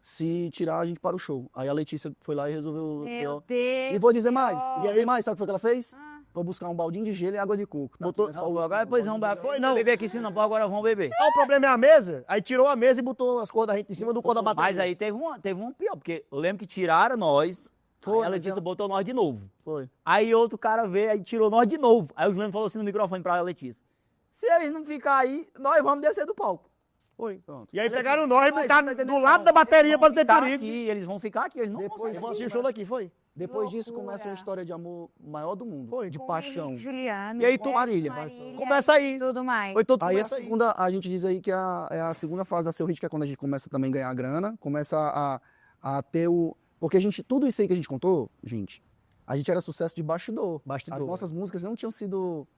Se tirar, a gente para o show. Aí a Letícia foi lá e resolveu... Meu Deus. E vou dizer mais. Deus. E aí mais, sabe o que foi que ela fez? Ah. Foi buscar um baldinho de gelo e água de coco. Tá? Botou- Começou a Agora buscar depois um vamos baldinho de beber. Não beber aqui sim, não. Agora vamos beber. Ah, o problema é a mesa. Aí tirou a mesa e botou as cores da gente em cima do cor da bateria. Mas aí teve um pior, porque eu lembro que tiraram nós, Foi, aí a Letícia botou nós de novo. Foi. Aí outro cara veio, aí tirou nós de novo. Aí o Juliano falou assim no microfone pra Letícia, se eles não ficar aí, nós vamos descer do palco. Foi. Pronto. E aí pegaram nós e Mas botaram tá entendendo? do lado da bateria pra não ter Ficar perigo. aqui, eles vão ficar aqui, eles não Depois- conseguem. Vamos assistir o show daqui, foi? Depois disso Loucura. começa uma história de amor maior do mundo. Foi. De Com paixão. Henrique, Juliano. E aí tu- Marília. Começa aí. Tudo mais. Foi todo Aí a começa aí. segunda, a gente diz aí que é a segunda fase da Seu Hit, que é quando a gente começa também a ganhar grana, começa a ter o... Porque a gente, tudo isso aí que a gente contou, gente, a gente era sucesso de bastidor. Bastidor. As nossas músicas não tinham sido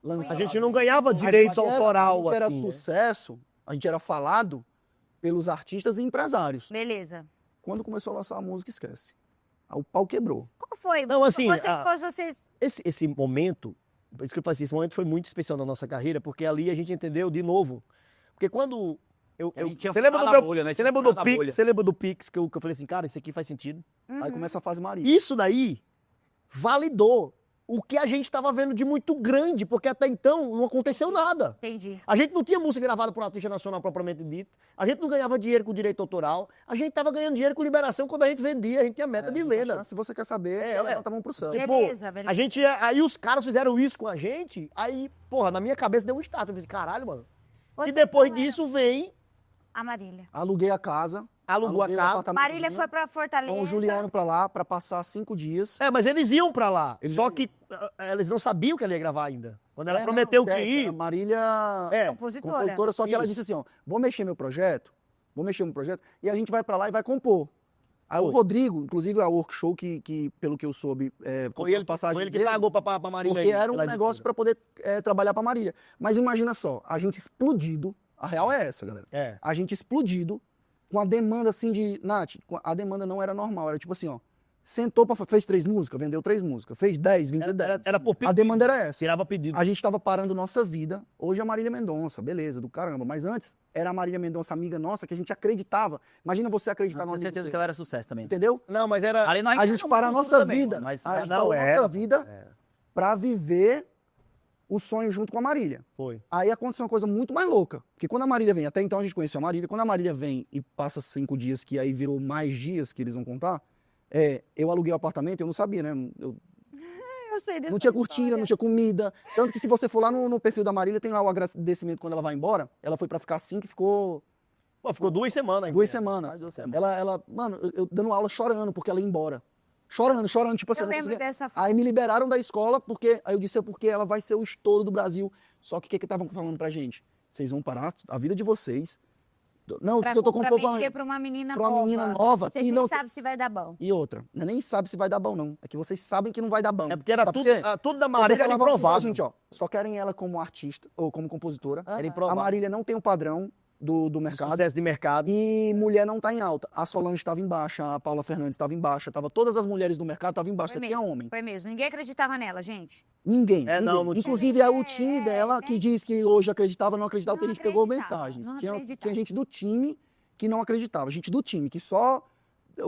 lançadas. A gente não ganhava direito autoral, A gente era assim, né? sucesso, a gente era falado pelos artistas e empresários. Beleza. Quando começou a lançar a música, esquece. Aí o pau quebrou. Qual foi? Não, assim, Vocês... esse momento, por isso que eu falei assim, esse momento foi muito especial na nossa carreira, porque ali a gente entendeu de novo Porque quando A gente tinha você lembra furado do a meu, bolha, né? você Tinha lembra do furado a Pix? bolha. Você lembra do Pix que eu falei assim, cara, isso aqui faz sentido? Aí começa a fase Maria. Isso daí validou o que a gente estava vendo de muito grande, porque até então não aconteceu nada. Entendi. A gente não tinha música gravada por artista nacional propriamente dito. A gente não ganhava dinheiro com direito autoral. A gente tava ganhando dinheiro com liberação quando a gente vendia. A gente tinha meta de venda. Se você quer saber, levanta a mão pro céu. Beleza, beleza. A gente, aí os caras fizeram isso com a gente. Aí, porra, na minha cabeça deu um start. Eu disse, caralho, mano. Você E depois não era disso vem, A Marília. Aluguei a casa. alugou a aluguei um casa. apartamentozinho, Marília foi pra Fortaleza. com o Juliano pra lá pra passar 5 dias. É, mas eles iam pra lá. Eles Só iam. que eles não sabiam que ela ia gravar ainda. Quando ela É, prometeu não, que a ia. Marília Compositora. só que ela Isso. disse assim, ó, vou mexer meu projeto e a gente vai pra lá e vai compor. Aí o Foi. Rodrigo, inclusive a workshop que pelo que eu soube, Foi ele, passagem foi ele que dele, pagou pra Marília. porque aí, era um pela negócio editora. pra poder trabalhar pra Marília. Mas imagina só, a gente explodido, a real é essa, galera. É. A gente explodido com a demanda assim de, Nath, a demanda não era normal, era tipo assim, ó, sentou pra fez 3 músicas, vendeu 3 músicas, fez 10, vendeu 10. Era por A pedido. demanda era essa. Tirava pedido. A gente tava parando nossa vida. Hoje é a Marília Mendonça, beleza, do caramba. Mas antes era a Marília Mendonça, amiga nossa, que a gente acreditava. Imagina você acreditar Eu no tenho amigo certeza seu. que ela era sucesso também. Entendeu? Não, mas era. Ali nós A gente para a éramos nossa também, vida. Mas A gente não, parou a era. nossa vida É, pra viver o sonho junto com a Marília. foi. Aí aconteceu uma coisa muito mais louca. Porque quando a Marília vem, até então a gente conheceu a Marília, quando a Marília vem e passa 5 dias, que aí virou mais dias que eles vão contar, eu aluguei o apartamento, eu não sabia, né? Eu Eu sei dessa não tinha cortina, história. não tinha comida. Tanto que se você for lá no perfil da Marília, tem lá o agradecimento quando ela vai embora. Ela foi pra ficar 5 e ficou Pô, ficou 2 semanas ainda. 2 semanas. Mais 2 semanas. Mano, eu dando aula chorando porque ela ia embora. Chorando, tipo assim, Eu eu não lembro conseguia- dessa foto. Aí me liberaram da escola, aí eu disse, porque ela vai ser o estouro do Brasil. Só que o que estavam falando pra gente? Vocês vão parar a vida de vocês. Não, Pra, porque eu tô com pra um pouco... mexer pra uma menina pra uma nova. menina nova. Você E nem não- sabe se vai dar bom. E outra, né, nem sabe se vai dar bom, não. É que vocês sabem que não vai dar bom. É porque era Sabe tudo, por quê? tudo da Porque Marília era ela falou assim pra improvável. gente, ó, só querem ela como artista, ou como compositora. Era Aham. A improvável. Marília não tem o padrão do mercado. Sucesso de mercado. E mulher não tá em alta. A Solange estava em baixa, a Paula Fernandes estava em baixa, todas as mulheres do mercado estavam em baixa, Foi só tinha mesmo. homem. Foi mesmo. Ninguém acreditava nela, gente. Ninguém. É, não, ninguém. não tinha. Inclusive é o time dela né? que diz que hoje acreditava, não acreditava, porque Não a gente pegou acreditava, mensagens. não Tinha acreditava. gente do time que não acreditava, gente do time que só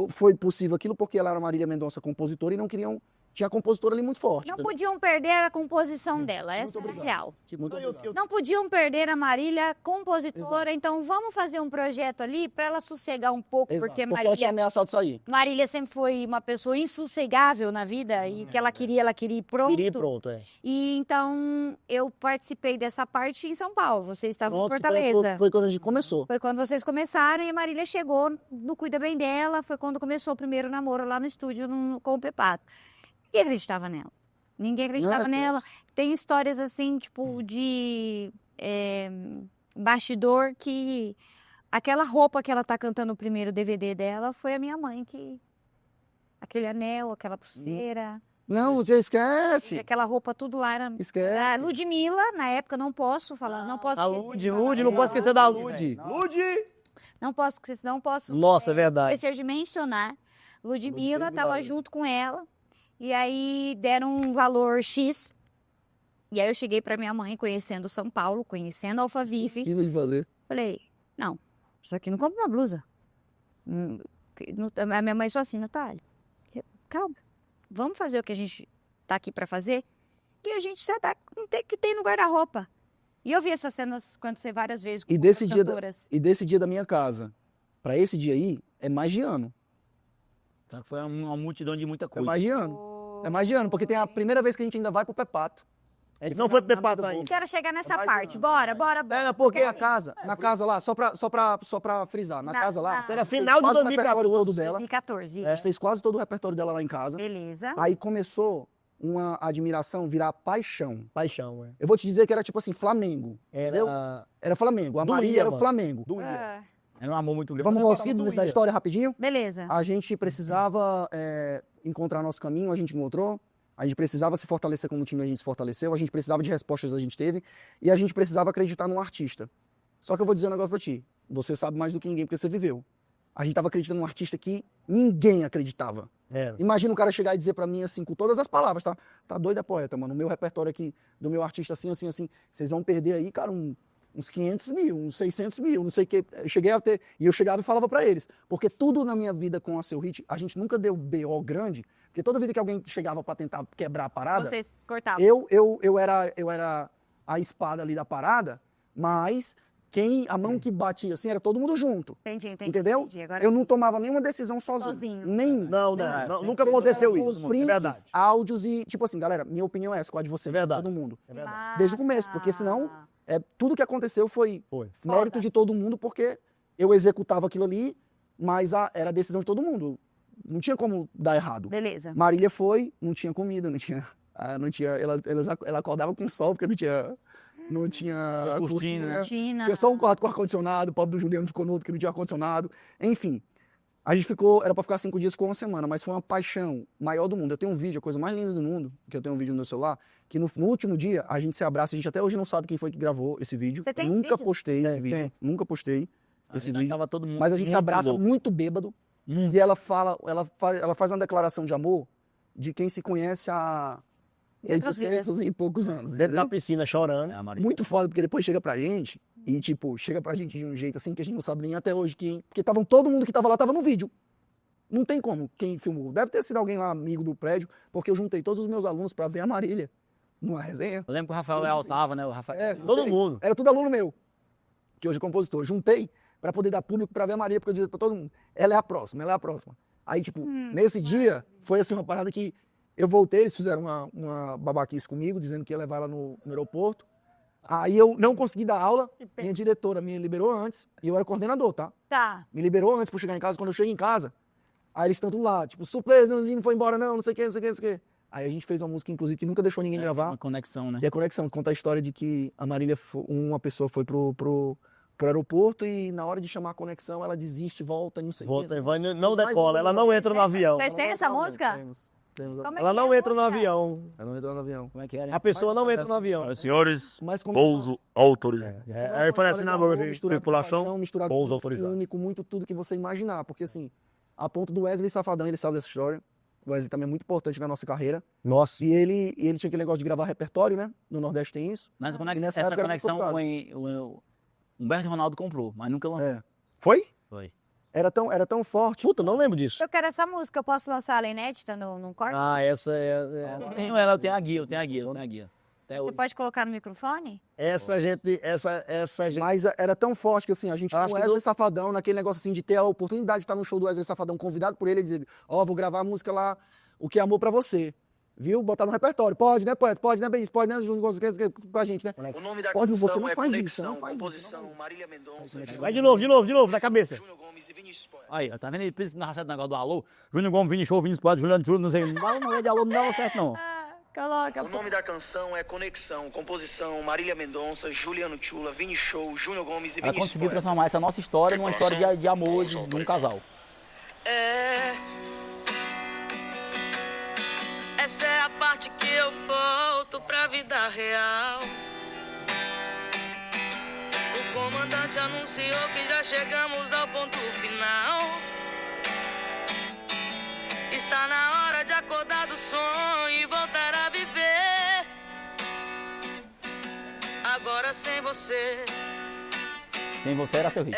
foi possível aquilo porque ela era Marília Mendonça compositora e não queriam. Tinha a compositora ali muito forte. Não entendeu? podiam perder a composição dela. Essa é a obrigado. real. Muito obrigado. Não podiam perder a Marília compositora. Então vamos fazer um projeto ali para ela sossegar um pouco, Exato. porque Porque ela tinha Marília, ameaçado sair. Marília sempre foi uma pessoa insossegável na vida e o que ela queria ir pronto. Queria e pronto, é. E então eu participei dessa parte em São Paulo. Vocês estavam em Pronto, Fortaleza. foi quando a gente começou. Foi quando vocês começaram e a Marília chegou no Cuida Bem Dela. Foi quando começou o primeiro namoro lá no estúdio com o Pepato. Ninguém acreditava nela. Ninguém acreditava Não, nela. Tem histórias assim, tipo, de bastidor que aquela roupa que ela tá cantando no primeiro DVD dela foi a minha mãe que. Aquele anel, aquela pulseira, Não, você esquece. aquela roupa, tudo lá era. Esquece. A Ludmilla, na época, não posso falar, não posso. A Lud, não posso esquecer da Lud. Lud! Não posso, não posso. Nossa, é verdade. Esquecer de mencionar. Ludmilla estava junto com ela. E aí deram um valor X. E aí eu cheguei para minha mãe, conhecendo São Paulo, conhecendo Alphaville. Impossível de fazer. Falei, não, isso aqui não compra uma blusa. A minha mãe só assim, Natália, calma, vamos fazer o que a gente tá aqui para fazer. E a gente já tá com o que tem no guarda-roupa. E eu vi essas cenas acontecer várias vezes com E desse outras dia cantoras. E desse dia da minha casa pra esse dia aí, é mais de ano. Então, foi uma multidão de muita É coisa. mais de ano. É mais de ano, porque tem a primeira vez que a gente ainda vai pro Pepato. A gente não foi pro Pepato ainda. Quero chegar nessa mais parte. de ano. Bora. Porque na casa lá, só pra frisar, na casa lá, Isso era final de quase o 2014. repertório todo dela. 2014. A gente fez quase todo o repertório dela lá em casa. Beleza. Aí começou uma admiração virar paixão. Paixão, é. Eu vou te dizer que era tipo assim, Flamengo. Entendeu? Era Flamengo. A Doía, Maria era o mano. Flamengo. Doía. Ah, Era um amor muito grande. Vamos mostrar essa história rapidinho? beleza. A gente precisava encontrar nosso caminho, a gente encontrou. A gente precisava se fortalecer como time, a gente se fortaleceu. A gente precisava de respostas, a gente teve. E a gente precisava acreditar num artista. Só que eu vou dizer um negócio pra ti. Você sabe mais do que ninguém, porque você viveu. A gente tava acreditando num artista que ninguém acreditava. Imagina o cara chegar e dizer pra mim assim, com todas as palavras, tá? Tá doido é poeta, mano. O meu repertório aqui, do meu artista assim, assim, assim. Vocês vão perder aí, cara, um uns 500 mil, uns 600 mil, não sei o que. Eu cheguei a ter, e eu chegava e falava pra eles. Porque tudo na minha vida com a Seu Hit, a gente nunca deu BO grande, porque toda vida que alguém chegava pra tentar quebrar a parada, Vocês cortavam. eu era a espada ali da parada, mas a mão que batia assim era todo mundo junto. Entendi. Entendeu? Entendi. Agora Eu não tomava nenhuma decisão sozinho. Sozinho. Não, nunca aconteceu isso. Os É prints, verdade. áudios e, tipo assim, galera, minha opinião é essa, qual a de você, É verdade. todo mundo. É verdade. Massa. Desde o começo, porque senão, tudo que aconteceu foi Foi. mérito de todo mundo, porque eu executava aquilo ali, mas era a decisão de todo mundo. Não tinha como dar errado. Beleza. Marília foi, não tinha comida, ela acordava com sol, porque não tinha Cortina, né? Tina. tinha só um quarto com ar-condicionado, o pobre do Juliano ficou no outro que não tinha ar-condicionado. Enfim, a gente era pra ficar 5 dias, ficou uma semana, mas foi uma paixão maior do mundo. Eu tenho um vídeo, a coisa mais linda do mundo, que eu tenho um vídeo no meu celular, que no último dia a gente se abraça, a gente até hoje não sabe quem foi que gravou esse vídeo. Você tem Nunca vídeo? postei esse vídeo, nunca postei esse vídeo. Tava todo mundo Mas a gente se muito abraça louco. muito bêbado, e ela faz uma declaração de amor de quem se conhece há outras 800 e poucos anos. Dentro entendeu? da piscina chorando. É, a Marília. Muito foda, porque depois chega pra gente, e tipo, chega pra gente de um jeito assim que a gente não sabe nem até hoje quem. Porque todo mundo que tava lá tava no vídeo. Não tem como quem filmou. Deve ter sido alguém lá, amigo do prédio, porque eu juntei todos os meus alunos pra ver a Marília numa resenha. Eu lembro que o Rafael Leal tava, né? O Rafael... Todo mundo. Era tudo aluno meu, que hoje é compositor. Juntei pra poder dar público pra ver a Marília, porque eu dizia pra todo mundo, ela é a próxima, ela é a próxima. Aí, tipo, nesse dia, foi assim uma parada que eu voltei, eles fizeram uma babaquice comigo, dizendo que ia levar ela no aeroporto. Aí eu não consegui dar aula, minha diretora me liberou antes, e eu era coordenador, tá? Tá. Me liberou antes pra eu chegar em casa. Quando eu chego em casa, aí eles estão tudo lá, tipo, surpresa, não foi embora não sei o que, não sei o que, não sei o que. Aí a gente fez uma música, inclusive, que nunca deixou ninguém gravar, Uma conexão, né? que é a Conexão, que conta a história de que a Marília, uma pessoa foi pro aeroporto e na hora de chamar a conexão, ela desiste, volta, não sei o Volta, que. vai, não decola, ela não entra no avião. Vocês têm essa música? Temos. Como é Ela que é não a entra no música? avião. Ela não entrou no avião. Como é que era? A pessoa não entra no avião. Senhoras e senhores, Mas como pouso autorizado. Aí parece na boca aqui, misturado com tripulação, paixão, misturado pouso com autorizado. filme, com muito tudo que você imaginar. Porque assim, a ponto do Wesley Safadão, ele sabe dessa história. O Wesley também é muito importante na nossa carreira. Nossa. E ele tinha aquele negócio de gravar repertório, né? No Nordeste tem isso. Mas E nessa essa época era conexão muito foi... O Humberto Ronaldo comprou, mas nunca lançou. É. Foi? Foi. Era tão forte. Puta, não lembro disso. Eu quero essa música. Eu posso lançar ela inédita no corte? Ah, essa Eu tenho ela, eu tenho a guia. Até Você hoje. pode colocar no microfone? essa gente. Mas era tão forte que assim, a gente Acho com o que Wesley não- Safadão, naquele negócio assim de ter a oportunidade de estar no show do Wesley Safadão, convidado por ele, e dizer, vou gravar a música lá, O Que é Amor Pra Você. Viu? Botar no repertório. Pode, né, poeta? Pode, né, Benício? Pode, né, Júnior Gonçalves? Pra gente, né? O nome da Pode, você canção não é faz isso, Conexão, não faz isso. composição Marília Mendonça, Vai de novo, da cabeça. Júnior Gomes e Vinícius Poeta. Aí, ó, tá vendo aí? Por isso que nós achamos o negócio do alô. Júnior Gomes, Vini Show, Vinícius Poeta, Juliano Júlio, não sei. Não vai de alô, não dá certo, não. Coloca. O nome da canção é Conexão, composição Marília Mendonça, Juliano Tchula, Vini Show, Júnior Gomes e Ela Vinícius conseguiu Poeta. transformar essa nossa história numa história de amor de um casal. Essa é a parte que eu volto pra vida real. O comandante anunciou que já chegamos ao ponto final. Está na hora de acordar do sonho e voltar a viver. Agora sem você. Sem você era seu hit.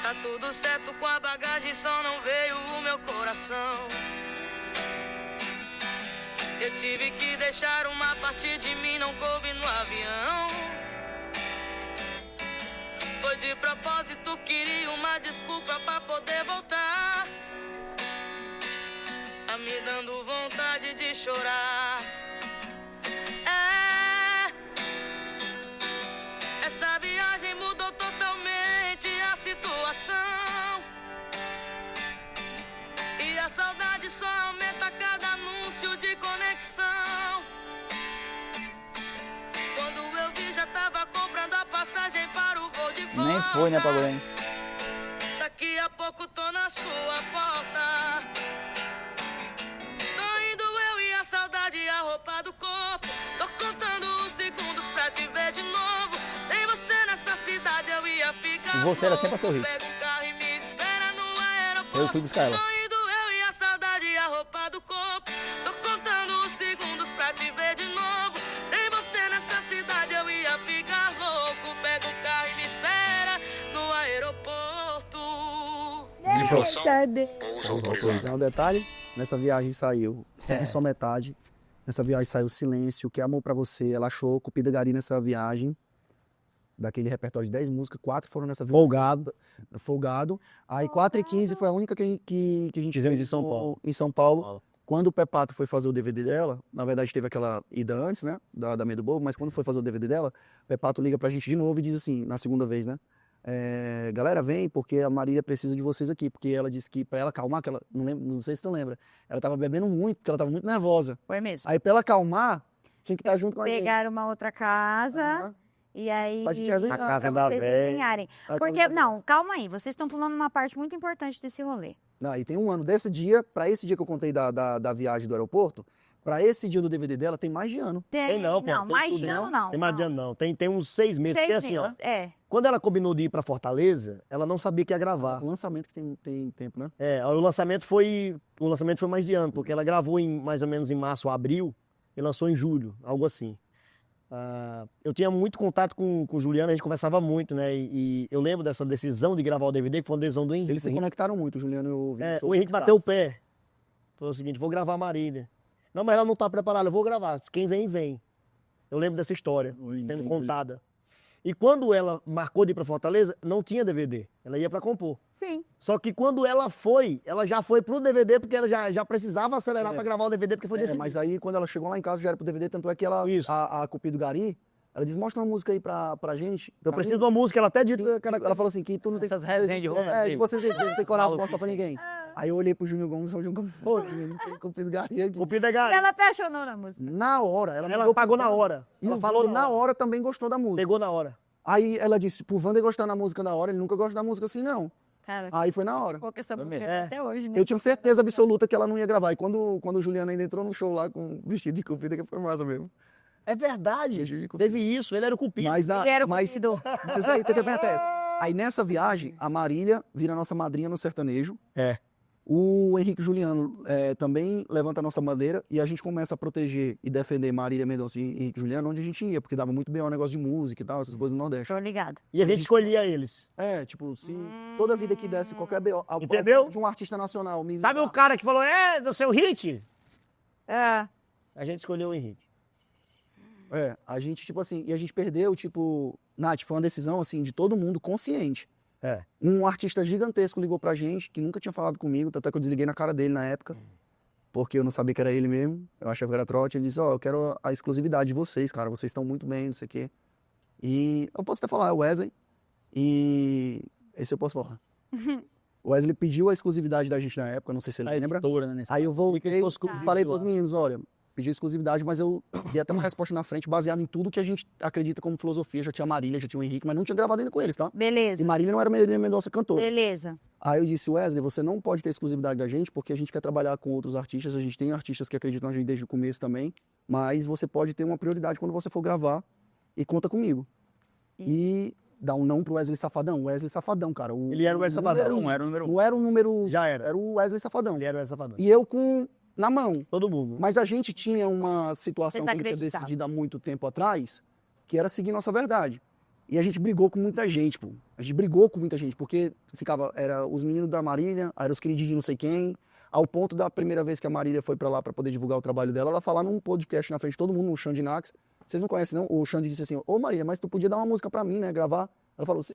Tá tudo certo com a bagagem, só não veio o meu coração. Eu tive que deixar uma parte de mim, não coube no avião. Foi de propósito, queria uma desculpa pra poder voltar. Tá me dando vontade de chorar. Essa viagem mudou totalmente a situação. E a saudade só aumenta a cada anúncio de conexão. Quando eu vi, já tava comprando a passagem para o voo de volta. Nem foi, né, Pagolinho? Daqui a pouco tô na sua porta. Tô indo eu e a saudade, a roupa do corpo. Tô contando os segundos pra te ver de novo. Sem você nessa cidade eu ia ficar. E você era sempre a seu hit. Pega um carro e me espera no aeroporto. Eu fui buscar ela. Tô indo eu e a saudade, a roupa do corpo. Tô contando os segundos pra te ver de novo. Sem você nessa cidade Eita, Deus. Pois é, um detalhe, nessa viagem saiu só metade, nessa viagem saiu Silêncio, Que Amor Pra Você, Ela Achou, Cupida Gari nessa viagem, daquele repertório de 10 músicas, 4 foram nessa viagem. Folgado. Aí 4 e 15 foi a única que a gente Fizemos fez em São Paulo. em São Paulo. Quando o Pepato foi fazer o DVD dela, na verdade teve aquela ida antes, né, da Medo Bobo, mas quando foi fazer o DVD dela, o Pepato liga pra gente de novo e diz assim, na segunda vez, né, galera, vem, porque a Marília precisa de vocês aqui, porque ela disse que pra ela acalmar, que ela, não sei se tu lembra, ela tava bebendo muito, porque ela tava muito nervosa. Foi mesmo. Aí pra ela acalmar, tinha que estar junto com a gente. Pegaram uma outra casa Aham. e aí... Pra gente resenhar. A casa pra da vocês velha. resenharem. A casa Porque, da velha. não, calma aí, vocês estão pulando uma parte muito importante desse rolê. Não, e tem um ano desse dia, pra esse dia que eu contei da viagem do aeroporto, pra esse dia do DVD dela, tem mais de ano. Tem não, pô. Não, Tem mais tudo, de ano não. Tem mais de ano, não. Tem uns 6 meses. 6 Porque assim, ó, meses, quando ela combinou de ir pra Fortaleza, ela não sabia que ia gravar. O lançamento que tem tempo, né? O lançamento foi mais de ano, porque ela gravou mais ou menos em março ou abril e lançou em julho, algo assim. Eu tinha muito contato com o Juliano, a gente conversava muito, né? E eu lembro dessa decisão de gravar o DVD, que foi uma decisão do Henrique. Eles se conectaram muito, o Juliano e o Vinícius. O Henrique bateu o pé. Falou o seguinte, vou gravar a Marília. Não, mas ela não tá preparada, eu vou gravar. Quem vem, vem. Eu lembro dessa história, sendo contada. E quando ela marcou de ir pra Fortaleza, não tinha DVD. Ela ia pra compor. Sim. Só que quando ela foi, ela já foi pro DVD, porque ela já precisava acelerar pra gravar o DVD, porque foi decidido. Mas aí quando ela chegou lá em casa já era pro DVD, tanto é que ela, Isso. a Cupido Gari, ela disse, mostra uma música aí pra gente. Eu preciso de uma música, ela até disse... Ela falou assim, que tu não tem... Essas resenhas de rosto. que vocês não tem coragem de mostrar pra ninguém. Ah. Aí eu olhei pro Júnior Gomes, o Júnior Gomes, pô, não tem Cupido Gari aqui. O Pida E ela apaixonou na música. Na hora, ela Ela pagou na hora. E Ela o falou Wander, na hora também gostou da música. Pegou na hora. Aí ela disse, pro Wander gostar da música na hora, ele nunca gosta da música assim, não. Cara, Aí foi na hora. ficou com essa Foi música mesmo. até hoje, né? Eu tinha certeza absoluta que ela não ia gravar. E quando o Juliano ainda entrou no show lá com vestido de Cupido, que foi massa mesmo. É verdade. Vestido de Cupido. Teve isso, ele era o cupido. Mas, Ele era o mas cupido. vocês aí, o que acontece? Aí nessa viagem, a Marília vira nossa madrinha no sertanejo. É. O Henrique Juliano também levanta a nossa bandeira e a gente começa a proteger e defender Marília Mendonça e Henrique Juliano onde a gente ia, porque dava muito bem o negócio de música e tal, essas coisas no Nordeste. Tô ligado. E a gente escolhia eles. Tipo, se toda vida que desse qualquer BO, Entendeu? de um artista nacional, me Sabe o cara que falou, do seu hit? É. A gente escolheu o Henrique. a gente, tipo assim, e a gente perdeu, tipo, Nath, foi uma decisão, assim, de todo mundo consciente. Um artista gigantesco ligou pra gente, que nunca tinha falado comigo, até que eu desliguei na cara dele na época, porque eu não sabia que era ele mesmo, eu achava que era trote. Ele disse, eu quero a exclusividade de vocês, cara, vocês estão muito bem, não sei o quê. E eu posso até falar, é o Wesley, e esse eu posso falar. O Wesley pediu a exclusividade da gente na época, não sei se ele lembra. Né, Aí eu voltei, exclusivo falei lá. pros meninos, olha, pedi exclusividade, mas eu dei até uma resposta na frente, baseada em tudo que a gente acredita como filosofia. Já tinha a Marília, já tinha o Henrique, mas não tinha gravado ainda com eles, tá? E Beleza. Marília não era Marília Mendonça cantora. Beleza. Aí eu disse, Wesley, você não pode ter exclusividade da gente, porque a gente quer trabalhar com outros artistas, a gente tem artistas que acreditam na gente desde o começo também, mas você pode ter uma prioridade quando você for gravar e conta comigo. E dá um não pro Wesley Safadão. Wesley Safadão, cara. Ele era o Wesley Safadão. Era o número 1. Não era o número... Já era. Era o Wesley Safadão. Ele era o Wesley Safadão. E eu na mão. Todo mundo. Mas a gente tinha uma situação que a gente tinha Desacreditado. decidido há muito tempo atrás, que era seguir nossa verdade. E a gente brigou com muita gente, pô. A gente brigou com muita gente, porque era os meninos da Marília, era os queridinhos de não sei quem, ao ponto da primeira vez que a Marília foi pra lá pra poder divulgar o trabalho dela, ela falar num podcast na frente de todo mundo, no Xande Nax. Vocês não conhecem, não? O Xande disse assim, ô Marília, mas tu podia dar uma música pra mim, né, gravar? Ela falou assim,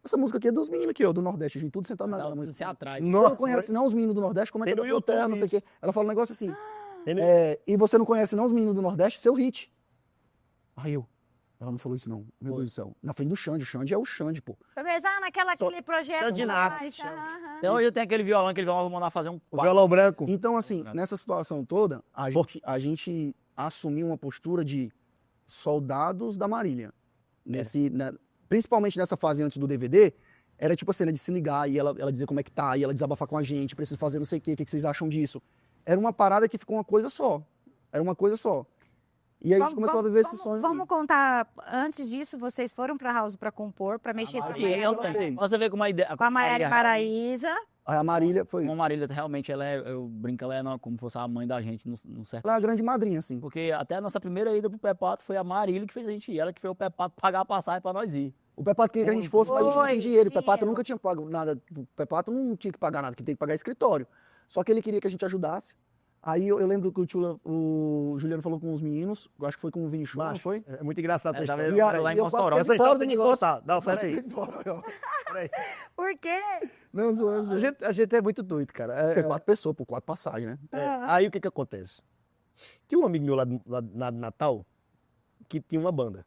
essa música aqui é dos meninos aqui, ó, do Nordeste, a gente tudo sentado na música. Você atrás. Não conhece não os meninos do Nordeste, como é que Tem é no da tua terra, YouTube não sei o isso. quê. Ela fala um negócio assim, Tem no- e você não conhece não os meninos do Nordeste, seu hit. Aí ela não falou isso não, meu Deus do céu. Na frente do Xande, o Xande é o Xande, pô. Foi mesmo, aquele projeto. Xande Nax, lá, Xande. aham. Então hoje eu tenho aquele violão eu vou mandar fazer um O quadro. violão branco. Então, assim, nessa situação toda, a gente assumiu uma postura de soldados da Marília. Principalmente nessa fase antes do DVD, era tipo assim, de se ligar e ela dizer como é que tá, e ela desabafar com a gente, preciso fazer não sei o que vocês acham disso? Era uma parada que ficou uma coisa só. Era uma coisa só. E aí a gente começou a viver esse sonho. Vamos contar, antes disso, vocês foram pra House pra compor, pra mexer essa Você vê como a ideia. com a Maiara Paraíza. Aí a Marília foi. Como a Marília realmente, eu brinco, ela é como se fosse a mãe da gente no certo. Ela é a grande madrinha, assim. Porque até a nossa primeira ida pro Pepato foi a Marília que fez a gente ir. Ela que fez o Pepato pagar a passagem pra nós ir. O Pepato queria que a gente fosse, mas a gente não tinha dinheiro. O Pepato dinheiro. nunca tinha pago nada. O Pepato não tinha que pagar nada, que tem que pagar escritório. Só que ele queria que a gente ajudasse. Aí eu lembro que o Juliano falou com os meninos, eu acho que foi com o Vini Show, não Macho, foi? é muito engraçado essa tava história. lá em E eu Mossoró. quase Essa fiquei fora história do tem que negócio. contar. Não, peraí. Por quê? Não, zoando. A gente é muito doido, cara. É 4 pessoas, por 4 passagens, né? Aí o que acontece? Tinha um amigo meu lá de Natal que tinha uma banda.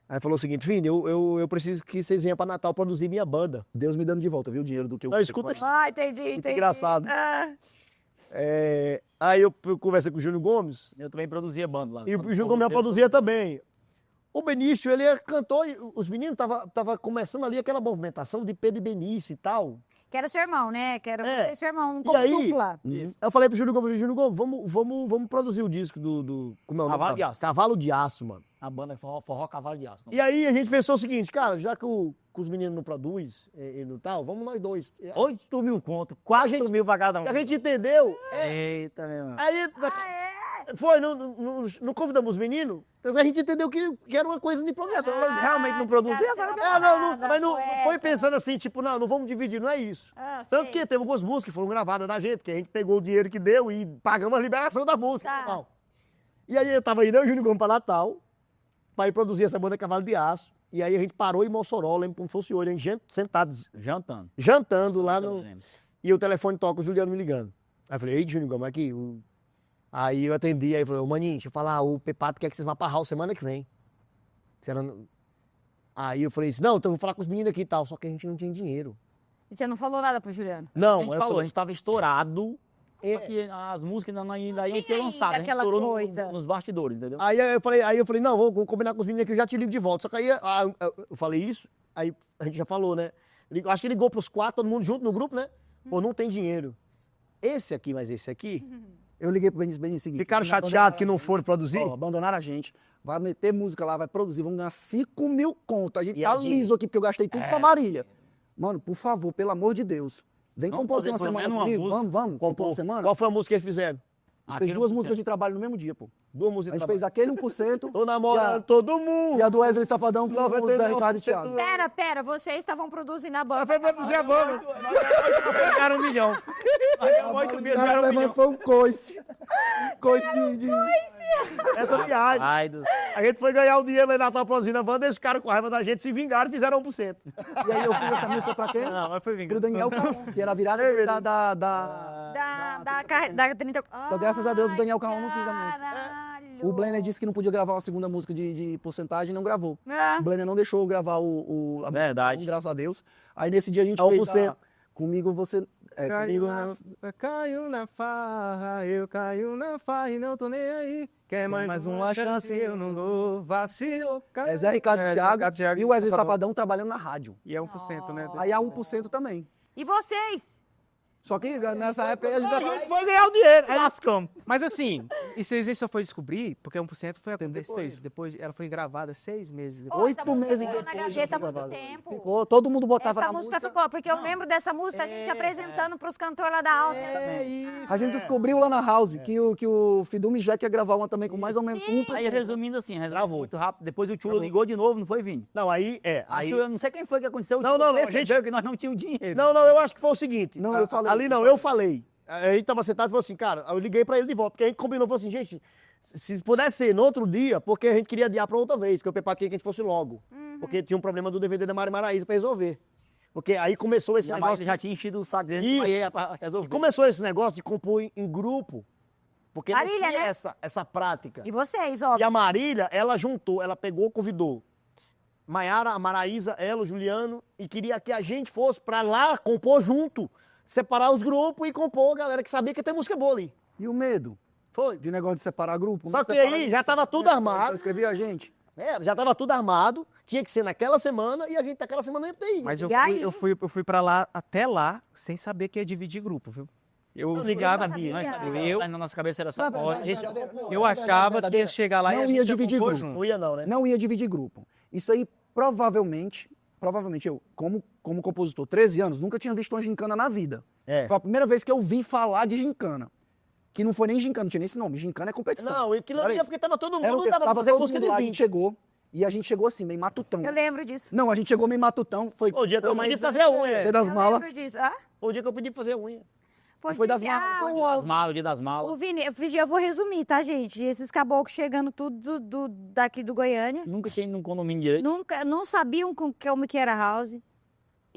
Aí falou o seguinte, Vini, eu preciso que vocês venham pra Natal produzir minha banda. Deus me dando de volta, viu? O dinheiro do que eu... Não, escuta aqui. Ah, entendi. Muito engraçado. Ah, Aí eu conversei com o Júnior Gomes, Eu também produzia banda lá. e o Júnior Gomes produzia também. O Benício, ele é cantor, e os meninos tava começando ali aquela movimentação de Pedro e Benício e tal. que era seu irmão, né? Que era É. você e seu irmão, E como aí- dupla. Aí eu falei pro Júnior Gomes, vamos produzir o disco do como é o nome? Cavalo de Aço. Cavalo de Aço, mano. A banda é Forró Cavalo de Aço. E aí a gente pensou o seguinte, cara, já que os meninos não produzem e no tal, vamos nós dois. 8 mil conto, 4 mil pra cada um. A gente entendeu. Eita, meu irmão. Aí foi, não convidamos os meninos, a gente entendeu que era uma coisa de produção. Mas realmente não produzia, Mas não foi pensando assim, tipo, não vamos dividir, não é isso. Tanto que teve algumas músicas que foram gravadas da gente, que a gente pegou o dinheiro que deu e pagamos a liberação da música. Tá. Normal. E aí eu tava indo, eu e o Júnior Gomes pra Natal, pra ir produzir essa banda Cavalo de Aço. E aí a gente parou em Mossoró, lembro como fosse hoje, a gente sentados, Jantando. jantando lá no... E o telefone toca, o Juliano me ligando. Aí eu falei, ei, Júnior Gomes, aqui. Aí eu atendi, aí ele falou, maninho, deixa eu falar, o Pepato quer que vocês vá pra House semana que vem. Aí eu falei assim, não, então eu vou falar com os meninos aqui e tal, só que a gente não tinha dinheiro. E você não falou nada pro Juliano? Não, A gente eu falou, a falei, gente tava estourado, É. só que as músicas ainda iam Tinha ser ainda lançadas. A gente aquela estourou coisa. nos bastidores, entendeu? Aí eu falei, não, vou combinar com os meninos aqui, eu já te ligo de volta. Só que aí eu falei isso, aí a gente já falou, né? Acho que ligou pros 4, todo mundo junto no grupo, né? Pô, não tem dinheiro. Esse aqui, mas esse aqui, Eu liguei pro Benício seguinte. ficaram chateados que não foram produzir? Ó, abandonaram a gente, vai meter música lá, vai produzir, vamos ganhar 5 mil conto. A gente E tá a gente- liso aqui, porque eu gastei tudo pra Marília. Mano, por favor, pelo amor de Deus, vem Vamos compor aqui fazer uma pelo semana menos uma comigo, música. vamos, compor uma semana. Qual foi a música que eles fizeram? A gente fez Aquele 2 1%. músicas de trabalho no mesmo dia, pô. 2 A músicas gente de fez aquele 1%, Tô namorando E a- todo mundo. e a do Wesley Safadão com o Zé Ricardo e Thiago. Pera, vocês estavam produzindo a banda. Foi produzir a banda. Pegaram 1 milhão. Mas foi um coice. Coice de... Essa viagem. Ai, do... A gente foi ganhar o dinheiro lá em Natal produzindo a banda, eles ficaram com raiva da gente, se vingaram e fizeram 1%. E aí eu fiz essa música pra quem? Não, mas foi Pro vingado. Daniel Carrão, que era a virada da... Da 30... Então, graças a Deus, o Daniel Carrão não quis a música. Caralho. O Blenner disse que não podia gravar uma segunda música de porcentagem e não gravou. Ah, O Blenner não deixou eu gravar a Verdade. graças a Deus. Aí nesse dia a gente A fez 1%. Comigo você... comigo... Caiu na farra, eu caio na farra e não tô nem aí. Quer mais uma chance, eu não dou vacilo. É Zé Ricardo e Thiago e o Wesley Safadão trabalhando na rádio. E é 1%, né? Aí a 1% também. E vocês? Só que nessa época aí a gente... Foi ganhar o dinheiro. Lascamos. Mas assim, isso a gente só foi descobrir porque 1% foi acontecer isso. Depois ela foi gravada 6 meses depois. 8 meses ficou na depois cabeça há foi muito gravado. tempo. Ficou, todo mundo botava Essa na música música. ficou, porque eu lembro dessa música, a gente se apresentando pros cantores lá da House. A gente descobriu lá na House que o Fidume Jack ia gravar uma também com mais ou menos 1%. Aí, resumindo assim, Travou. muito rápido. Depois o Chulo ligou de novo, não foi, Vini? Não, aí, Aí eu não sei quem foi que aconteceu. Não, não, não, a Percebeu que nós não tínhamos dinheiro. Não, eu acho que foi o seguinte. Não, eu falei. Ali não, eu falei. A gente tava sentado e falou assim, cara, eu liguei pra ele de volta, porque a gente combinou, falou assim, gente, se pudesse ser no outro dia, porque a gente queria adiar pra outra vez, porque eu Pepato queria que a gente fosse logo. Porque tinha um problema do DVD da Mari Maraíza pra resolver. Porque aí começou esse E a negócio. Maísa já tinha enchido o saco dele Isso. aí pra resolver. Começou esse negócio de compor em grupo. Porque não Marília, tinha né? essa prática. E vocês, E óbvio. a Marília, ela juntou, ela pegou, convidou Maiara, a Maraísa, ela, o Juliano, e queria que a gente fosse pra lá compor junto. Separar os grupos e compor a galera que sabia que ia ter música boa ali. E o medo Foi. de negócio de separar grupo? Só Não que separa aí grupo, já tava tudo Eu armado. escrevi a gente. Já tava tudo armado, tinha que ser naquela semana e a gente naquela semana ia ter ido. Mas E aí? eu fui pra lá, até lá, sem saber que ia dividir grupo, viu? Eu ligava, sabia. Nós sabíamos. Eu- Lá na nossa cabeça era só Não, pode. eu achava que ia chegar lá e Não a gente ia dividir compor grupo. junto. Não ia não, né? Não ia dividir grupo. Isso aí, provavelmente eu, como compositor, 13 anos, nunca tinha visto uma gincana na vida. É. Foi a primeira vez que eu vi falar de gincana. Que não foi nem gincana, não tinha nem esse nome. Gincana é competição. Não, aquilo ali porque tava todo Era o mundo quê? tava Tava fazendo todo música mundo de lá, a vinho. gente chegou E a gente chegou assim, meio matutão. Eu lembro disso. Não, a gente chegou meio matutão. Foi O dia que eu mais pedi fazer a unha. Foi das Eu malas. lembro disso. Ah? O dia que eu pedi fazer a unha. Foi das malas. Das malas, o dia das malas. O Vini, eu vou resumir, tá, gente? Esses caboclos chegando tudo daqui do Goiânia. Nunca tinha ido num condomínio direito. Nunca, não sabiam como que era house.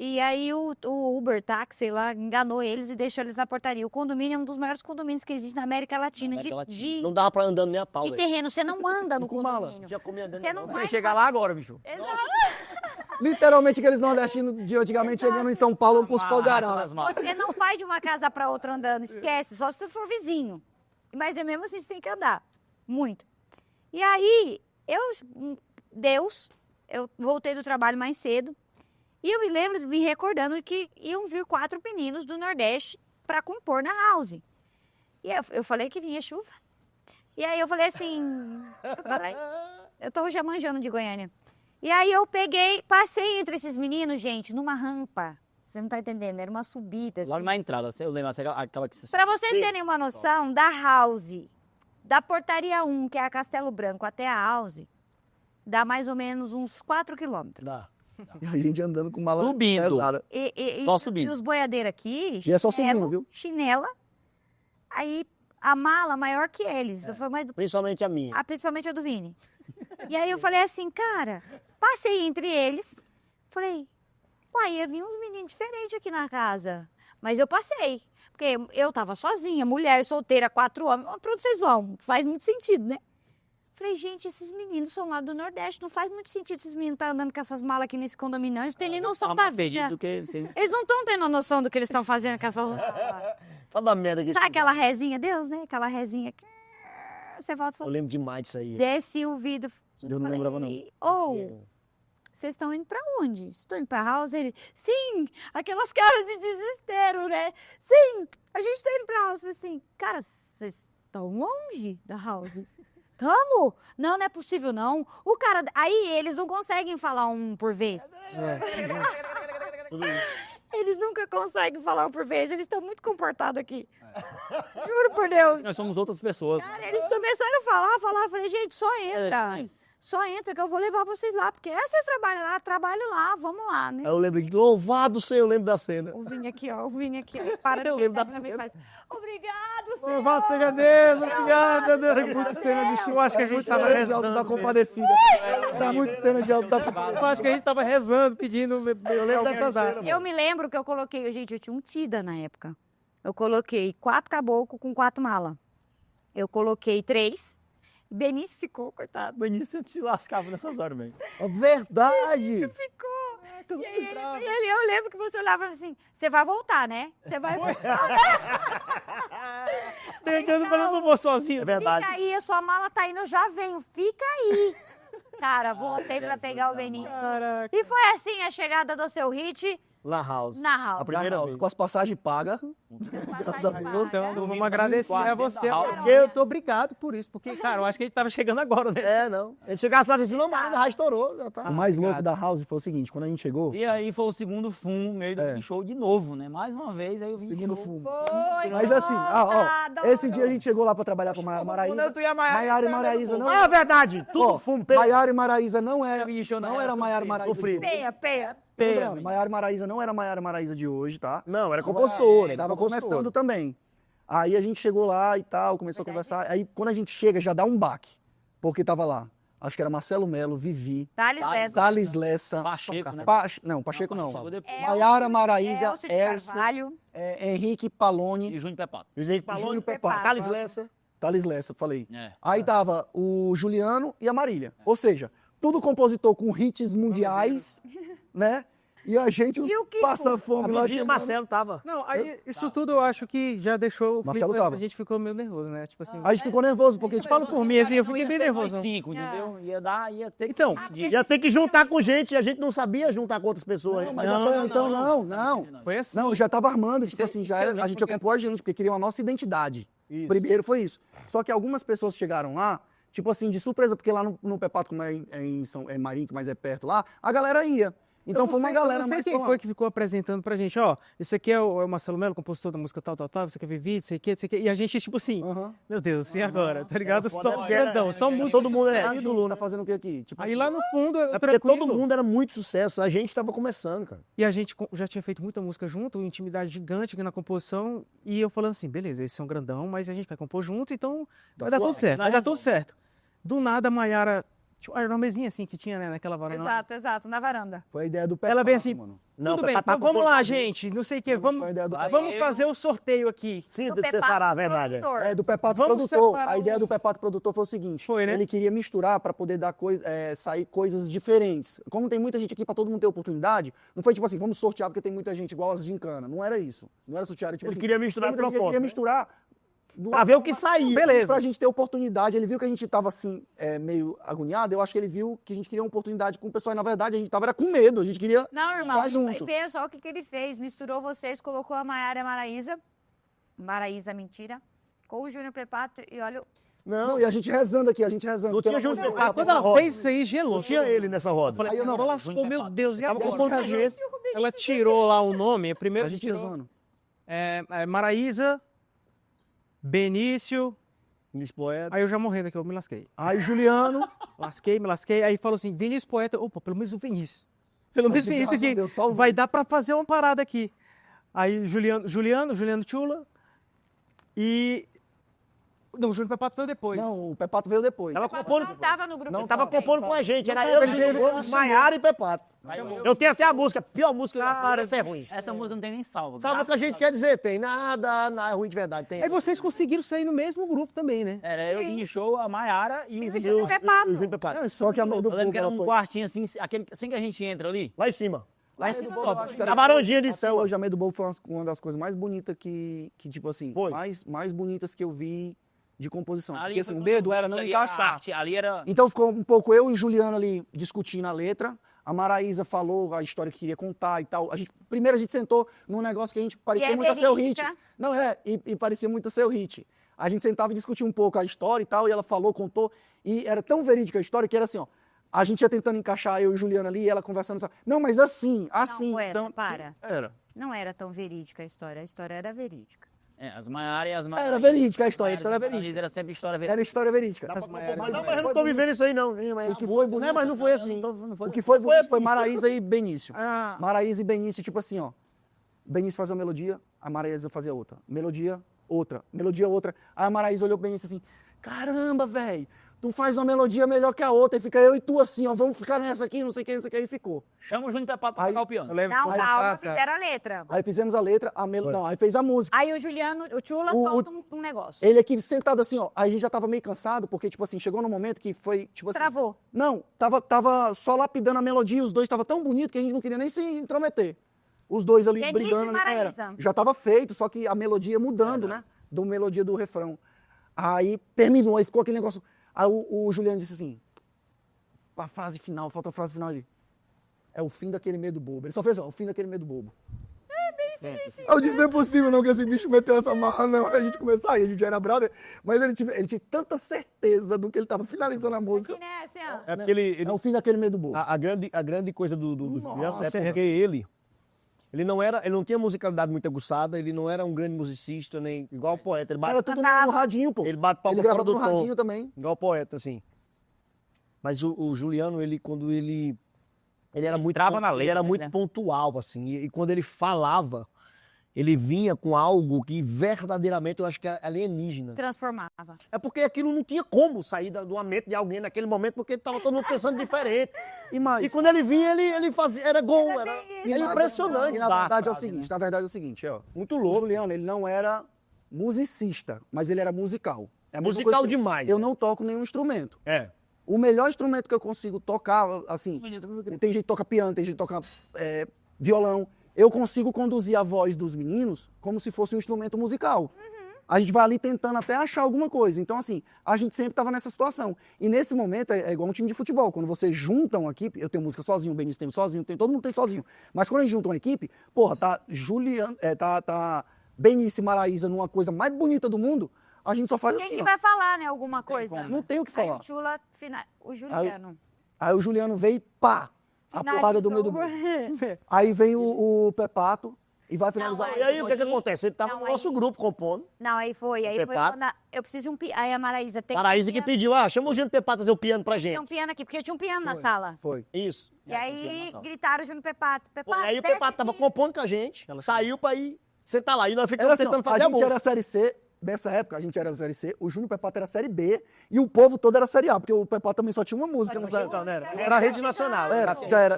E aí o Uber táxi, sei lá, enganou eles e deixou eles na portaria. O condomínio é um dos maiores condomínios que existe na América Latina. América Latina. Não dava pra andando nem a pau, de velho. terreno. Você não anda no Com mala. condomínio. Já comia andando Você nem não a pau. vai. Vai chegar lá agora, bicho. Literalmente aqueles nordestinos de antigamente chegando em São Paulo com os pogarão. Das malas. Você não vai de uma casa para outra andando, esquece, só se você for vizinho. Mas é mesmo assim, você tem que andar. Muito. E aí, eu voltei do trabalho mais cedo. E eu me lembro, me recordando que iam vir 4 meninos do Nordeste para compor na house. E eu falei que vinha chuva. E aí eu falei assim, eu tô já manjando de Goiânia. E aí eu passei entre esses meninos, gente, numa rampa. Você não tá entendendo, era uma subida. Logo na entrada, eu lembro, aquela que você... Para vocês terem uma noção, da house, da portaria 1, que é a Castelo Branco, até a house, dá mais ou menos uns 4 quilômetros. Dá. E a gente andando com mala Subindo. pesada. Só subindo. E os boiadeiros aqui, E é só subindo, viu? chinela, aí a mala maior que eles. Eu falei, Principalmente a minha. principalmente a do Vini. E aí eu falei assim, cara, passei entre eles, falei, uai, ia vir uns meninos diferentes aqui na casa. Mas eu passei, porque eu tava sozinha, mulher, solteira, 4 homens. Pra onde vocês vão? Faz muito sentido, né? Falei, gente, esses meninos são lá do Nordeste, não faz muito sentido esses meninos estar andando com essas malas aqui nesse condomínio, não. Eles não têm nem noção da vida. Do que você... Eles não estão tendo noção do que eles estão fazendo com essas... Sabe a merda que... Sabe aquela rezinha, Deus, né? Aquela rezinha que... Você volta e Eu fala, lembro demais disso aí. desce o vidro. Eu não lembrava, não. Ou, vocês estão indo pra onde? Estão indo pra house? Ele, sim, aquelas caras de desespero, né? Sim, a gente tá indo pra house. Eu falei assim, cara, vocês estão longe da house? Tamo? Não, não é possível, não. O cara, aí eles não conseguem falar um por vez. Eles nunca conseguem falar um por vez, eles estão muito comportados aqui. Juro por Deus. Nós somos outras pessoas. Cara, eles começaram a falar, eu falei, gente, só entra. Só entra que eu vou levar vocês lá, porque vocês trabalham lá, trabalho lá, vamos lá, né? Aí eu lembro de louvado Senhor, eu lembro da cena. O Vinho aqui, ó, para de lembro da pra mim, faz, obrigado, Senhor. Louvado seja Deus, obrigado, Deus. Tem muita cena de show, acho que a gente tava Cena de rezando. alto da compadecida. Tá muito cena de alto da compadecida. Só acho que a gente tava rezando, pedindo. Eu lembro dessa cena. Eu me lembro que eu coloquei, gente, eu tinha um Tida na época. Eu coloquei 4 caboclos com 4 malas. Eu coloquei 3. Benício ficou, coitado. O Benício sempre se lascava nessas horas, velho. Verdade! Ficou. E aí eu lembro que você olhava assim, você vai voltar, né? Você vai voltar. Tentando falando que eu vou sozinho. É verdade. Fica aí, a sua mala tá indo, eu já venho. Fica aí. Cara, voltei pra pegar o Benício. Caraca. E foi assim a chegada do seu hit Na house. na A house. primeira vez. Com as passagens pagas. Graças a Deus. Então, vamos agradecer a você, Quarto, porque eu tô obrigado por isso. Porque, cara, eu acho que a gente tava chegando agora, né? É, não. A gente chegasse lá assim, não, mas já estourou, já tá. O mais louco da house foi o seguinte, quando a gente chegou, E aí foi o segundo fumo, meio do show de novo, né? Mais uma vez, aí eu vim segundo show. fumo. Foi, Mas assim, nossa, esse dia a gente chegou lá pra trabalhar com a Maraísa. Maiara e Maraísa não Ah, verdade! Tudo Ó, fumo, Maiara e Maraísa não era Não Maiara e Maraísa. sofri. Peia. Lembrando, Maiara e Maraísa não era Maiara e Maraísa de hoje, tá? Não, era compostora. Tava começando também. Aí a gente chegou lá e tal, começou a conversar. Aí quando a gente chega, já dá um baque. Porque tava lá. Acho que era Marcelo Melo, Vivi, Thales Lessa. Salles Lessa. Pacheco, né? Não, Pacheco não. Chegou depois. Maiara, Maraísa, Elcio de Elcio, Carvalho. Henrique Paloni, E Júnior Pepato. José Júnior Pepato. Thales Lessa. Thales Lessa, falei. É. Aí tava o Juliano e a Marília. Ou seja, tudo compositor com hits mundiais, né? E a gente, os E o Kiko? passa-fome lá E o chamando. Marcelo tava. Não, aí isso tudo eu acho que já deixou o Marcelo clima, tava. a gente ficou meio nervoso, né? Tipo assim. A gente ficou nervoso, porque, tipo, Falo por mim, assim, eu fiquei bem nervoso. 5, entendeu? Ia ter que... Então, Ia ter que juntar com gente, a gente não sabia juntar com outras pessoas. Mas Não, até então não. foi assim. Não, eu já tava armando, tipo assim, isso eu lembro a gente porque- ocupou a gente, porque queriam a nossa identidade. Isso. Primeiro foi isso. Só que algumas pessoas chegaram lá, tipo assim, de surpresa, porque lá no Pepato, como é em Marinho, que mais é perto lá, a galera ia. Então foi uma galera Eu não sei mais quem pra lá. foi que ficou apresentando pra gente, ó, esse aqui é o Marcelo Melo, compositor da música tal, esse aqui é Vivi, isso aqui, e a gente, tipo assim, Aham. meu Deus, e agora, tá ligado? Era foda, Só era- grandão, só música. todo mundo A é gente ídolo, tá né? fazendo o que aqui? Tipo Aí assim, lá no fundo, É porque tranquilo, todo mundo era muito sucesso, a gente tava começando, cara. e a gente já tinha feito muita música junto, intimidade gigante aqui na composição, e eu falando assim, beleza, eles são grandão, mas a gente vai compor junto, então vai dar tudo certo, vai dar tudo certo. Do nada, a Maiara, tipo, era uma mesinha assim que tinha, né, naquela varanda. Exato, na varanda. foi a ideia do Pé Ela vem Pato, assim, mano. Tudo bem, então vamos lá, gente, não sei o que, vamos, Foi a ideia do Pé vamos fazer o sorteio aqui. Sim, Do tem que Pepato separar, a verdade. produtor. É, do Pé Pato Vamos produtor. separar A ideia o- do Pé Pato produtor foi o seguinte: Foi, né? ele queria misturar para poder dar sair coisas diferentes. Como tem muita gente aqui para todo mundo ter oportunidade, não foi tipo assim, vamos sortear porque tem muita gente igual as gincana. Não era isso. Não era sortear, era tipo Ele assim. queria misturar tem muita gente que propósito, queria né? misturar. Pra ver o que saía. Beleza. Pra gente ter oportunidade. Ele viu que a gente tava assim, meio agoniado. Eu acho que ele viu que a gente queria uma oportunidade com o pessoal. E na verdade a gente tava era com medo. A gente queria. Não, irmão, Vai junto. pensa só o que ele fez. Misturou vocês, colocou a Maiara e a Maraísa, mentira, com o Júnior Pepato e olha, Não, e a gente rezando aqui, a gente rezando. Não tinha pelo amor Júnior de Deus, Pepato, Quando rapaziada. ela fez isso aí, gelou. Não tinha ele nessa roda. Falei, Aí eu não- agora lascou, meu Deus, e Tava com agora? contagiante. Ela tirou lá o nome, primeiro A gente tirou, rezando. Maraísa, Benício, Vinícius Poeta. aí eu já morrendo aqui, eu me lasquei. Aí Juliano. Me lasquei, aí falou assim, Vinícius Poeta, opa, pelo menos o Vinícius. Pelo menos o Vinícius graças a aqui, Deus, só o vai dar pra fazer uma parada aqui. Aí Juliano Chula e... Não, o Júnior Pepato veio depois. Não, o Pé Pato veio depois. Tava compondo, não tava no grupo. Não tava também. compondo com a gente. Era Não, eu, mas Júnior ele Gomes, chamou. Maiara e Pepato. Eu tenho até a música, pior música cara, essa é ruim. Essa música não tem nem salva. Sabe o que a gente quer dizer? Tem nada, é ruim de verdade. Tem. Aí vocês conseguiram sair no mesmo grupo também, né? Era eu, Vini Show, a Maiara e E o o Vini. Júnior Pepato. O Júnior Pepato. Só que a mãe do Eu lembro povo que era ela um foi. quartinho assim, assim que a gente entra ali. Lá em cima. Lá em cima só. A varandinha de Até céu. hoje, a Meio do Bobo foi uma das coisas mais bonitas que tipo assim, Foi. mais bonitas que eu vi de composição. Ali Porque assim, foi o quando medo era não ali era encaixar. arte, ali era. Então ficou um pouco eu e Juliano ali discutindo a letra. A Maraísa falou a história que queria contar e tal. Primeiro a gente sentou num negócio que a gente parecia E é muito a seu hit. verídica. Não é, e parecia muito a seu hit. A gente sentava e discutia um pouco a história e tal, e ela falou, contou, e era tão verídica a história que era assim, ó. A gente ia tentando encaixar eu e o Juliano ali, e ela conversando, sabe? Não, mas assim. Não, Poeta, Então, para. Era. Não era tão verídica a história era verídica. É, as Maiara e as era verídica a história era verídica. Era sempre história verídica. Era história verídica. Mas eu não tô vivendo isso aí, não. O que foi bonito, Mas não foi assim. O que foi bonito foi Maraísa e Benício. Ah, Maraísa e Benício, tipo assim, ó. Benício fazia uma melodia, a Maraísa fazia outra. Melodia, outra. Melodia, outra. Aí a Maraísa olhou pro Benício assim, caramba, velho, tu faz uma melodia melhor que a outra, e fica eu e tu assim, ó, vamos ficar nessa aqui, não sei o que, e ficou. Chama o Júnior Pepato pra Aí- tocar o piano. Eu lembro não, que foi calma, pra- fizeram a letra. Aí fizemos a letra, não, aí fez a música. Aí o Juliano, o Chula O- solta um negócio. Ele aqui sentado assim, ó, aí a gente já tava meio cansado, porque, tipo assim, chegou num momento que foi, tipo assim... Travou. Não, tava só lapidando a melodia, os dois tava tão bonito que a gente não queria nem se intrometer. Os dois ali Benício brigando, e Maraísa. era. Já tava feito, só que a melodia mudando, né? Da melodia do refrão. Aí terminou, aí ficou aquele negócio. Aí o Juliano disse assim, a frase final, falta a frase final ali. É o fim daquele medo bobo. Ele só fez, ó, o fim daquele medo bobo. Eu disse, não é possível não que esse bicho meteu essa marra, não. A gente começou, aí a gente era brother, mas ele tinha tanta certeza do que ele tava finalizando a música. Aqui, né, assim, ó. É porque ele, É o fim daquele medo bobo. a grande coisa do Juliano é Nossa. porque ele não tinha musicalidade muito aguçada, ele não era um grande musicista, nem igual o poeta. Ele Era bate, tudo Cantava. no radinho, pô. ele bate palma Ele fora gravava do no tom, radinho também. igual o poeta, assim. Mas o Juliano, quando ele era muito trava na ele letra, era muito né? pontual, assim, e quando ele falava, ele vinha com algo que verdadeiramente eu acho que é alienígena. Transformava. É porque aquilo não tinha como sair de uma mente de alguém naquele momento, porque estava todo mundo pensando diferente. E mais. E quando ele vinha, ele fazia, era gol, era bem isso. impressionante. E na verdade é o frase, seguinte, na verdade é o seguinte, ó. Muito O louco. Juliano, ele não era musicista, mas ele era musical. É a mesma Musical coisa que demais. Eu né? não toco nenhum instrumento. É. O melhor instrumento que eu consigo tocar, assim, tem gente que toca piano, tem gente que toca violão. Eu consigo conduzir a voz dos meninos como se fosse um instrumento musical. A gente vai ali tentando até achar alguma coisa. Então, assim, a gente sempre estava nessa situação. E nesse momento é igual um time de futebol. Quando você junta uma equipe, eu tenho música sozinho, o Benício tem sozinho, todo mundo tem sozinho. Mas quando a gente junta uma equipe, porra, tá Juliano, tá Benício e Maraísa numa coisa mais bonita do mundo, a gente só faz Quem assim, que ó. vai falar, né, alguma coisa? como. Não tem o que Aí falar. o Chula, o Juliano. Aí o Juliano veio e pá! a porrada do meio do bolo. Aí vem o Pepato e vai finalizar. E aí, o que acontece? Ele tava no nosso grupo compondo. Não, aí foi Pepato. quando eu preciso de aí a Maraísa tem Paraíso que pediu, chama o Júnior Pepato fazer o piano pra gente. Tem um piano aqui, porque tinha um piano na sala. Foi. Isso. E aí gritaram Júnior Pepato. Pepato, E aí o desce Pepato tava aqui. compondo com a gente, saiu pra ir sentar lá. E nós Era ficamos assim, tentando ó, fazer a a gente música. era a Série C, nessa época a gente era a Série C, o Júnior Pepato era a Série B e o povo todo era a Série A, porque o Pepato também só tinha uma música nessa época. Então, né? Era a rede nacional. Já era,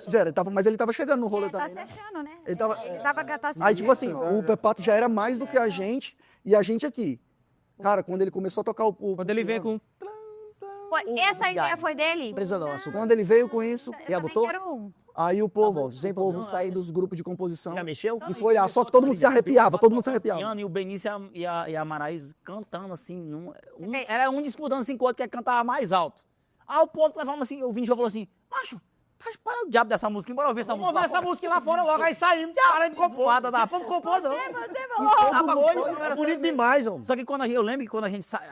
mas ele tava chegando no rolê Tá também, né? se achando, né? Ele tava- tá se Aí, tipo assim, achando. o Pepato já era mais do que a gente e a gente aqui. Cara, quando ele começou a tocar Quando ele vem com... Essa ideia foi dele? Presa não, açúcar. Quando ele veio com isso, Eu também botou? quero um. aí o povo, sem o povo problema. saiu dos grupos de composição Já mexeu? e foi olhar. Só que todo mundo se arrepiava, todo mundo se arrepiava. E o Benício e a Maraísa cantando assim, vê? era um disputando assim com o outro que cantava mais alto. Aí o ponto levamos assim, o Vini falou assim, macho, para o diabo dessa música, bora ouvir essa Vamos música. ouvir essa música lá fora logo, aí saímos. Para de compor. Vamos compor, não. É bonito demais, homem. Só que eu lembro que quando a gente saiu,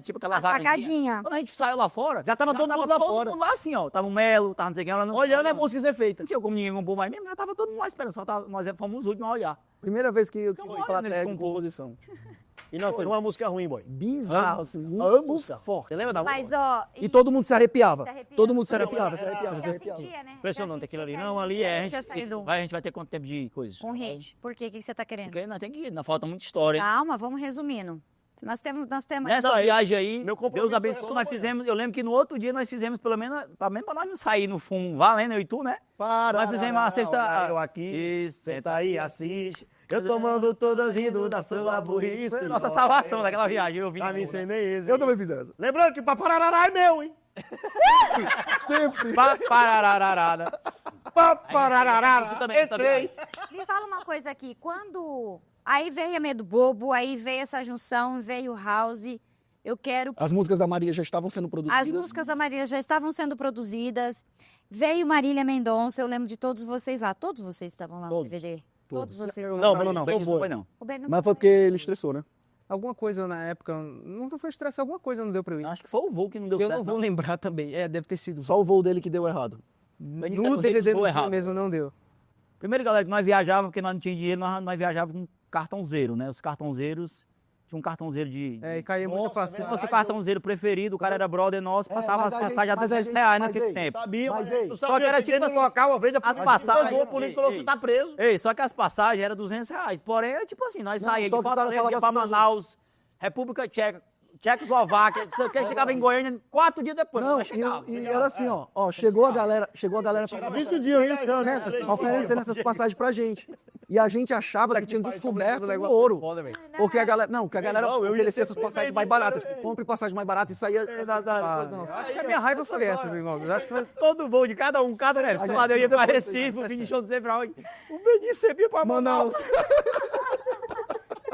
tipo aquelas A arendias, sacadinha. quando a gente saiu lá fora, Já tava todo mundo lá fora. mundo lá assim, ó, tava o Melo, tava não sei quem, ela não Olhando a música ser feita. Não tinha como ninguém compor mais mesmo, já tava todo mundo lá esperando, nós fomos os últimos a olhar. Primeira vez que eu fui olha plateia nesse de concurso. composição. E não, foi uma música ruim, boy. Bizarro, assim, muito Música forte. Você lembra da música? Mas, ó... E todo mundo se arrepiava. Se arrepia. Todo mundo se arrepiava, se arrepiava, se Já arrepiava. sentia, né? Impressionante Já aquilo ali. sentia Não, que ali a tinha saído gente vai ter quanto tempo de coisa? um hit. Por quê? O que você tá querendo? Porque nós tem que, ainda falta muita história. hein? Calma, vamos resumindo. Nós temos... Nessa viagem aí, meu compromisso Deus abençoe, é nós fizemos, eu lembro que no outro dia nós fizemos pelo menos pra nós não sair no fumo valendo, eu e tu, né? Nós fizemos uma sexta... Eu aqui, Isso, senta aí, assiste. Eu tomando todas rindo da sua burrice. foi a nossa salvação daquela viagem, eu vim. Tá me ensinei esse. Eu também fiz essa. Lembrando que Papararará é meu, hein? Sempre. Papararararada. Papararará. também essa viagem. Me fala uma coisa aqui. Quando... Aí veio a Medo Bobo, aí veio essa junção, veio o House. Eu quero... As músicas da Maria já estavam sendo produzidas. As músicas da Marília já estavam sendo produzidas. Veio Marília Mendonça, eu lembro de todos vocês lá. Todos vocês estavam lá no Todos. DVD. Todos vocês. Não, não. Bem, isso não foi não. O Ben não Mas foi porque ele estressou, né? Alguma coisa na época, não foi estresse, alguma coisa não deu pra eu ir. Acho que foi o voo que não deu Eu certo. não vou lembrar também. Deve ter sido. Só o voo dele que deu errado. Benício No é do jeito que DVD foi no errado. dia mesmo não deu. Primeiro, galera, que nós viajávamos, porque nós não tínhamos dinheiro, nós viajávamos com cartãozeiro, né? Os cartãozeiros, tinha um cartãozeiro de... E caía muito Nossa, fácil. Se fosse o cartãozeiro preferido, o cara era brother nosso, passava mas as a passagens a gente- mas a 300 gente- reais mas naquele ei, tempo. Sabia, Mas, mas ei, só que era tipo no assim, local, uma vez as passagens- o político falou, você tá preso. Ei, só que as passagens eram 200 reais. Porém, é tipo assim, nós Não, saíamos só de que o cara Fortaleza, ia falava pra assim pra Manaus, República Tcheca, Tchecoslováquia, não sei o que, chegava em Goiânia 4 dias depois. Não, nós chegava. e era assim, ó, chegou a galera pra Vicezinho, isso, oferecendo essas passagens pra gente. E a gente achava que tinha descoberto o ouro. Porque a galera, que a galera Não, eu ia oferecia ser essas passagens mais baratas. Tipo, compre passagem mais barata e saía. Acho que a minha raiva foi essa, meu irmão. Eu acho que foi- Todo voo de cada um, eu ia pra Recife, o Vini Show do Zé pra onde? O Benício sempre ia pra Manaus.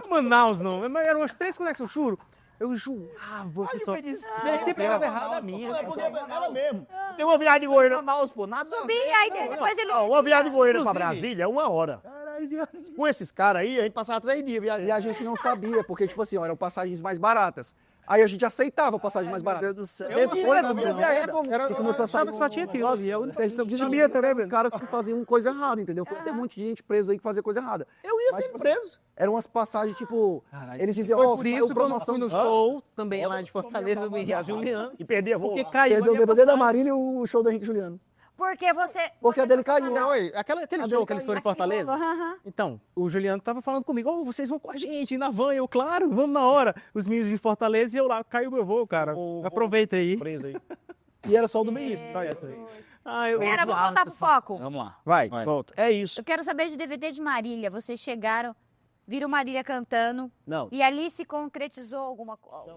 Manaus, não. Mas eram umas 3 conexões, juro. Eu jurava que só... Você pegava errado a minha. Ela mesmo. Tem uma viagem de Goiânia. Manaus, pô, nada. Subi, aí depois ele... Uma viagem de Goiânia pra Inclusive. Brasília é 1 hora. Com esses caras aí, a gente passava 3 dias E viajando. a gente não sabia, porque, tipo assim, ó, eram passagens mais baratas. Aí a gente aceitava passagens mais baratas. Depois do que começou a sair que só tinha trio. Nossa, devia ter, né, caras que faziam coisa errada, entendeu? Foi ter um monte de gente presa aí que fazia coisa errada. Eu ia Mas, ser tipo, preso. Eram umas passagens, tipo, eles diziam, Foi ó, por isso saiu que quando eu fui promoção no show, também lá de Fortaleza, do Henrique Juliano, E perder voo. porque lá. caiu perdeu a o minha DVD da passagem. Marília e o show do Henrique Juliano. Porque você... Porque a dele caiu. Não, aquele show que eles foram em Fortaleza. Aham. Então, o Juliano tava falando comigo, vocês vão com a gente na van. Eu, claro, vamos na hora. Os meninos de Fortaleza e eu lá, caiu meu voo, cara. Aproveita aí. Preso aí. E era só o do Benício, tá essa aí. Pera, vamos voltar pro foco. Vamos lá. Vai, Vai. volta. É isso. Eu quero saber de DVD de Marília. Vocês chegaram, viram Marília cantando Não. e ali se concretizou alguma coisa?